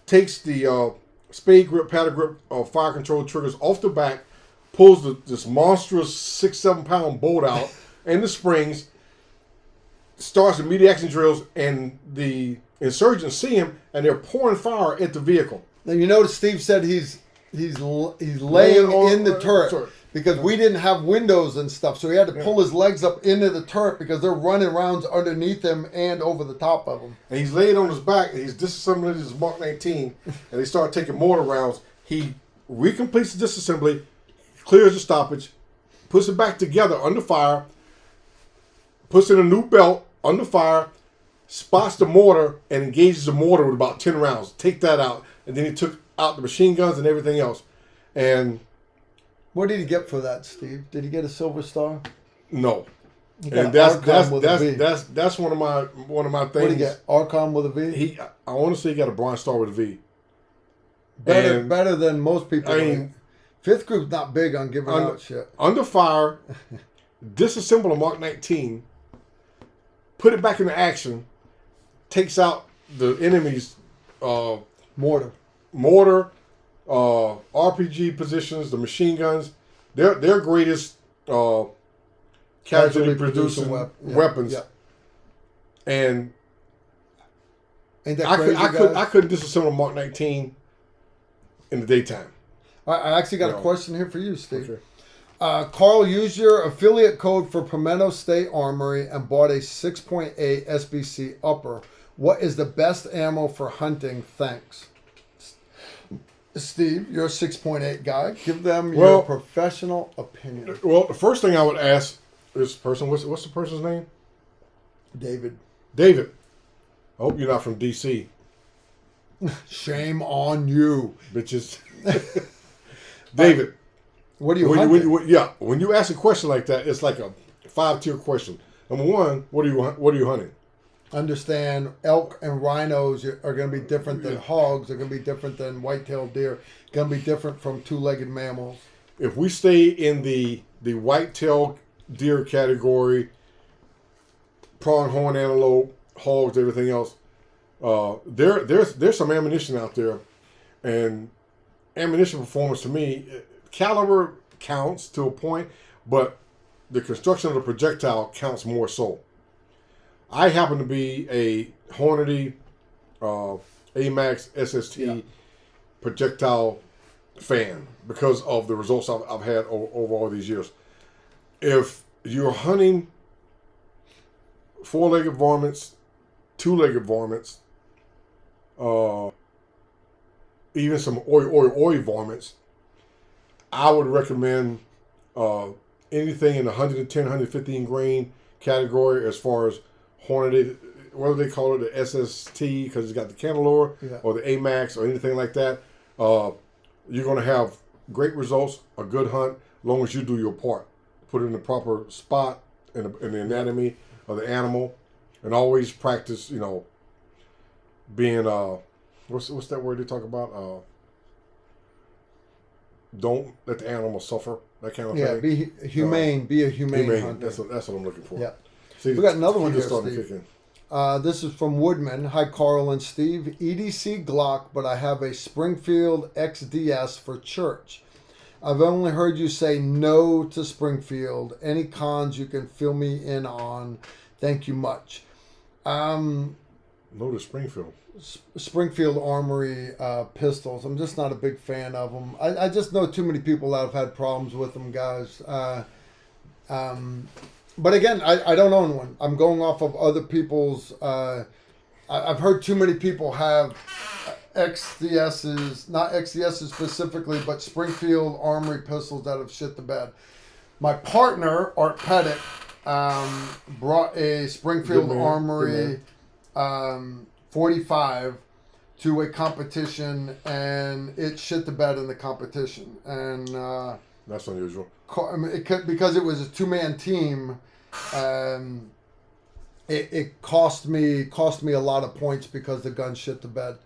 takes the spade grip, paddle grip, fire control triggers off the back, pulls this monstrous 6-7 pound bolt out and the springs, starts immediate action drills, and the insurgents see him and they're pouring fire at the vehicle. Now you notice Steve said he's laying in the turret because we didn't have windows and stuff, so he had to pull his legs up into the turret because they're running rounds underneath him and over the top of him. And he's laying on his back and he's disassembling his Mark 19, and they start taking mortar rounds. He recompletes the disassembly, clears the stoppage, puts it back together under fire, puts in a new belt under fire, spots the mortar, and engages the mortar with about 10 rounds. Take that out. And then he took out the machine guns and everything else. And what did he get for that, Steve? Did he get a silver star? No. He got and that's one of my things. What did he get? Archon with a V? I want to say he got a bronze star with a V. Better than most people. I mean, 5th Group's not big on giving out shit. Under fire, disassemble a Mark 19, put it back into action, takes out the enemy's mortar, RPG positions, the machine guns, their greatest casualty producing weapons. Yeah. And ain't that crazy, I couldn't disassemble a Mark 19 in the daytime. I actually got a question here for you, Steve. Okay. Carl used your affiliate code for Pimento State Armory and bought a 6.8 SBC upper. What is the best ammo for hunting? Thanks. Steve, you're a 6.8 guy. Give them your professional opinion. Well, the first thing I would ask this person, what's the person's name? David. I hope you're not from D.C. Shame on you. Bitches. David. What are you hunting? When you ask a question like that, it's like a 5-tier question. Number one, what are you hunting? Understand, elk and rhinos are going to be different than hogs. They're going to be different than white-tailed deer. Going to be different from two-legged mammals. If we stay in the white-tailed deer category, pronghorn antelope, hogs, everything else, there's some ammunition out there, and ammunition performance to me, caliber counts to a point, but the construction of the projectile counts more so. I happen to be a Hornady AMAX SST projectile fan because of the results I've had over all these years. If you're hunting 4-legged varmints, 2-legged varmints, even some oi varmints, I would recommend anything in the 110, 115 grain category as far as Hornady, what do they call it, the SST, because it's got the cantilever, or the AMAX, or anything like that. You're going to have great results, a good hunt, as long as you do your part. Put it in the proper spot in the anatomy of the animal, and always practice, being, what's that word they talk about? Don't let the animal suffer, that kind of thing. Yeah, be humane, be a humane hunter. That's what I'm looking for. Yeah. See, we got another one here, Steve. This is from Woodman. Hi, Carl and Steve. EDC Glock, but I have a Springfield XDS for church. I've only heard you say no to Springfield. Any cons you can fill me in on? Thank you much. No to Springfield. Springfield Armory pistols. I'm just not a big fan of them. I just know too many people that have had problems with them, guys. But again, I don't own one. I'm going off of other people's. I've heard too many people have XDSs, not XDSs specifically, but Springfield Armory pistols that have shit the bed. My partner, Art Pettit, brought a Springfield Armory 45 to a competition, and it shit the bed in the competition. And that's unusual. Because it was a two-man team, it cost me a lot of points because the gun shit the bed.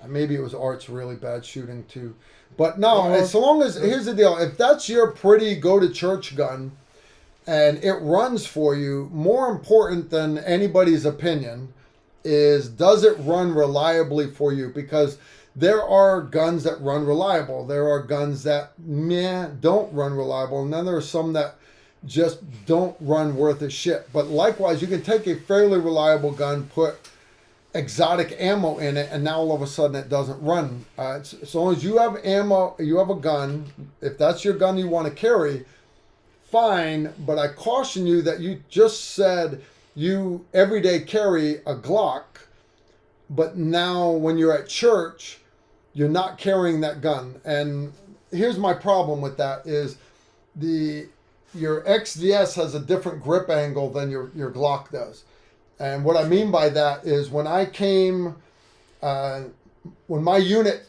Maybe it was Art's really bad shooting too. But no, as long as, here's the deal. If that's your pretty go-to-church gun and it runs for you, more important than anybody's opinion is, does it run reliably for you? Because there are guns that run reliable. There are guns that don't run reliable. And then there are some that just don't run worth a shit. But likewise, you can take a fairly reliable gun, put exotic ammo in it, and now all of a sudden it doesn't run. As long as you have ammo, you have a gun, if that's your gun you want to carry, fine. But I caution you that you just said you everyday carry a Glock, but now when you're at church, you're not carrying that gun. And here's my problem with that is your XDS has a different grip angle than your Glock does. And what I mean by that is when I came, when my unit,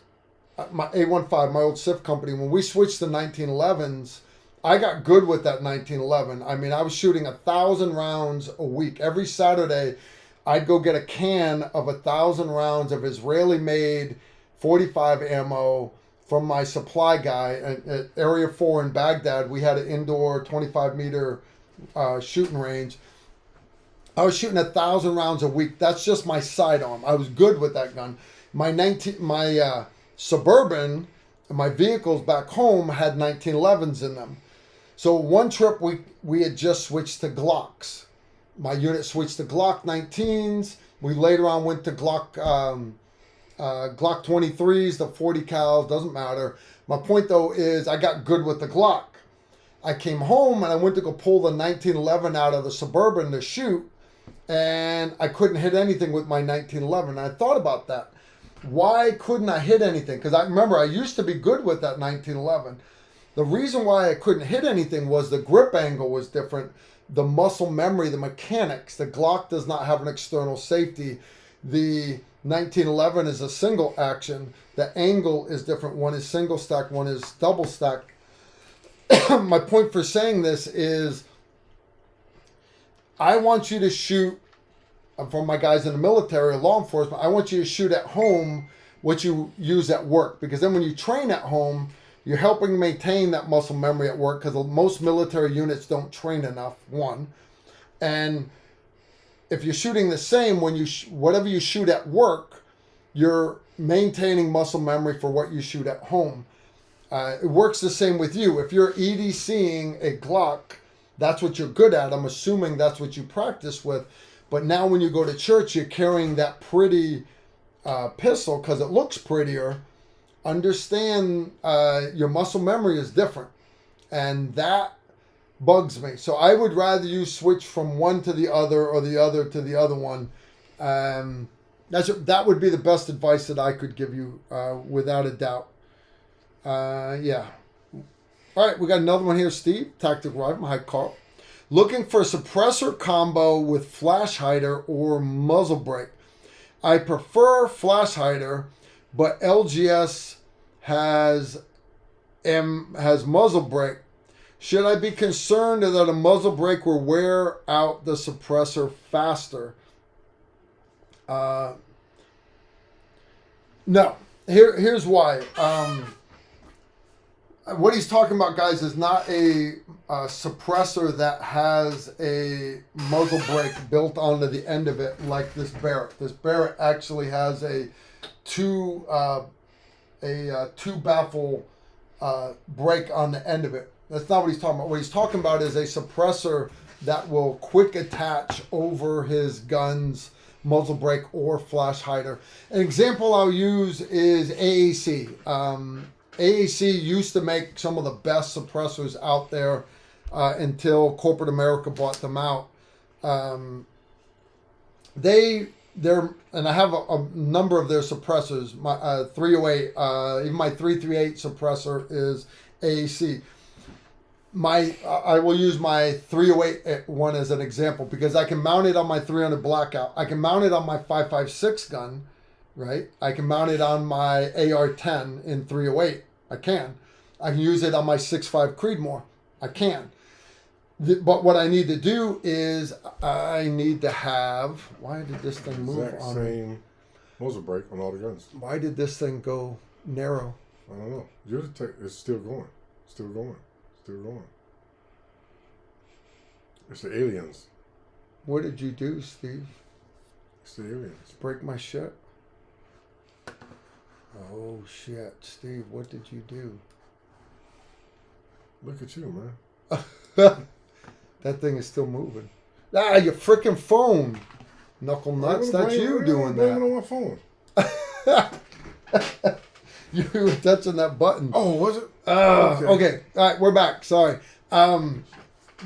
my A15, my old SIF company, when we switched to 1911s, I got good with that 1911. I mean, I was shooting 1,000 rounds a week. Every Saturday, I'd go get a can of 1,000 rounds of Israeli-made 45 ammo from my supply guy at Area 4 in Baghdad. We had an indoor 25-meter shooting range. I was shooting 1,000 rounds a week. That's just my sidearm. I was good with that gun. My Suburban, my vehicles back home had 1911s in them. So one trip we had just switched to Glocks. My unit switched to Glock 19s. We later on went to Glock 23s, the 40 cals, doesn't matter. My point though is I got good with the Glock. I came home and I went to go pull the 1911 out of the Suburban to shoot, and I couldn't hit anything with my 1911. And I thought about that. Why couldn't I hit anything? Because I remember I used to be good with that 1911. The reason why I couldn't hit anything was the grip angle was different. The muscle memory, the mechanics. The Glock does not have an external safety. The 1911 is a single action. The angle is different. One is single stack, one is double stack. My point for saying this is I want you to shoot, from my guys in the military, law enforcement, I want you to shoot at home what you use at work. Because then when you train at home, you're helping maintain that muscle memory at work, because most military units don't train enough, one. And if you're shooting the same, when you whatever you shoot at work, you're maintaining muscle memory for what you shoot at home. It works the same with you. If you're EDCing a Glock, that's what you're good at. I'm assuming that's what you practice with. But now when you go to church, you're carrying that pretty pistol because it looks prettier. Understand your muscle memory is different. And that bugs me. So I would rather you switch from one to the other or the other to the other one. That would be the best advice that I could give you without a doubt. Yeah. All right, we got another one here, Steve. Tactical Rifleman. Hi, Carl. Looking for a suppressor combo with flash hider or muzzle brake. I prefer flash hider, but LGS has muzzle brake. Should I be concerned that a muzzle brake will wear out the suppressor faster? No. Here's why. What he's talking about, guys, is not a suppressor that has a muzzle brake built onto the end of it like this Barrett. This Barrett actually has a two baffle brake on the end of it. That's not what he's talking about. What he's talking about is a suppressor that will quick attach over his gun's muzzle brake or flash hider. An example I'll use is AAC. AAC used to make some of the best suppressors out there until corporate America bought them out. And I have a number of their suppressors. My 308, even my 338 suppressor is AAC. I will use my 308 one as an example because I can mount it on my 300 Blackout. I can mount it on my 5.56 gun, right? I can mount it on my AR-10 in 308. I can use it on my 6.5 Creedmoor. I can. But what I need to do is I need to have. Why did this thing move exact on? Same muzzle brake on all the guns. Why did this thing go narrow? I don't know. It's still going. Still going. Still going. It's the aliens. What did you do, Steve? It's the aliens. Break my shit? Oh shit, Steve, what did you do? Look at you, man. That thing is still moving. Ah, your freaking phone. Knuckle nuts, that's you doing that. On my phone. You were touching that button. Oh, was it? Okay. All right, we're back. Sorry. To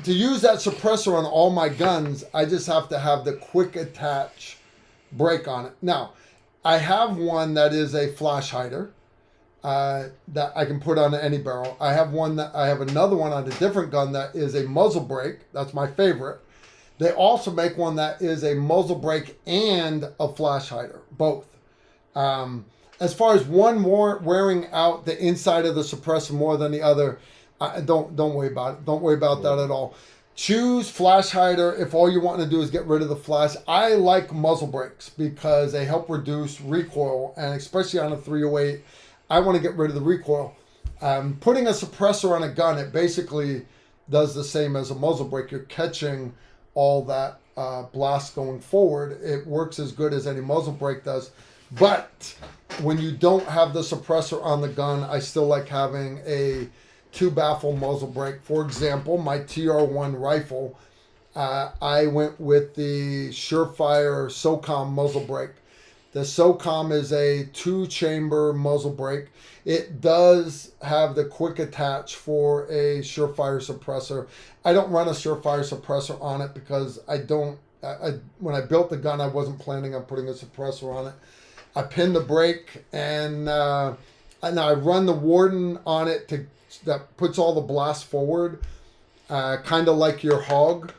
use that suppressor on all my guns, I just have to have the quick attach brake on it. Now, I have one that is a flash hider that I can put on any barrel. I have another one on a different gun that is a muzzle brake. That's my favorite. They also make one that is a muzzle brake and a flash hider, both. As far as one more wearing out the inside of the suppressor more than the other, don't worry about it. Don't worry about that at all. Choose flash hider if all you want to do is get rid of the flash. I like muzzle brakes because they help reduce recoil, and especially on a 308, I want to get rid of the recoil. Putting a suppressor on a gun, it basically does the same as a muzzle brake. You're catching all that blast going forward. It works as good as any muzzle brake does. But when you don't have the suppressor on the gun, I still like having a 2-baffle muzzle brake. For example, my TR1 rifle, I went with the Surefire SOCOM muzzle brake. The SOCOM is a 2-chamber muzzle brake. It does have the quick attach for a Surefire suppressor. I don't run a Surefire suppressor on it because when I built the gun, I wasn't planning on putting a suppressor on it. I pin the brake and I run the Warden on it that puts all the blast forward, kind of like your hog.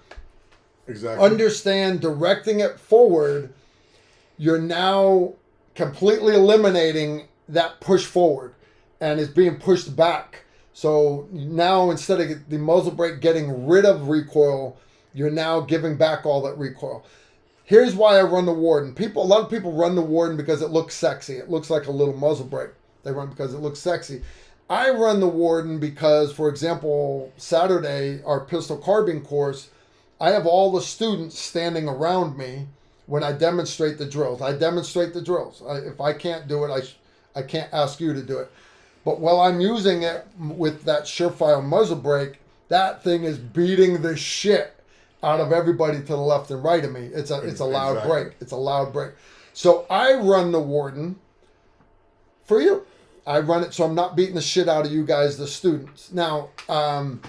Exactly. Understand, directing it forward, you're now completely eliminating that push forward and it's being pushed back. So now instead of the muzzle brake getting rid of recoil, you're now giving back all that recoil. Here's why I run the Warden. A lot of people run the Warden because it looks sexy. It looks like a little muzzle brake. They run because it looks sexy. I run the Warden because, for example, Saturday, our pistol carbine course, I have all the students standing around me when I demonstrate the drills. I demonstrate the drills. If I can't do it, I can't ask you to do it. But while I'm using it with that Surefire muzzle brake, that thing is beating the shit out of everybody to the left and right of me. It's a loud brake. It's a loud brake. So I run the Warden for you. I run it so I'm not beating the shit out of you guys, the students. Now, I'm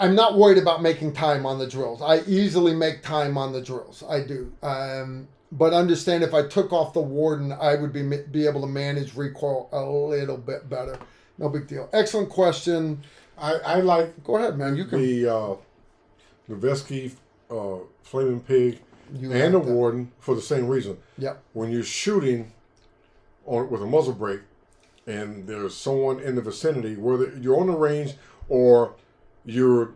not worried about making time on the drills. I easily make time on the drills. I do. But understand, if I took off the Warden, I would be able to manage recoil a little bit better. No big deal. Excellent question. I like. Go ahead, man. You can. The Berkey Flaming Pig and the Warden for the same reason. Yep. When you're shooting with a muzzle brake and there's someone in the vicinity, whether you're on the range or you're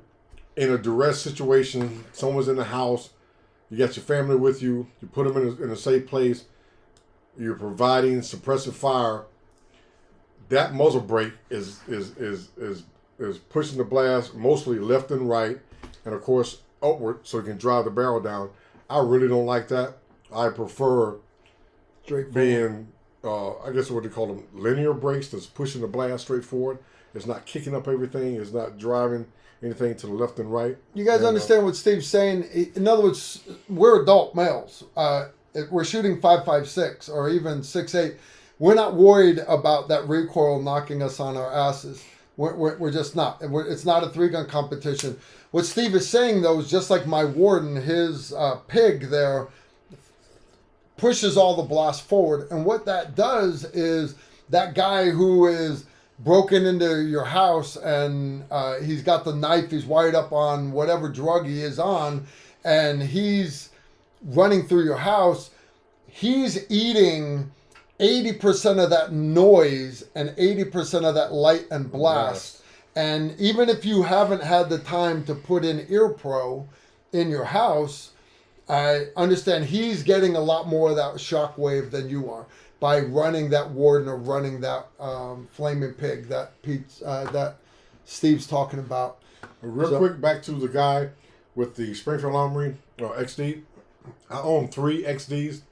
in a duress situation, someone's in the house, you got your family with you, you put them in a safe place, you're providing suppressive fire, that muzzle brake is pushing the blast mostly left and right, and of course upward, so you can drive the barrel down. I really don't like that. I prefer being, I guess what they call them, linear brakes, that's pushing the blast straight forward. It's not kicking up everything. It's not driving anything to the left and right. You guys understand what Steve's saying? In other words, we're adult males. We're shooting 5.56 or even 6.8. We're not worried about that recoil knocking us on our asses. We're just not. It's not a 3-gun competition. What Steve is saying, though, is just like my warden, his pig there pushes all the blast forward. And what that does is that guy who is broken into your house and he's got the knife, he's wired up on whatever drug he is on, and he's running through your house, he's eating 80% of that noise and 80% of that light and blast. And even if you haven't had the time to put in Ear Pro in your house, I understand he's getting a lot more of that shock wave than you are by running that warden or running that flaming pig that that Steve's talking about. Real quick, back to the guy with the Springfield Armory XD. I own 3 XDs.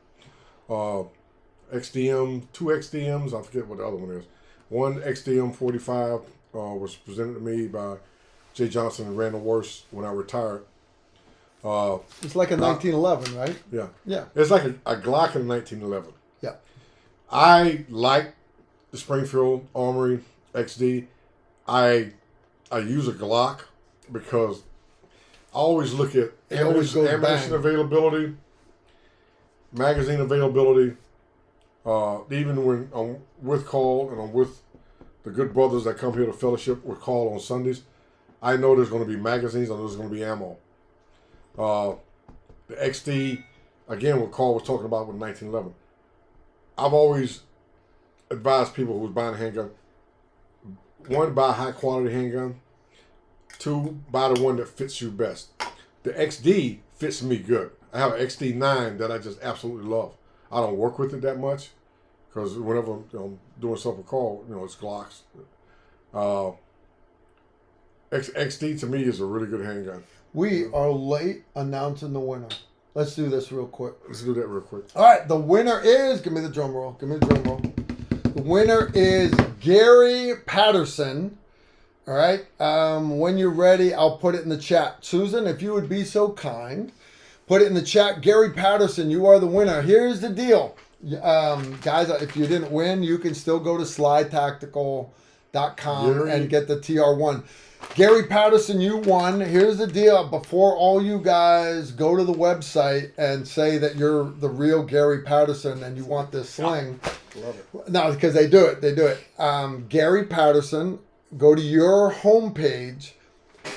XDM, 2 XDMs, I forget what the other one is. One XDM 45 was presented to me by Jay Johnson and Randall Worst when I retired. It's like a 1911, right? Yeah. Yeah. It's like a Glock in 1911. Yeah. I like the Springfield Armory XD. I use a Glock because I always look at ammunition availability, magazine availability. Even when I'm with call and I'm with the good brothers that come here to fellowship with call on Sundays, I know there's going to be magazines. I know there's going to be ammo. The XD, again, what Carl was talking about with 1911. I've always advised people who's buying a handgun, 1, buy a high quality handgun. 2, buy the one that fits you best. The XD fits me good. I have an XD9 that I just absolutely love. I don't work with it that much because whenever I'm doing stuff with Carl, it's Glocks. XD to me is a really good handgun. We are late announcing the winner. Let's do this real quick. Let's do that real quick. All right, the winner is, give me the drum roll. The winner is Gary Patterson. All right, when you're ready, I'll put it in the chat. Susan, if you would be so kind, put it in the chat. Gary Patterson, you are the winner. Here's the deal. Guys, if you didn't win, you can still go to slydtactical.com and get the TR1. Gary Patterson, you won. Here's the deal. Before all you guys go to the website and say that you're the real Gary Patterson and you want this sling. Love it. No, because they do it. Gary Patterson, go to your homepage,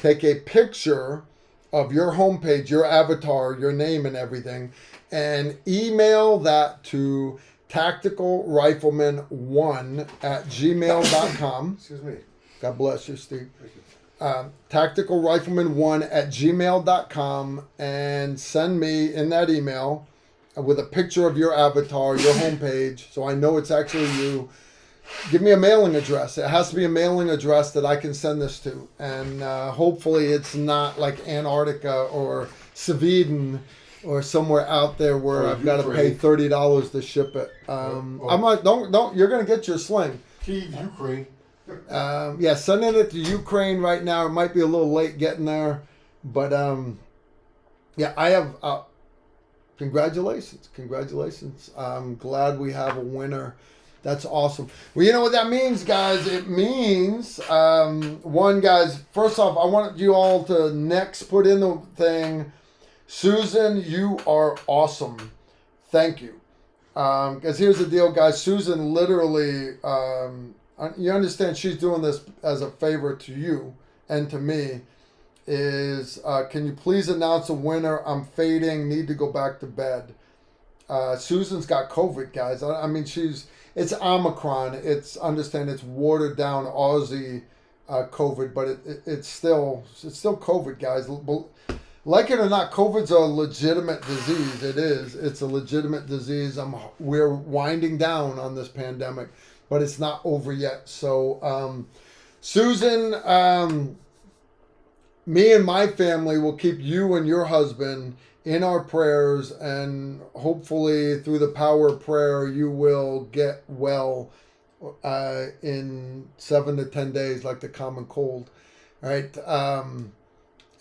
take a picture of your homepage, your avatar, your name and everything, and email that to tacticalrifleman1@gmail.com. Excuse me. God bless you, Steve. Thank you. Tacticalrifleman1@gmail.com, and send me in that email with a picture of your avatar, your homepage, so I know it's actually you. Give me a mailing address. It has to be a mailing address that I can send this to. And hopefully it's not like Antarctica or Sweden or somewhere out there where I've got to pay $30 to ship it. I'm like, don't, you're going to get your sling. Kyiv, Ukraine. Yeah, sending it to Ukraine right now. It might be a little late getting there. But yeah, I have, congratulations. I'm glad we have a winner. That's awesome. Well, you know what that means, guys? It means, guys, first off, I want you all to next put in the thing, Susan, you are awesome. Thank you. Because here's the deal, guys. Susan literally, you understand she's doing this as a favor to you and to me, is can you please announce a winner? I'm fading, need to go back to bed. Susan's got COVID, guys. I mean, it's Omicron. It's watered down Aussie COVID, but it's still COVID, guys. Like it or not, COVID's a legitimate disease. It is. It's a legitimate disease. We're winding down on this pandemic, but it's not over yet. So, Susan, me and my family will keep you and your husband in our prayers, and hopefully through the power of prayer, you will get well in 7 to 10 days, like the common cold. All right.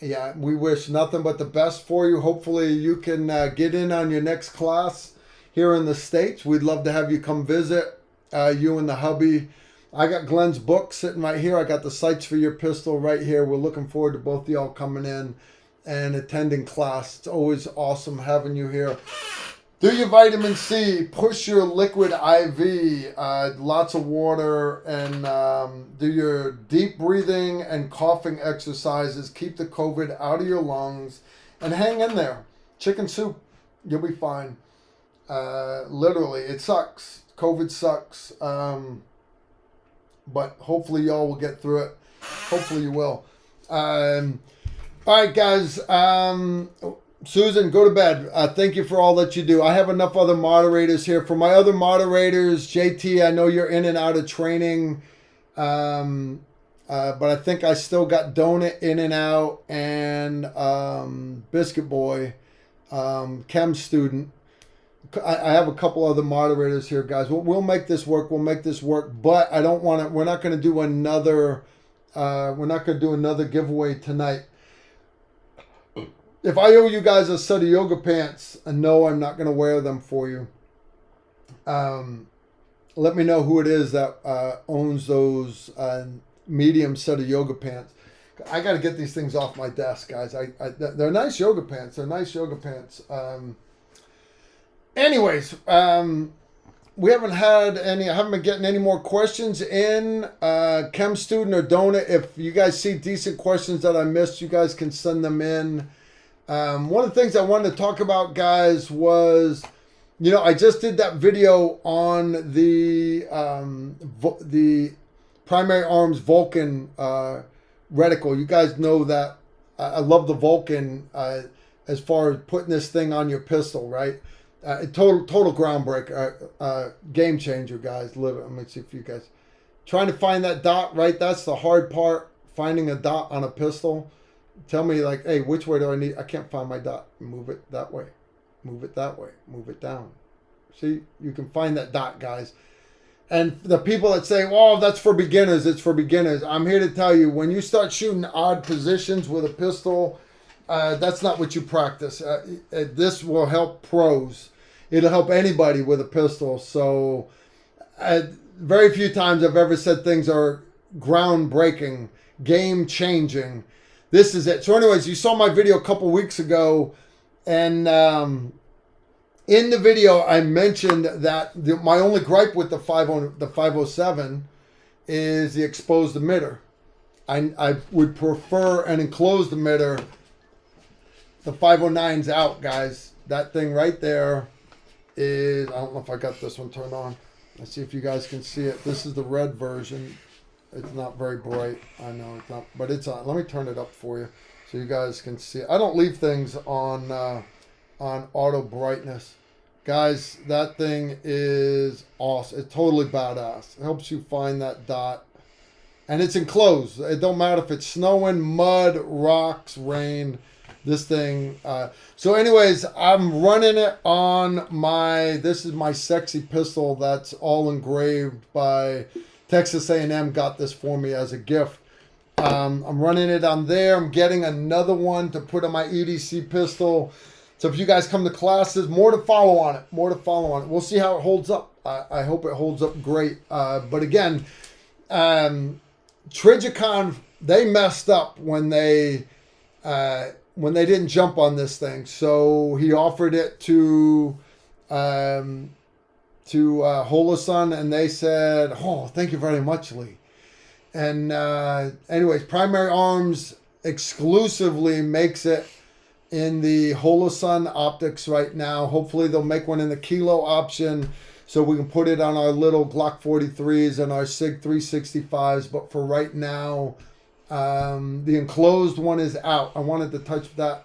Yeah, we wish nothing but the best for you. Hopefully you can get in on your next class here in the States. We'd love to have you come visit, you and the hubby. I got Glenn's book sitting right here. I got the sights for your pistol right here. We're looking forward to both of y'all coming in and attending class. It's always awesome having you here. Do your vitamin C, push your liquid IV, lots of water, and do your deep breathing and coughing exercises. Keep the COVID out of your lungs and hang in there. Chicken soup, you'll be fine. Literally, it sucks. COVID sucks. But hopefully y'all will get through it. Hopefully you will. All right, guys. Susan, go to bed. Thank you for all that you do. I have enough other moderators here. For my other moderators, JT, I know you're in and out of training. But I think I still got Donut in and out, and Biscuit Boy, Chem Student. I have a couple other moderators here, guys. We'll make this work. We'll make this work. But I don't want to. We're not going to do another. We're not going to do another giveaway tonight. If I owe you guys a set of yoga pants, no, I'm not going to wear them for you. Let me know who it is that owns those medium set of yoga pants. I got to get these things off my desk, guys. They're nice yoga pants. They're nice yoga pants. Anyways, we haven't had any. I haven't been getting any more questions in. Chem Student or Donut, if you guys see decent questions that I missed, you guys can send them in. One of the things I wanted to talk about, guys, was, I just did that video on the primary arms Vulcan reticle. You guys know that I love the Vulcan as far as putting this thing on your pistol, right? Total groundbreaker, game changer, guys. Let me see if you guys trying to find that dot, right? That's the hard part, finding a dot on a pistol. Tell me, like, hey, which way do I need? I can't find my dot. Move it that way. Move it that way. Move it down. See, you can find that dot, guys. And the people that say, well, that's for beginners, it's for beginners. I'm here to tell you, when you start shooting odd positions with a pistol, that's not what you practice. This will help pros. It'll help anybody with a pistol. So very few times I've ever said things are groundbreaking, game-changing. This is it. So anyways, you saw my video a couple weeks ago, and in the video I mentioned that my only gripe with the 507 is the exposed emitter. I would prefer an enclosed emitter. The 509's out, guys. That thing right there is, I don't know if I got this one turned on. Let's see if you guys can see it. This is the red version. It's not very bright. I know it's not, but it's on. Let me turn it up for you so you guys can see it. I don't leave things on auto brightness. Guys, that thing is awesome. It's totally badass. It helps you find that dot. And it's enclosed. It don't matter if it's snowing, mud, rocks, rain. This thing. So anyways, I'm running it on this is my sexy pistol that's all engraved by Texas A&M. Got this for me as a gift. I'm running it on there. I'm getting another one to put on my EDC pistol. So if you guys come to classes, more to follow on it. More to follow on it. We'll see how it holds up. I hope it holds up great. But again, Trijicon, they messed up when they didn't jump on this thing. So he offered it to Holosun, and they said, oh, thank you very much, Lee. And anyways, Primary Arms exclusively makes it in the Holosun optics right now. Hopefully they'll make one in the kilo option so we can put it on our little Glock 43s and our SIG 365s. But for right now, the enclosed one is out. I wanted to touch that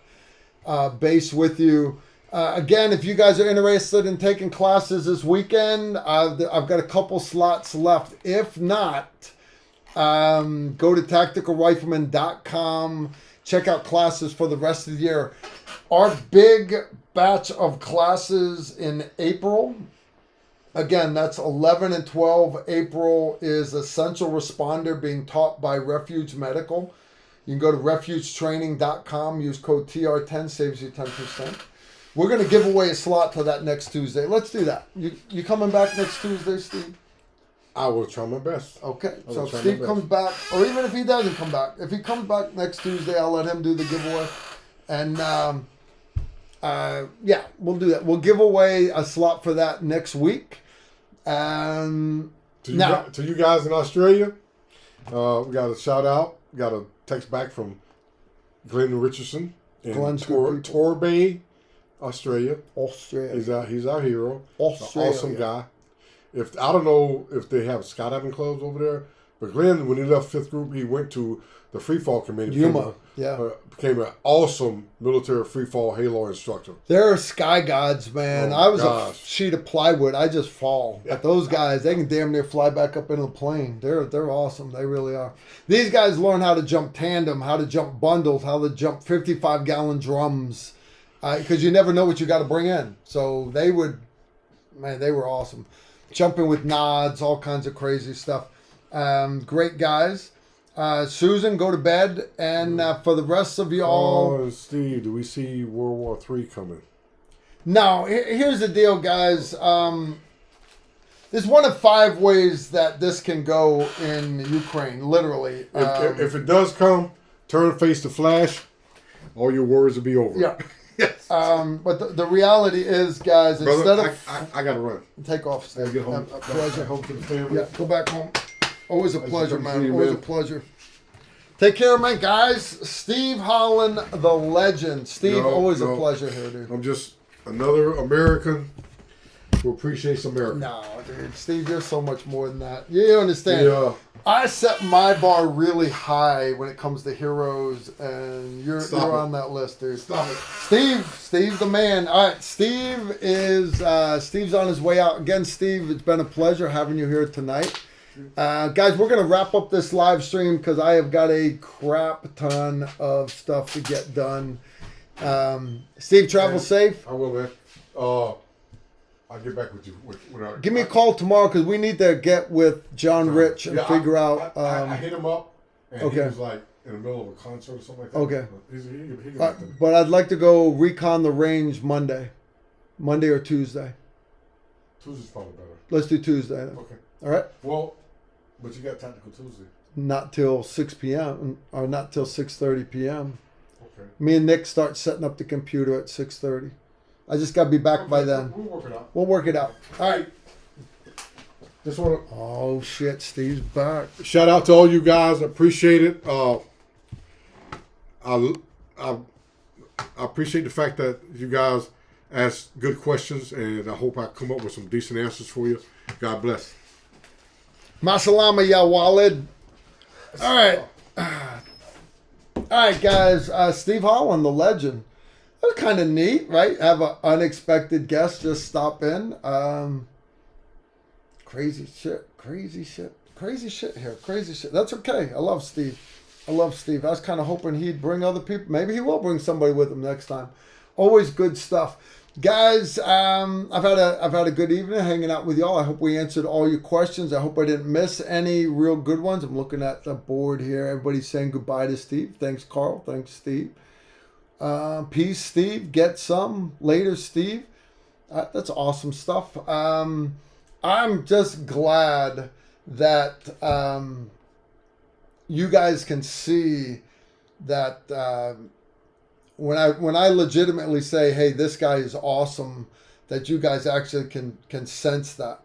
base with you. Again, if you guys are interested in taking classes this weekend, I've got a couple slots left. If not, go to tacticalrifleman.com. Check out classes for the rest of the year. Our big batch of classes in April, again, that's 11 and 12. April is Essential Responder being taught by Refuge Medical. You can go to refugetraining.com, use code TR10, saves you 10%. We're going to give away a slot to that next Tuesday. Let's do that. You coming back next Tuesday, Steve? I will try my best. Okay, so if Steve comes back, or even if he doesn't come back, if he comes back next Tuesday, I'll let him do the giveaway. And yeah, we'll do that. We'll give away a slot for that next week. To you guys in Australia, we got a shout out. We got a text back from Glenn Richardson in Torbay, Australia. He's our hero. Australia. Awesome guy. I don't know if they have skydiving clubs over there, but Glenn, when he left 5th Group, he went to the free fall committee. Became an awesome military free fall halo instructor. They're sky gods, man. I was a sheet of plywood. I just fall. But those guys, they can damn near fly back up in a plane. They're awesome. They really are. These guys learn how to jump tandem, how to jump bundles, how to jump 55-gallon drums, because you never know what you got to bring in. So they were awesome. Jumping with nods, all kinds of crazy stuff. Great guys. Susan, go to bed. And for the rest of y'all... Oh, Steve, do we see World War III coming? No. Here's the deal, guys. There's one of 5 ways that this can go in Ukraine, literally. If it does come, turn face to flash. All your worries will be over. Yeah. Yes. But the reality is, guys, Brother, I got to run. Take off, Steve. Get home. Pleasure. Home to the family. Yeah, go back home. Always a pleasure, man. Always a pleasure. Take care, man, guys. Steve Holland, the legend. Steve, always a pleasure here, dude. I'm just another American who appreciates America. No, dude. Steve, you're so much more than that. You understand. Yeah. I set my bar really high when it comes to heroes, and you're on that list, dude. Stop it. Steve's the man. All right, Steve's on his way out. Again, Steve, it's been a pleasure having you here tonight. Guys, we're going to wrap up this live stream because I have got a crap ton of stuff to get done. Steve, travel safe. I will, man. I'll get back with you. Give me a call tomorrow because we need to get with John Rich and figure out. I hit him up, and he was like in the middle of a concert or something like that. Okay. He but I'd like to go recon the range Monday or Tuesday. Tuesday's probably better. Let's do Tuesday. Then. Okay. All right. Well, but you got Tactical Tuesday. Not till 6 p.m. or not till 6:30 p.m. Okay. Me and Nick start setting up the computer at 6:30. I just got to be back by then. We'll work it out. All right. Just want to. Oh shit! Steve's back. Shout out to all you guys. I appreciate it. I appreciate the fact that you guys ask good questions, and I hope I come up with some decent answers for you. God bless. Masalama ya Walid. All right. All right, guys. Steve Holland, the legend. That was kind of neat, right? Have an unexpected guest just stop in. Crazy shit here. Crazy shit. That's okay. I love Steve. I was kind of hoping he'd bring other people. Maybe he will bring somebody with him next time. Always good stuff. Guys, I've had a good evening hanging out with y'all. I hope we answered all your questions. I hope I didn't miss any real good ones. I'm looking at the board here. Everybody's saying goodbye to Steve. Thanks, Carl. Thanks, Steve. Peace, Steve. Get some later, Steve. That's awesome stuff. I'm just glad that you guys can see that when I legitimately say, hey, this guy is awesome, that you guys actually can sense that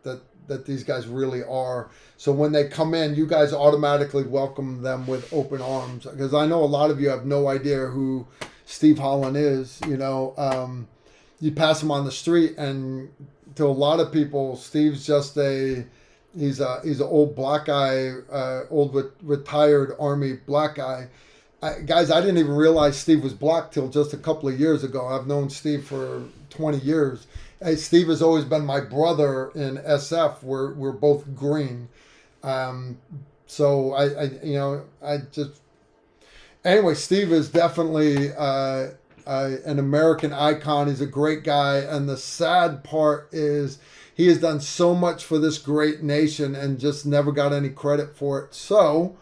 these guys really are. So when they come in, you guys automatically welcome them with open arms, because I know a lot of you have no idea who Steve Holland is. You pass him on the street, and to a lot of people, Steve's just he's an old black guy, retired Army black guy, guys, I didn't even realize Steve was black till just a couple of years ago. I've known Steve for 20 years. Hey, Steve has always been my brother in SF. We're both green. So anyway, Steve is definitely an American icon. He's a great guy. And the sad part is he has done so much for this great nation and just never got any credit for it. So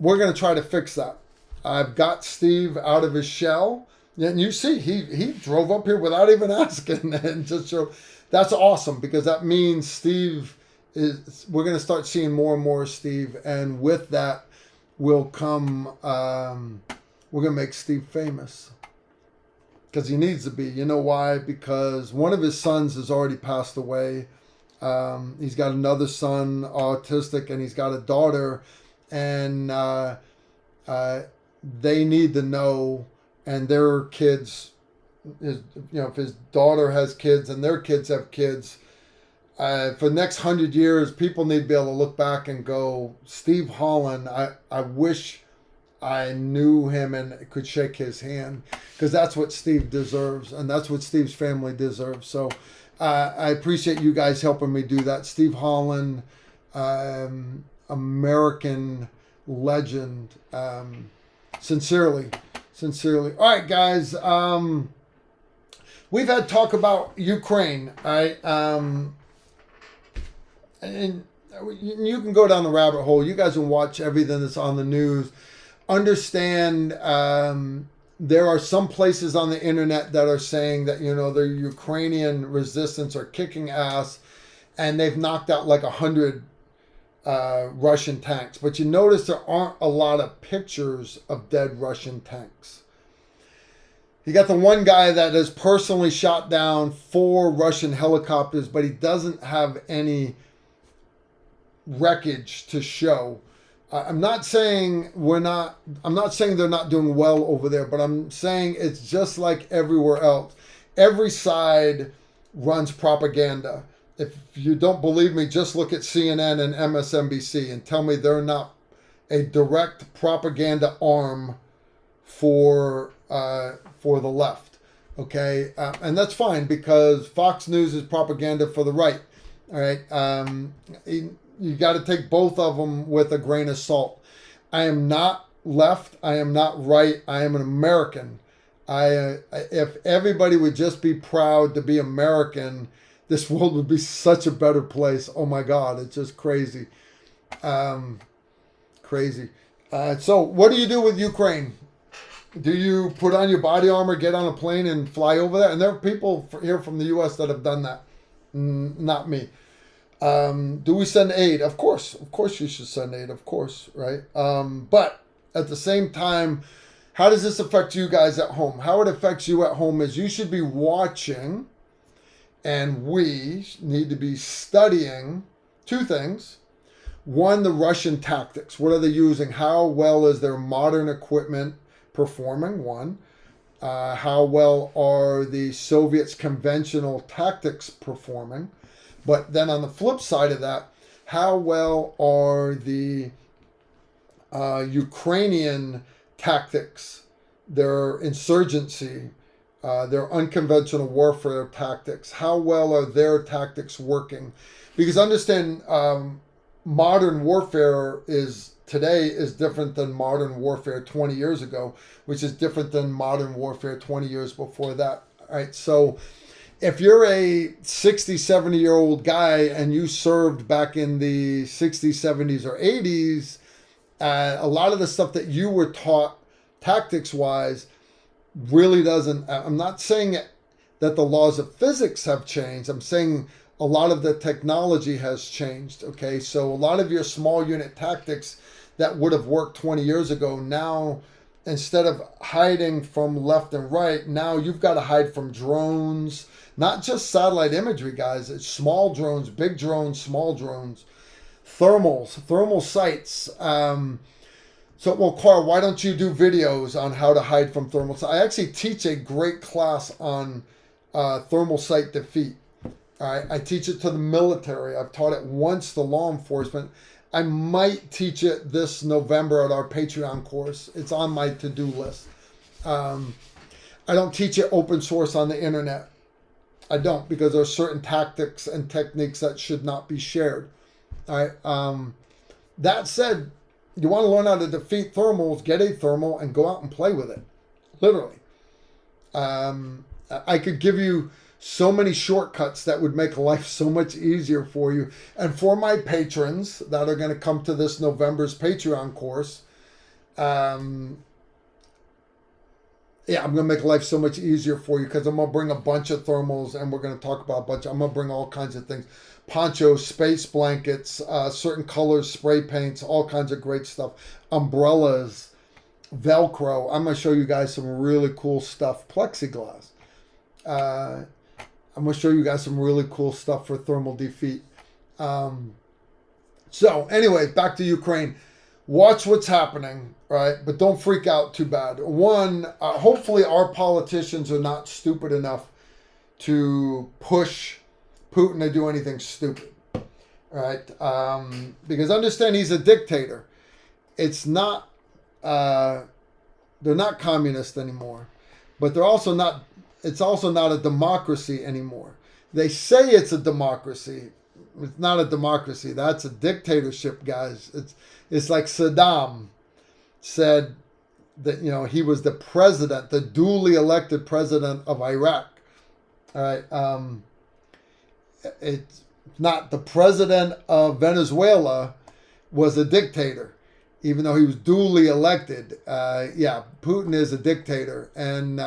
we're going to try to fix that. I've got Steve out of his shell. And you see, he drove up here without even asking and just showed. That's awesome, because that means Steve is, we're going to start seeing more and more Steve. And with that will come, we're going to make Steve famous. Because he needs to be. You know why? Because one of his sons has already passed away. He's got another son, autistic, and he's got a daughter. And they need to know, and their kids, if his daughter has kids and their kids have kids, for the next 100 years, people need to be able to look back and go, Steve Holland, I wish I knew him and could shake his hand, because that's what Steve deserves, and that's what Steve's family deserves. So I appreciate you guys helping me do that. Steve Holland, American legend, sincerely. All right, guys. We've had talk about Ukraine. And you can go down the rabbit hole. You guys can watch everything that's on the news. Understand there are some places on the internet that are saying that, the Ukrainian resistance are kicking ass, and they've knocked out like 100 Russian tanks. But you notice there aren't a lot of pictures of dead Russian tanks. You got the one guy that has personally shot down 4 Russian helicopters, but he doesn't have any wreckage to show. I'm not saying they're not doing well over there, but I'm saying it's just like everywhere else. Every side runs propaganda. If you don't believe me, just look at CNN and MSNBC and tell me they're not a direct propaganda arm for the left. Okay, and that's fine, because Fox News is propaganda for the right. All right, you got to take both of them with a grain of salt. I am not left. I am not right. I am an American. If everybody would just be proud to be American, this world would be such a better place. Oh my God, it's just crazy. Crazy. So what do you do with Ukraine? Do you put on your body armor, get on a plane, and fly over there? And there are people here from the U.S. that have done that. Not me. Do we send aid? Of course you should send aid, of course, right? But at the same time, how does this affect you guys at home? How it affects you at home is you should be watching, and we need to be studying 2 things. One, the Russian tactics. What are they using? How well is their modern equipment performing? One. How well are the Soviets' conventional tactics performing? But then on the flip side of that, how well are the Ukrainian tactics, their insurgency, their unconventional warfare tactics? How well are their tactics working? Because understand, modern warfare today is different than modern warfare 20 years ago, which is different than modern warfare 20 years before that. All right, so if you're a 60, 70-year-old guy and you served back in the 60s, 70s, or 80s, a lot of the stuff that you were taught tactics-wise really doesn't. I'm not saying that the laws of physics have changed. I'm saying a lot of the technology has changed. Okay, so a lot of your small unit tactics that would have worked 20 years ago, now instead of hiding from left and right, now you've got to hide from drones. Not just satellite imagery, guys. It's small drones, big drones, small drones, thermal sights. So, well, Carl, why don't you do videos on how to hide from thermal sight? I actually teach a great class on thermal sight defeat. All right, I teach it to the military. I've taught it once to law enforcement. I might teach it this November at our Patreon course. It's on my to-do list. I don't teach it open source on the internet. I don't, because there are certain tactics and techniques that should not be shared. All right. That said, you want to learn how to defeat thermals, get a thermal and go out and play with it. Literally. I could give you so many shortcuts that would make life so much easier for you. And for my patrons that are going to come to this November's Patreon course, I'm going to make life so much easier for you, because I'm going to bring a bunch of thermals and we're going to talk about I'm going to bring all kinds of things. Ponchos, space blankets, certain colors, spray paints, all kinds of great stuff. Umbrellas, Velcro. I'm going to show you guys some really cool stuff. Plexiglass. I'm going to show you guys some really cool stuff for thermal defeat. So anyways, back to Ukraine. Watch what's happening, right? But don't freak out too bad. One, hopefully our politicians are not stupid enough to push Putin to do anything stupid, right? Because understand he's a dictator. It's not, they're not communist anymore, but they're also not, it's also not a democracy anymore. They say it's a democracy. It's not a democracy. That's a dictatorship, guys. It's like Saddam said that, he was the president, the duly elected president of Iraq. All right. It's not the president of Venezuela was a dictator, even though he was duly elected. Putin is a dictator, and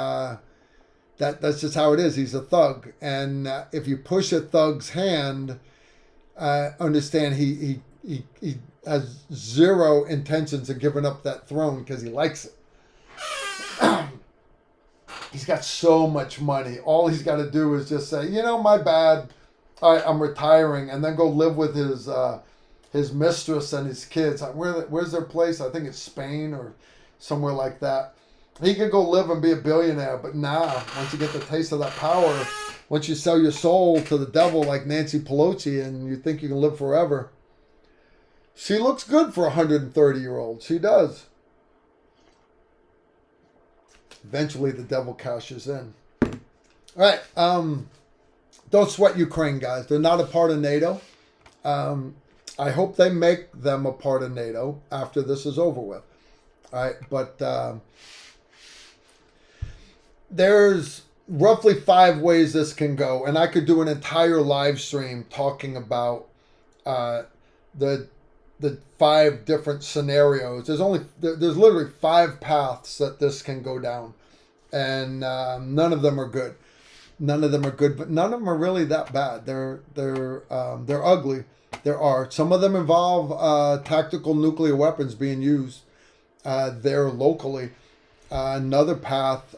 that's just how it is. He's a thug, and if you push a thug's hand, understand he has zero intentions of giving up that throne because he likes it. He's got so much money. All he's got to do is just say, my bad. I'm retiring, and then go live with his mistress and his kids. Where's their place? I think it's Spain or somewhere like that. He could go live and be a billionaire, but once you get the taste of that power, once you sell your soul to the devil like Nancy Pelosi and you think you can live forever, she looks good for a 130-year-old. She does. Eventually, the devil cashes in. All right. Don't sweat Ukraine, guys. They're not a part of NATO. I hope they make them a part of NATO after this is over with. All right. But there's roughly 5 ways this can go. And I could do an entire live stream talking about the 5 different scenarios. There's literally 5 paths that this can go down. And none of them are good. None of them are good, but none of them are really that bad. They're ugly. There are. Some of them involve tactical nuclear weapons being used there locally. Another path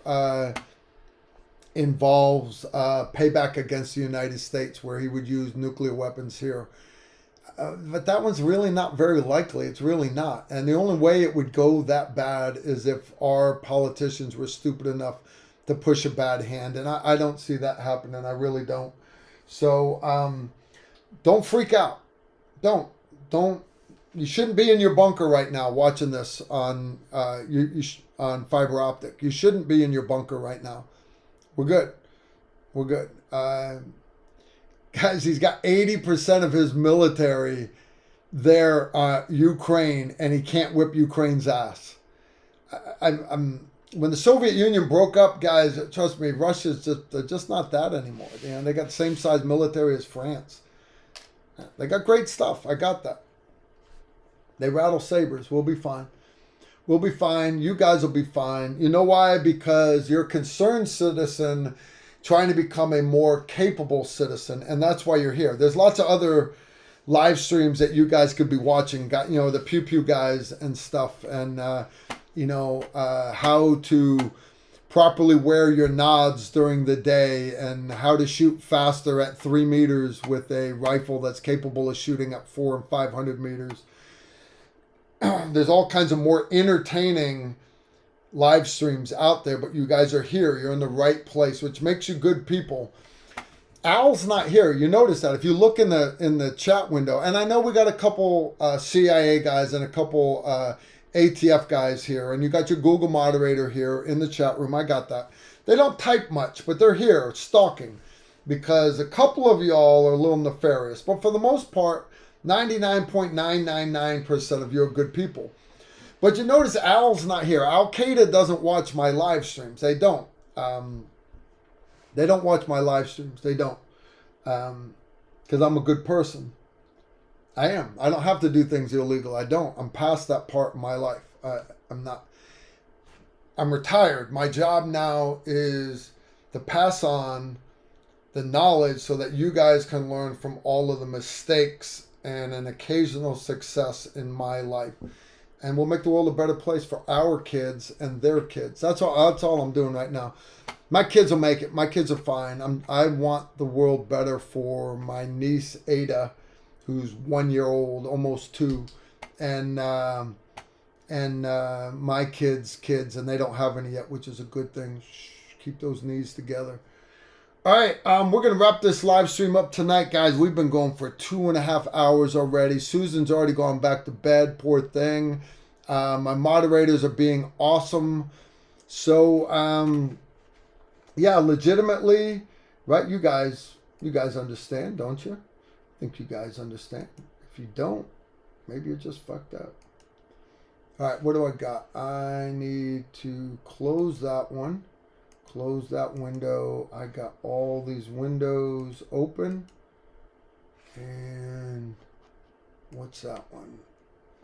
involves payback against the United States, where he would use nuclear weapons here. But that one's really not very likely. It's really not. And the only way it would go that bad is if our politicians were stupid enough to push a bad hand. And I don't see that happening. I really don't. So don't freak out. Don't. You shouldn't be in your bunker right now watching this on on fiber optic. You shouldn't be in your bunker right now. We're good. We're good. Guys, he's got 80% of his military there, Ukraine, and he can't whip Ukraine's ass. When the Soviet Union broke up, guys, trust me, they're just not that anymore. They got the same size military as France. They got great stuff. I got that. They rattle sabers. We'll be fine. We'll be fine. You guys will be fine. You know why? Because you're a concerned citizen trying to become a more capable citizen, and that's why you're here. There's lots of other live streams that you guys could be watching. Got the Pew Pew guys and stuff, and how to properly wear your nods during the day, and how to shoot faster at 3 meters with a rifle that's capable of shooting at 400 and 500 meters. There's all kinds of more entertaining live streams out there, but you guys are here. You're in the right place, which makes you good people. Al's not here. You notice that if you look in the chat window, and I know we got a couple CIA guys and a couple ATF guys here, and you got your Google moderator here in the chat room. I got that. They don't type much, but they're here stalking because a couple of y'all are a little nefarious. But for the most part, 99.999% of you are good people. But you notice Al's not here. Al-Qaeda doesn't watch my live streams. They don't. They don't watch my live streams. They don't. Because I'm a good person. I am. I don't have to do things illegal. I don't. I'm past that part in my life. I'm not. I'm retired. My job now is to pass on the knowledge so that you guys can learn from all of the mistakes and an occasional success in my life. And we'll make the world a better place for our kids and their kids. That's all I'm doing right now. My kids will make it. My kids are fine. I want the world better for my niece Ada, who's 1 year old, almost 2, and my kids, and they don't have any yet, which is a good thing. Shh, keep those knees together. All right, we're going to wrap this live stream up tonight, guys. We've been going for 2.5 hours already. Susan's already gone back to bed, poor thing. My moderators are being awesome. So, yeah, legitimately, right? You guys understand, don't you? I think you guys understand. If you don't, maybe you're just fucked up. All right, what do I got? I need to close that one. Close that window. I got all these windows open. And what's that one?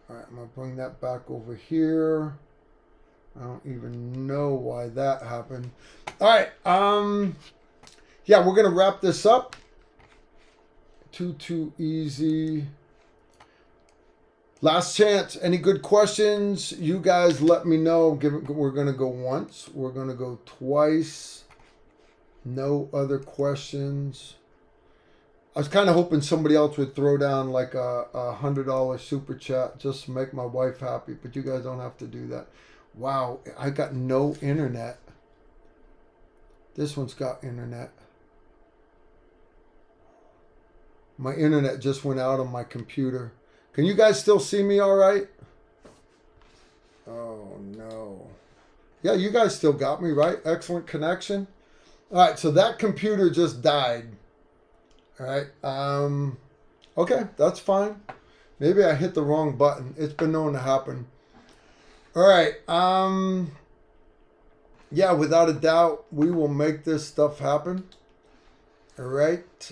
All right, I'm going to bring that back over here. I don't even know why that happened. All right. Yeah, we're going to wrap this up. Too easy. Last chance. Any good questions? You guys let me know. We're going to go once. We're going to go twice. No other questions. I was kind of hoping somebody else would throw down like a $100 super chat just to make my wife happy. But you guys don't have to do that. Wow, I got no internet. This one's got internet. My internet just went out on my computer. Can you guys still see me all right? Oh, no. Yeah, you guys still got me, right? Excellent connection. All right, so that computer just died. All right. Okay, that's fine. Maybe I hit the wrong button. It's been known to happen. All right. Yeah, without a doubt, we will make this stuff happen. All right.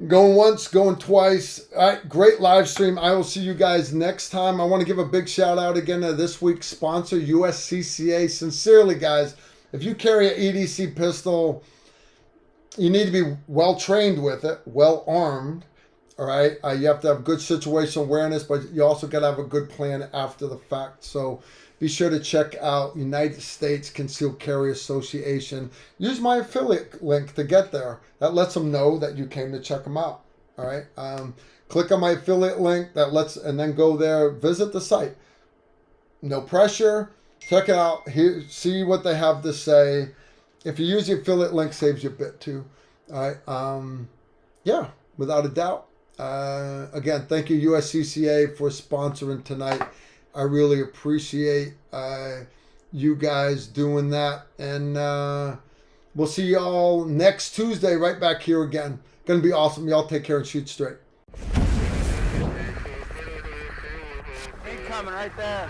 Going once, going twice. All right, great live stream. I will see you guys next time. I want to give a big shout out again to this week's sponsor, USCCA. Sincerely, guys, if you carry an EDC pistol, you need to be well trained with it, well armed. All right, you have to have good situational awareness, but you also got to have a good plan after the fact. So be sure to check out United States Concealed Carry Association. Use my affiliate link to get there. That lets them know that you came to check them out. All right, click on my affiliate link and then go there, visit the site. No pressure. Check it out. Here, see what they have to say. If you use the affiliate link, saves you a bit too. All right. Yeah, without a doubt. Again, thank you USCCA for sponsoring tonight. I really appreciate you guys doing that. And we'll see y'all next Tuesday right back here again. Gonna be awesome. Y'all take care and shoot straight. Incoming right there.